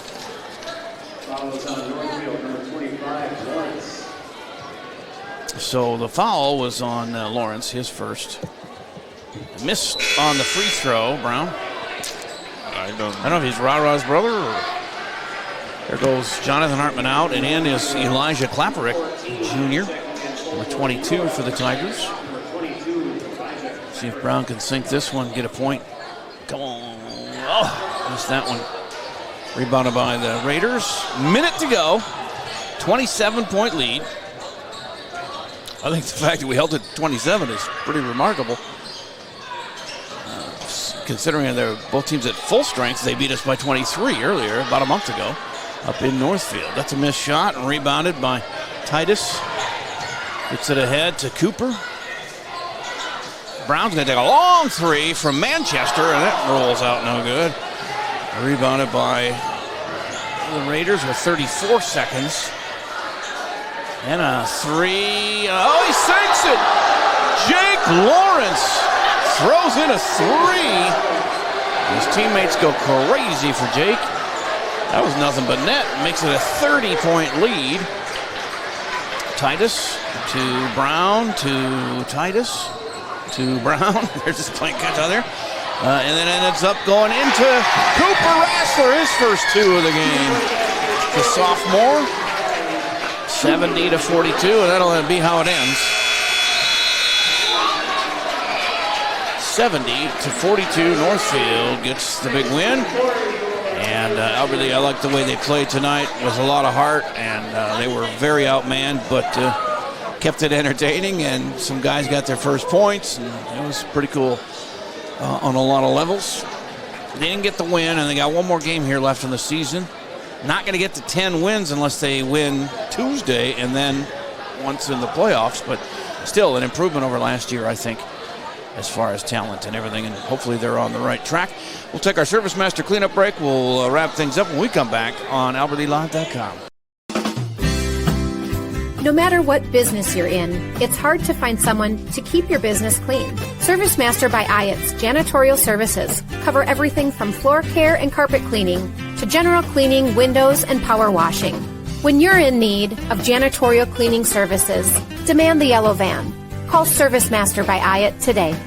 So the foul was on Lawrence, his first. Missed on the free throw, Brown. I don't know if he's Ra-Ra's brother or... There goes Jonathan Hartman out, and in is Elijah Klapperick, Jr., number 22 for the Tigers. See if Brown can sink this one, get a point. Come on. Oh, missed that one. Rebounded by the Raiders. Minute to go. 27-point lead. I think the fact that we held it 27 is pretty remarkable. Considering they're both teams at full strength, they beat us by 23 earlier, about a month ago, up in Northfield. That's a missed shot and rebounded by Titus. Gets it ahead to Cooper. Brown's going to take a long 3 from Manchester, and that rolls out no good. Rebounded by the Raiders with 34 seconds. And a 3. Oh, he sinks it! Jake Lawrence throws in a 3. His teammates go crazy for Jake. That was nothing but net. Makes it a 30-point lead. Titus to Brown to Titus to Brown. There's just playing catch out there. And then ends up going into Cooper Rassler, his first 2 of the game. The sophomore. 70-42, and that'll be how it ends. 70-42, Northfield gets the big win. And Albert Lea, I like the way they played tonight. It was a lot of heart, and they were very outmanned, but kept it entertaining, and some guys got their first points, and it was pretty cool on a lot of levels. They didn't get the win, and they got one more game here left in the season. Not going to get to 10 wins unless they win Tuesday and then once in the playoffs, but still an improvement over last year, I think, as far as talent and everything, and hopefully they're on the right track. We'll take our Service Master cleanup break. We'll wrap things up when we come back on AlbertLeaLive.com. No matter what business you're in, it's hard to find someone to keep your business clean. Service Master by Ayatt's Janitorial Services cover everything from floor care and carpet cleaning to general cleaning, windows, and power washing. When you're in need of janitorial cleaning services, demand the yellow van. Call Service Master by Ayatt today.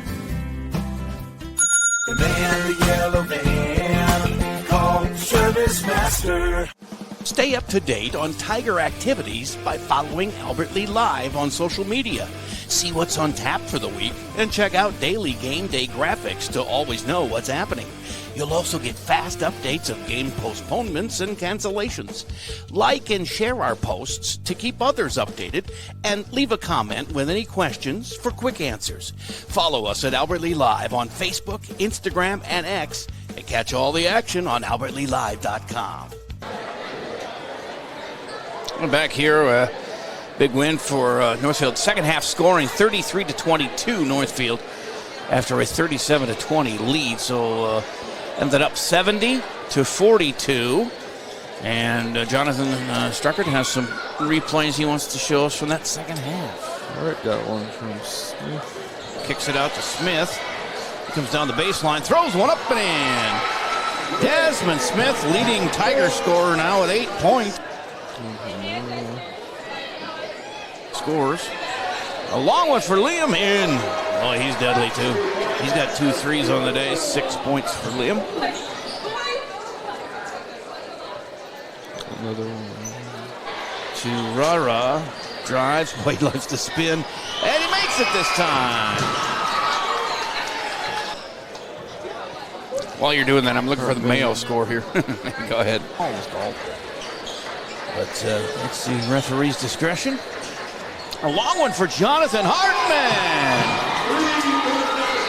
Demand the yellow van. Call Service Master. Stay up to date on Tiger activities by following Albert Lee Live on social media. See what's on tap for the week and check out daily game day graphics to always know what's happening. You'll also get fast updates of game postponements and cancellations. Like and share our posts to keep others updated, and leave a comment with any questions for quick answers. Follow us at Albert Lee Live on Facebook, Instagram, and X, and catch all the action on albertleelive.com. We're back here, big win for Northfield. Second half scoring 33-22 Northfield after a 37-20 lead. So ended up 70-42. And Jonathan Struckert has some replays he wants to show us from that second half. All right, got one from Smith. Kicks it out to Smith. He comes down the baseline, throws one up and in. Desmond Smith, leading Tiger scorer now at 8 points. Scores. A long one for Liam in. Oh, he's deadly too. He's got 2 threes on the day. 6 points for Liam. Another one. To Rara. Drives. Wade likes to spin. And he makes it this time. While you're doing that, I'm looking for the Mayo score here. Go ahead. Almost all. But it's the referee's discretion. A long one for Jonathan Hartman.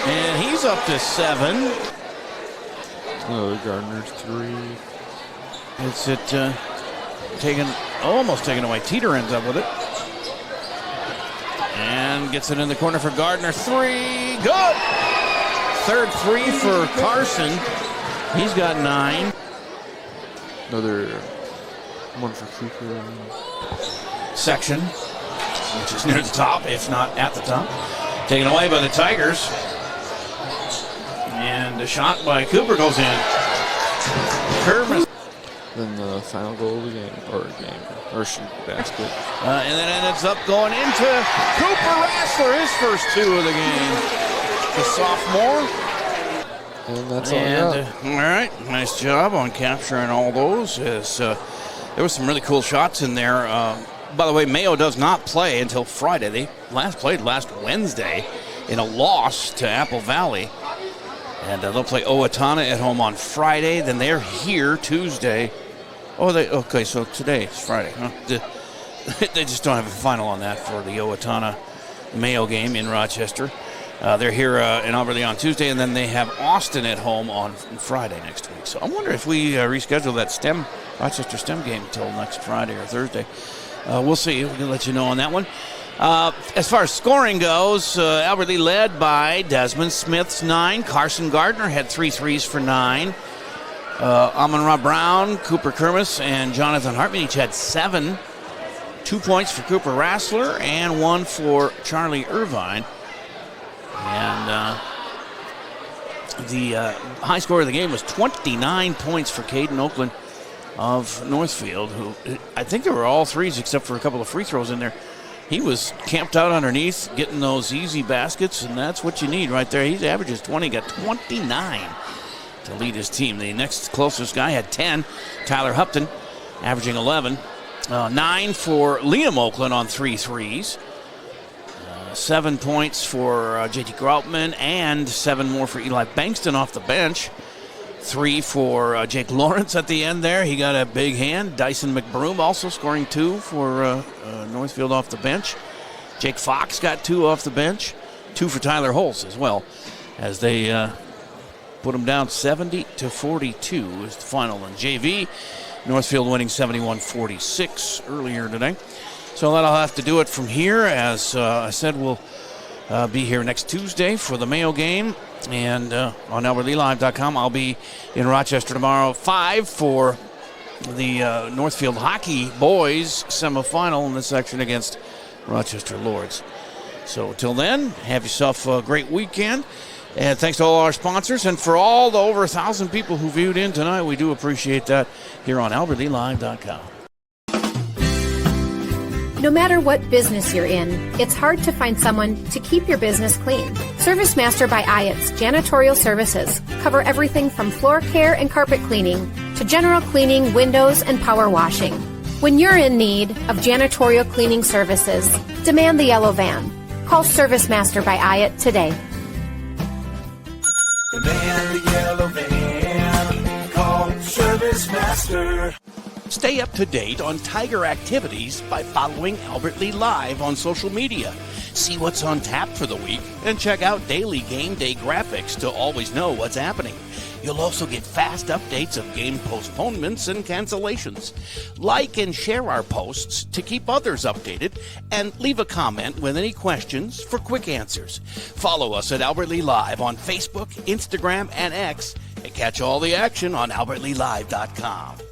And he's up to 7. Gardner's 3. It's almost taken away. Teeter ends up with it. And gets it in the corner for Gardner. 3. Good. Third 3 for Carson. He's got 9. Another one for Cooper. Section, which is near the top, if not at the top. Taken away by the Tigers. And a shot by Cooper goes in. Kermis. Then the final goal of the game, or shoot basket. And then it ends up going into Cooper Rassler, his first 2 of the game. The sophomore. And that's all I got. All right, nice job on capturing all those. There were some really cool shots in there. By the way, Mayo does not play until Friday. They played last Wednesday in a loss to Apple Valley. And they'll play Owatonna at home on Friday. Then they're here Tuesday. Okay, so today is Friday. Huh? They just don't have a final on that for the Owatonna Mayo game in Rochester. They're here in Albert on Tuesday, and then they have Austin at home on Friday next week. So I wonder if we reschedule that Rochester STEM game until next Friday or Thursday. We'll see. We'll let you know on that one. As far as scoring goes, Albert Lee led by Desmond Smith's 9. Carson Gardner had 3 threes for 9. Amon-Ra Brown, Cooper Kermis, and Jonathan Hartman each had 7. 2 points for Cooper Rassler and 1 for Charlie Irvine. And the high score of the game was 29 points for Caden Oakland of Northfield, who I think there were all threes except for a couple of free throws in there. He was camped out underneath, getting those easy baskets, and that's what you need right there. He averages 20, got 29 to lead his team. The next closest guy had 10, Tyler Hupton, averaging 11. 9 for Liam Oakland on 3 threes. 7 points for J.T. Groutman, and 7 more for Eli Bankston off the bench. 3 for Jake Lawrence at the end there. He got a big hand. Dyson McBroom also scoring 2 for Northfield off the bench. Jake Fox got 2 off the bench. 2 for Tyler Holtz as well, as they put him down 70-42 is the final in JV. Northfield winning 71-46 earlier today. So that'll have to do it from here. As I said, we'll be here next Tuesday for the Mayo game. And on AlbertLeeLive.com, I'll be in Rochester tomorrow 5 for the Northfield Hockey Boys semifinal in this section against Rochester Lords. So till then, have yourself a great weekend. And thanks to all our sponsors. And for all the over 1,000 people who viewed in tonight, we do appreciate that here on AlbertLeeLive.com. No matter what business you're in, it's hard to find someone to keep your business clean. ServiceMaster by IATS Janitorial Services cover everything from floor care and carpet cleaning to general cleaning, windows, and power washing. When you're in need of janitorial cleaning services, demand the yellow van. Call Service Master by Hyatt today. Demand the yellow van. Call Service Master. Stay up to date on Tiger activities by following Albert Lee Live on social media. See what's on tap for the week and check out daily game day graphics to always know what's happening. You'll also get fast updates of game postponements and cancellations. Like and share our posts to keep others updated, and leave a comment with any questions for quick answers. Follow us at Albert Lee Live on Facebook, Instagram, and X, and catch all the action on albertleelive.com.